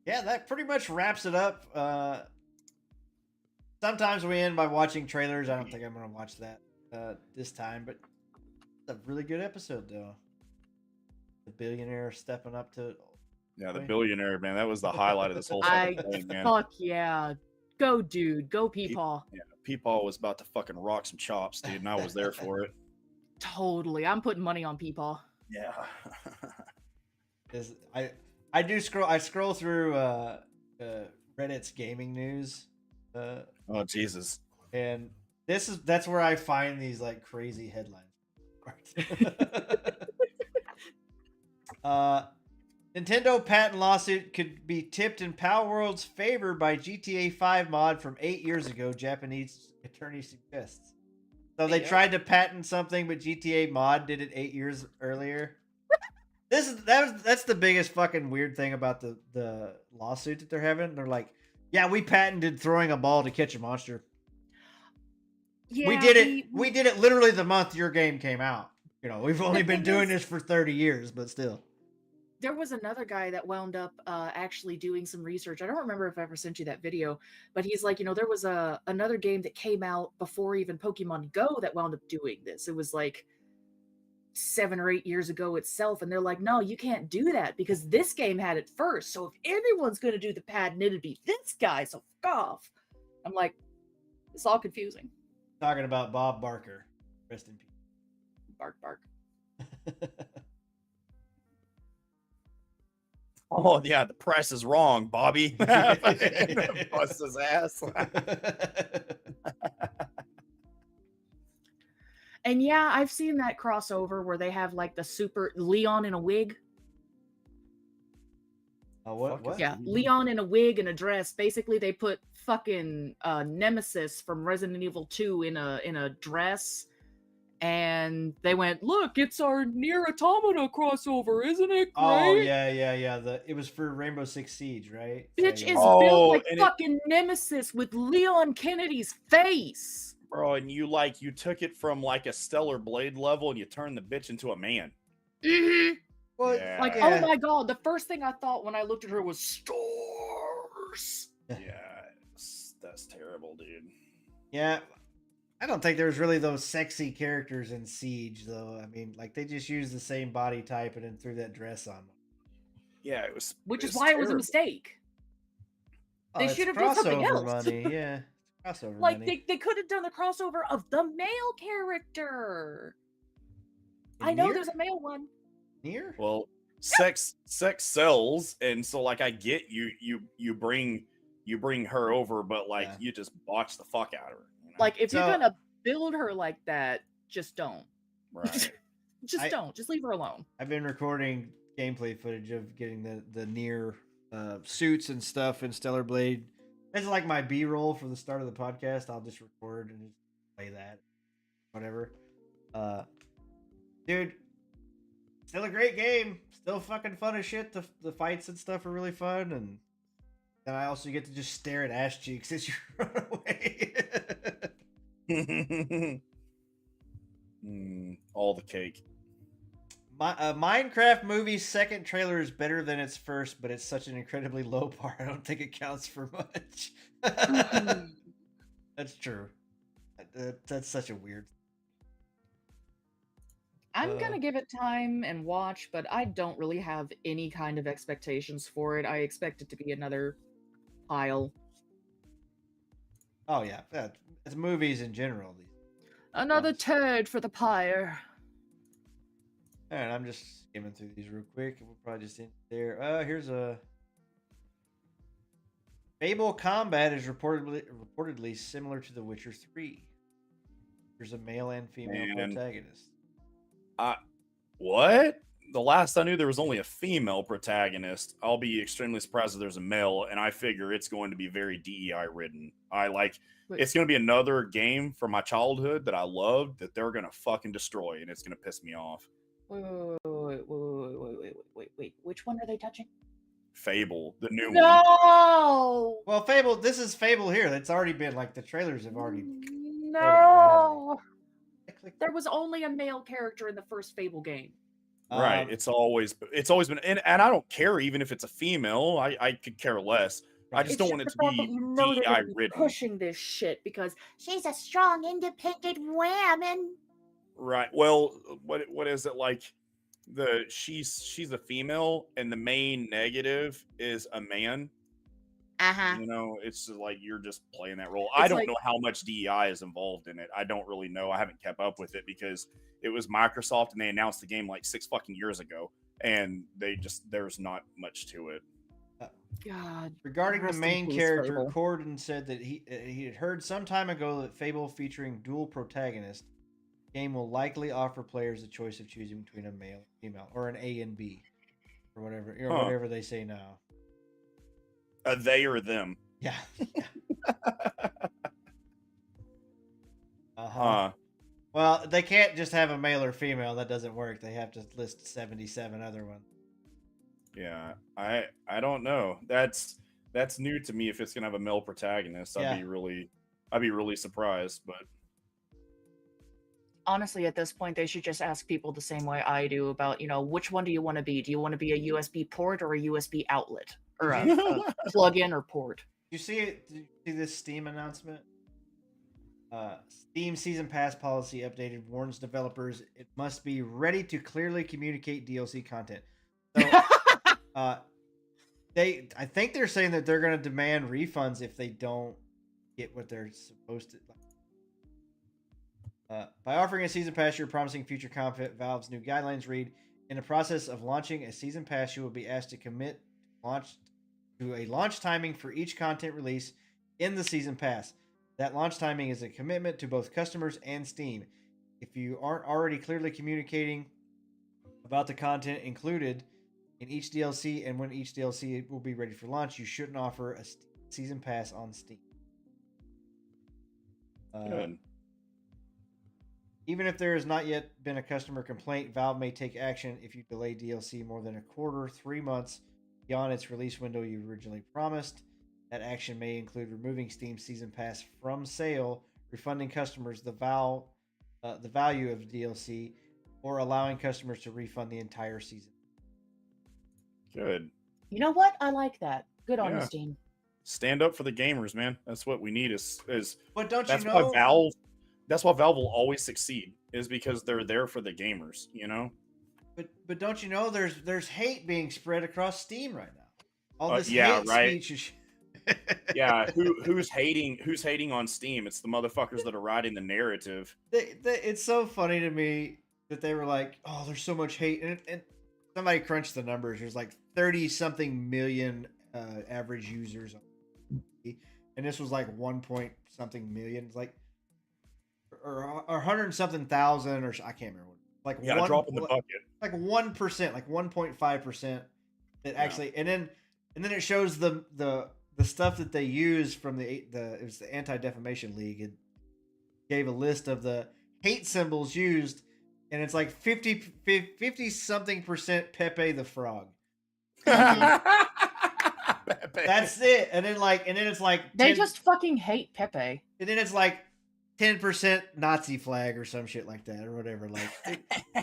Yeah, that pretty much wraps it up. Sometimes we end by watching trailers. I don't think I'm gonna watch that this time, but it's a really good episode though. The billionaire stepping up to. Yeah, the billionaire, man. That was the highlight of this whole thing, man. Fuck yeah. Go, dude. Go, Peepaw. Yeah, Peepaw was about to fucking rock some chops, dude, and I was there for it. Totally. I'm putting money on Peepaw. Yeah. I do scroll. I scroll through Reddit's gaming news. Oh Jesus. And that's where I find these like crazy headlines. Nintendo patent lawsuit could be tipped in Palworld's favor by GTA 5 mod from 8 years ago, Japanese attorney suggests. So they tried to patent something, but GTA mod did it 8 years earlier. That's the biggest fucking weird thing about the lawsuit that they're having. They're like, yeah, we patented throwing a ball to catch a monster. Yeah, we did it literally the month your game came out. You know, we've only been doing this for 30 years, but still. There was another guy that wound up actually doing some research. I don't remember if I ever sent you that video, but he's like, there was another game that came out before even Pokemon Go that wound up doing this. It was like 7 or 8 years ago itself. And they're like, no, you can't do that because this game had it first. So if anyone's going to do the patent, it'd be this guy. So fuck off. I'm like, it's all confusing. Talking about Bob Barker. Rest in peace. Bark, bark. Oh yeah, the press is wrong, Bobby. Bust his ass. And yeah, I've seen that crossover where they have like the super Leon in a wig. What? Yeah, Leon in a wig and a dress. Basically, they put fucking Nemesis from Resident Evil 2 in a dress. And they went, look, it's our Nier Automata crossover, isn't it great? Oh, yeah. It was for Rainbow Six Siege, right? Bitch is built like fucking Nemesis with Leon Kennedy's face. Bro, and you took it from like a Stellar Blade level and you turned the bitch into a man. Mm-hmm. Well, oh my god, the first thing I thought when I looked at her was stars. Yeah, that's terrible, dude. Yeah. I don't think there's really those sexy characters in Siege, though. I mean, like, they just used the same body type and then threw that dress on them. Yeah, it was. Which is why it was a mistake. They should have done something else. Money, yeah. Crossover like, money. they could have done the crossover of the male character. I know there's a male one. Nier? Well, sex sells, and so, like, I get you bring her over, but, like, you just botch the fuck out of her. Like, if you're gonna build her like that, just don't. Right. Don't. Just leave her alone. I've been recording gameplay footage of getting the Nier suits and stuff in Stellar Blade. That's like my B-roll for the start of the podcast. I'll just record and just play that. Whatever. Dude, still a great game. Still fucking fun as shit. The fights and stuff are really fun, and I also get to just stare at ass cheeks as you run away. All the cake. Minecraft movie's second trailer is better than its first, but it's such an incredibly low bar. I don't think it counts for much. That's true. That's such a weird. I'm gonna give it time and watch, but I don't really have any kind of expectations for it. I expect it to be another pile. Oh yeah, it's movies in general. Another turd for the pyre. All right, I'm just skimming through these real quick. We'll probably just end there. Here's a Fable combat is reportedly similar to The Witcher 3. There's a male and female protagonist. What? The last I knew, there was only a female protagonist. I'll be extremely surprised if there's a male, and I figure it's going to be very DEI ridden. It's going to be another game from my childhood that I loved that they're going to fucking destroy, and it's going to piss me off. Wait. Which one are they touching? Fable, the new one. No! Well, Fable, this is Fable here. That's already been, like, the trailers have already... No! There was only a male character in the first Fable game. Right. It's always been, and I don't care even if it's a female. I could care less. I just don't want it to be DEI ridden. Pushing this shit because she's a strong, independent woman. Right. Well, what is it like? She's a female, and the main negative is a man. Uh-huh. You know, it's like you're just playing that role. I don't know how much DEI is involved in it. I don't really know. I haven't kept up with it because it was Microsoft and they announced the game like 6 fucking years ago, and there's not much to it. God. Regarding the main character, Fable. Corden said that he had heard some time ago that Fable featuring dual protagonists game will likely offer players the choice of choosing between a male and female, or an A and B, or whatever, whatever they say now. They or them. Yeah. Uh-huh. Well, they can't just have a male or female. That doesn't work. They have to list 77 other ones. Yeah, I don't know. That's new to me. If it's gonna have a male protagonist, I'd be really surprised. But honestly, at this point, they should just ask people the same way I do about, which one do you want to be? Do you want to be a USB port or a USB outlet? Or a plug-in or port? Did you see it? Did you see this Steam announcement? Steam Season Pass policy updated warns developers it must be ready to clearly communicate DLC content. So, I think they're saying that they're going to demand refunds if they don't get what they're supposed to. By offering a Season Pass, you're promising future content. Valve's new guidelines read: in the process of launching a Season Pass, you will be asked to commit to a launch timing for each content release in the Season Pass. That launch timing is a commitment to both customers and Steam. If you aren't already clearly communicating about the content included in each DLC and when each DLC will be ready for launch, you shouldn't offer a Season Pass on Steam. Even if there has not yet been a customer complaint, Valve may take action if you delay DLC more than a quarter, 3 months beyond its release window you originally promised. That action may include removing Steam Season Pass from sale, refunding customers the value of DLC, or allowing customers to refund the entire season. Good. You know what? I like that. Good on you, Steam. Stand up for the gamers, man. That's what we need. But don't that's you know? That's why Valve will always succeed, is because they're there for the gamers. But don't you know there's hate being spread across Steam right now? All this speech is. Yeah, who's hating on Steam? It's the motherfuckers that are writing the narrative. It's so funny to me that they were like, "Oh, there's so much hate," and somebody crunched the numbers. There's like 30-something million average users, and this was like 1-point-something million. It's like or 100-something thousand, or I can't remember. Like drop in the bucket. Like 1%, like 1.5%. That actually, and then it shows the stuff that they use from it was the Anti-Defamation League. It gave a list of the hate symbols used, and it's like 50-something% Pepe the Frog. Pepe. That's it. And then it's like they just fucking hate Pepe. And then it's like 10% Nazi flag or some shit like that or whatever. Like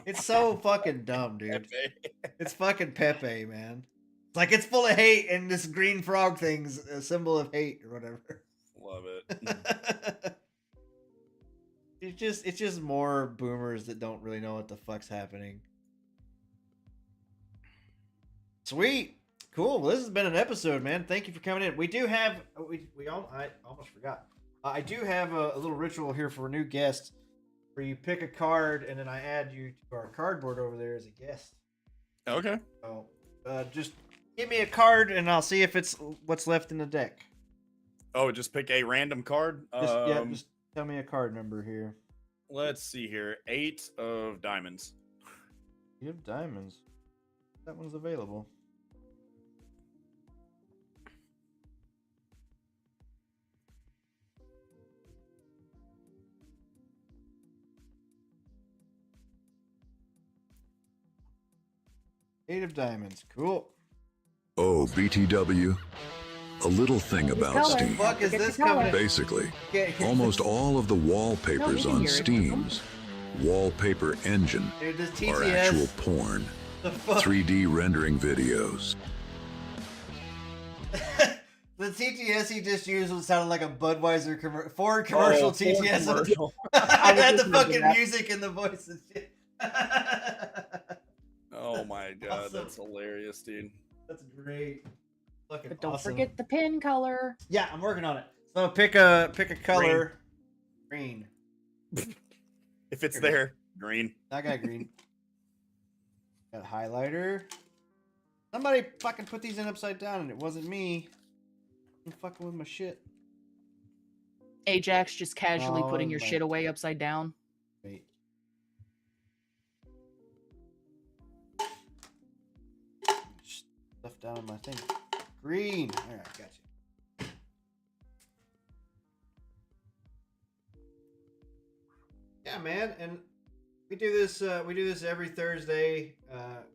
it's so fucking dumb, dude. Pepe. It's fucking Pepe, man. Like it's full of hate, and this green frog thing's a symbol of hate or whatever. Love it. It's just more boomers that don't really know what the fuck's happening. Sweet, cool. Well, this has been an episode, man. Thank you for coming in. We do have I almost forgot. I do have a little ritual here for a new guest. where you pick a card and then I add you to our cardboard over there as a guest. Okay. So just give me a card and I'll see if it's what's left in the deck. Oh, just pick a random card. Just tell me a card number here. Let's see here. 8 of diamonds. 8 of diamonds. That one's available. Eight of diamonds. Cool. Oh, BTW. A little thing about Steam. Fuck is this coming? Basically, almost all of the wallpapers on Steam's wallpaper engine Dude, this are TTS. actual porn. 3D rendering videos. The TTS he just used sounded like a Budweiser Ford commercial TTS. Commercial. I had the fucking music and the voice and shit. Oh my god, Awesome. that's hilarious, dude. That's great. Fucking But don't awesome. forget the pin color. Yeah, I'm working on it. So pick a color. Green. If it's there, green. I got green. Got a highlighter. Somebody fucking put these in upside down and it wasn't me. I'm fucking with my shit. Ajax just casually Oh, putting your my- shit away upside down. Wait. Stuff down on my thing. Green. All right, got you. Yeah, man, and we do this. We do this every Thursday.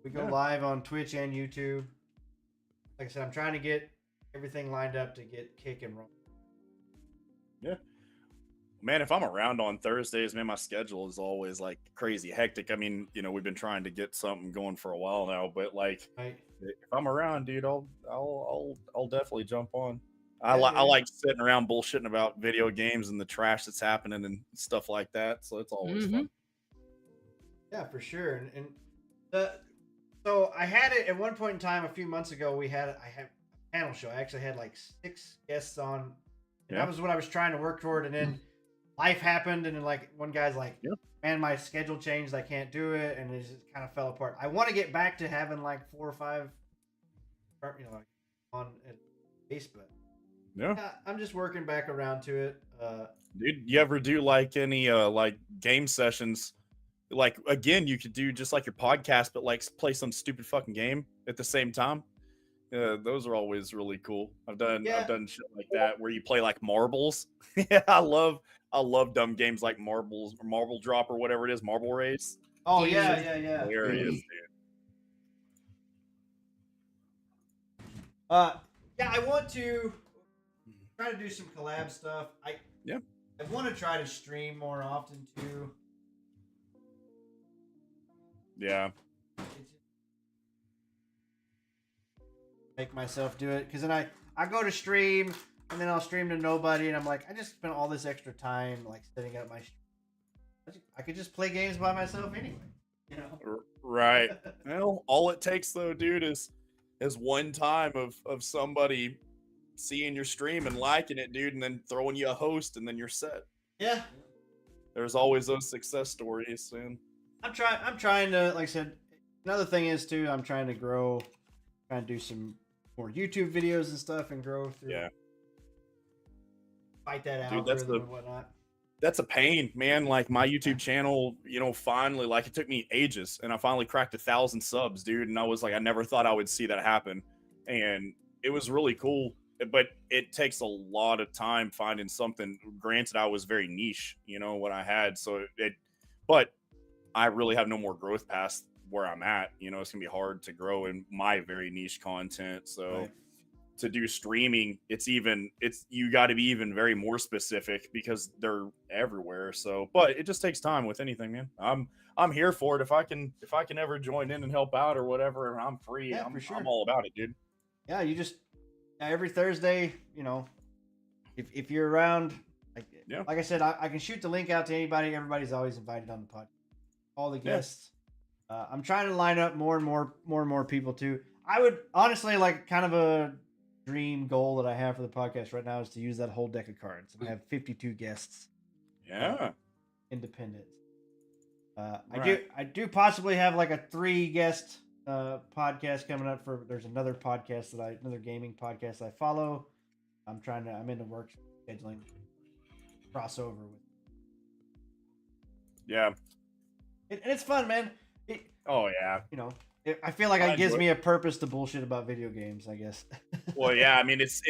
We go live on Twitch and YouTube. Like I said, I'm trying to get everything lined up to get kick and roll. Yeah. Man, if I'm around on Thursdays, man, my schedule is always like crazy hectic. I mean, you know, we've been trying to get something going for a while now, but like, Right. if I'm around, dude, I'll definitely jump on. Yeah, I like sitting around bullshitting about video games and the trash that's happening and stuff like that. So it's always fun. Yeah, for sure. So I had it at one point in time a few months ago. I had a panel show. I actually had like 6 guests on. And that was what I was trying to work toward. And then life happened, and then like one guy's like, "Man, my schedule changed. I can't do it," and it just kind of fell apart. I want to get back to having like 4 or 5, you know, like on at base, but Yeah. I'm just working back around to it. Dude, you ever do like any like game sessions? Like again, you could do just like your podcast, but like play some stupid fucking game at the same time. Those are always really cool. I've done shit like that where you play like marbles. Yeah, I love dumb games like marbles or marble drop or whatever it is, marble race. Oh yeah. Hilarious, dude. Yeah, I want to try to do some collab stuff. I want to try to stream more often too. Yeah. Make myself do it, because then I go to stream and then I'll stream to nobody, and I'm like, I just spent all this extra time like setting up my stream. I could just play games by myself anyway, you know. Right. Well, all it takes though, dude, is one time of somebody seeing your stream and liking it, dude, and then throwing you a host, and then you're set. Yeah. There's always those success stories, man. I'm trying to, like I said, another thing is too, I'm trying to grow, trying to do some more YouTube videos and stuff and grow through. Yeah. Fight that Dude, algorithm and whatnot. That's a pain, man. Like my YouTube channel, you know, finally, like it took me ages, and I finally cracked 1,000 subs, dude. And I was like, I never thought I would see that happen, and it was really cool. But it takes a lot of time finding something. Granted, I was very niche, you know, what I had, but I really have no more growth past where I'm at. You know, it's gonna be hard to grow in my very niche content. So. Right. To do streaming, you got to be even very more specific because they're everywhere. So, but it just takes time with anything, man. I'm here for it. If I can ever join in and help out or whatever, I'm free. Yeah, for sure. I'm all about it, dude. Yeah, every Thursday, you know, if you're around, like I said, I can shoot the link out to anybody. Everybody's always invited on the podcast. All the guests. I'm trying to line up more and more people too. I would honestly like kind of a dream goal that I have for the podcast right now is to use that whole deck of cards. I have 52 guests. Yeah. Independent. I do possibly have like a 3 guest podcast coming up there's another podcast another gaming podcast I follow. I'm in the works scheduling crossover with. Yeah. And it's fun, man. Oh yeah. You know, I feel like it gives me a purpose to bullshit about video games, I guess. Well, yeah, I mean, it's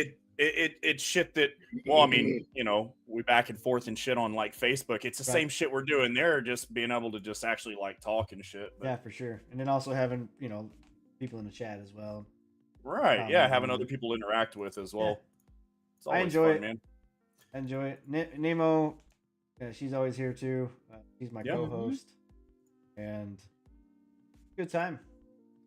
shit that, well, I mean, you know, we back and forth and shit on like Facebook. It's the same shit we're doing there, just being able to just actually like talk and shit. But, yeah, for sure. And then also having, you know, people in the chat as well. Right. Yeah. Having other people to interact with as well. Yeah. It's always enjoy fun, it, man. I enjoy it. Nemo, she's always here too. She's my co-host. And good time.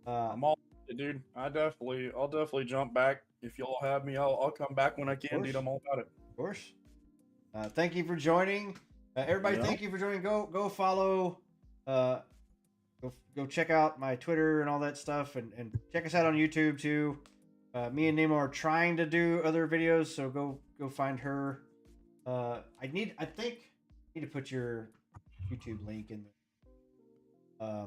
I'm all, dude. I'll definitely jump back. If y'all have me, I'll come back when I can, dude. I'm all about it. Of course. Thank you for joining. Everybody, thank you for joining. Go follow. Go check out my Twitter and all that stuff, and check us out on YouTube too. Me and Nemo are trying to do other videos, so go find her. I think I need to put your YouTube link in there.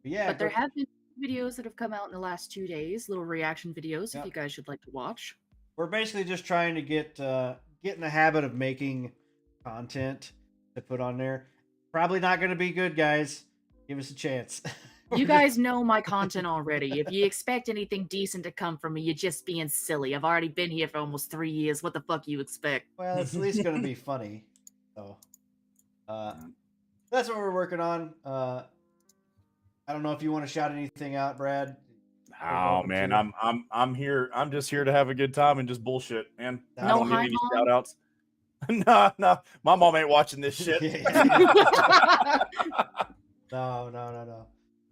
But yeah, but there have been videos that have come out in the last 2 days, little reaction videos, if you guys should like to watch. We're basically just trying to get in the habit of making content to put on there. Probably not going to be good, guys. Give us a chance. You guys know my content already. If you expect anything decent to come from me, you're just being silly. I've already been here for almost 3 years. What the fuck you expect? Well, it's at least going to be funny. So, that's what we're working on. I don't know if you want to shout anything out, Brad. Oh man, I'm here. I'm just here to have a good time and just bullshit, man. I don't need any shout outs. No. My mom ain't watching this shit. No.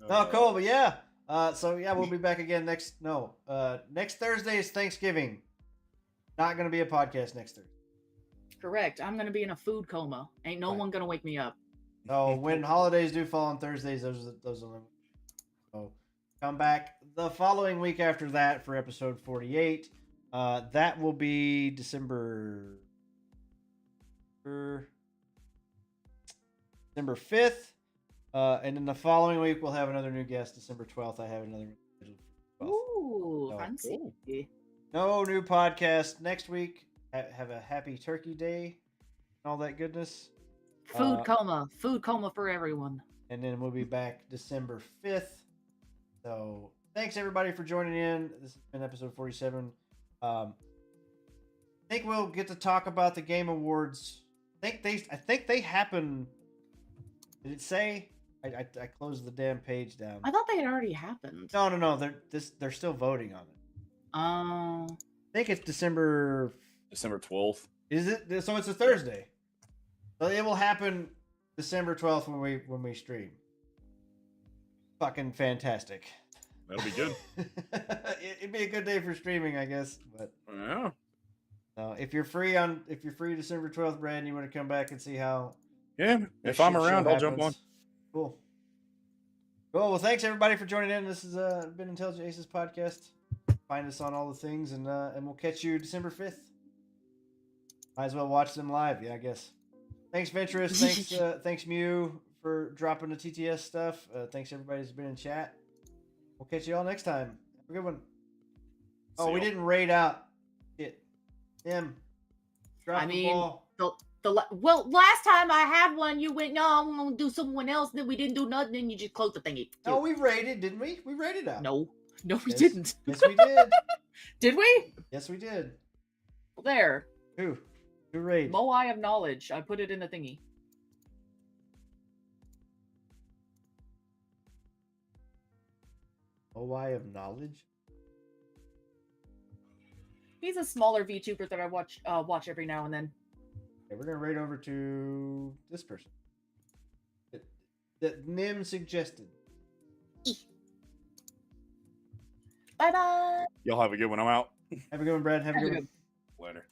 No, cool, but yeah. So yeah, we'll be back again next Thursday is Thanksgiving. Not gonna be a podcast next Thursday. Correct. I'm gonna be in a food coma. Ain't no one gonna wake me up. So when holidays do fall on Thursdays, those are the. So come back the following week after that for episode 48. That will be December 5th. And then the following week we'll have another new guest. December 12th, I have another. Ooh, fancy. No new podcast next week. Have a happy Turkey Day and all that goodness. Food coma for everyone. And then we'll be back December 5th. So thanks everybody for joining in. This has been episode 47. I think we'll get to talk about the Game Awards. I think they happen. Did it say? I closed the damn page down. I thought they had already happened. No. They're still voting on it. I think it's December 12th. Is it? So it's a Thursday. So it will happen December 12th when we stream. Fucking fantastic. That'll be good. It'd be a good day for streaming, I guess. But yeah. If you're free December 12th, Brad, and you want to come back and see how. Yeah, if I'm around, I'll jump on. Cool. Well, thanks everybody for joining in. This has been Intelligent Aces podcast. Find us on all the things, and we'll catch you December 5th. Might as well watch them live, yeah, I guess. Thanks, Venturous. Thanks, Mew, for dropping the TTS stuff. Thanks, everybody who's been in chat. We'll catch you all next time. Have a good one. Oh, we didn't raid out. Shit. Tim, drop the ball. Well, last time I had one, you went, no, I'm going to do someone else. Then we didn't do nothing, and you just closed the thingy. No, we raided, didn't we? We raided out. No, we didn't. Yes, we did. Did we? Yes, we did. Well, there. Who raided? Moai of Knowledge. I put it in the thingy. Moai of Knowledge? He's a smaller VTuber that I watch every now and then. Okay, we're gonna raid over to this person that Nim suggested. Bye bye. Y'all have a good one. I'm out. Have a good one, Brad. Have a good one. Later.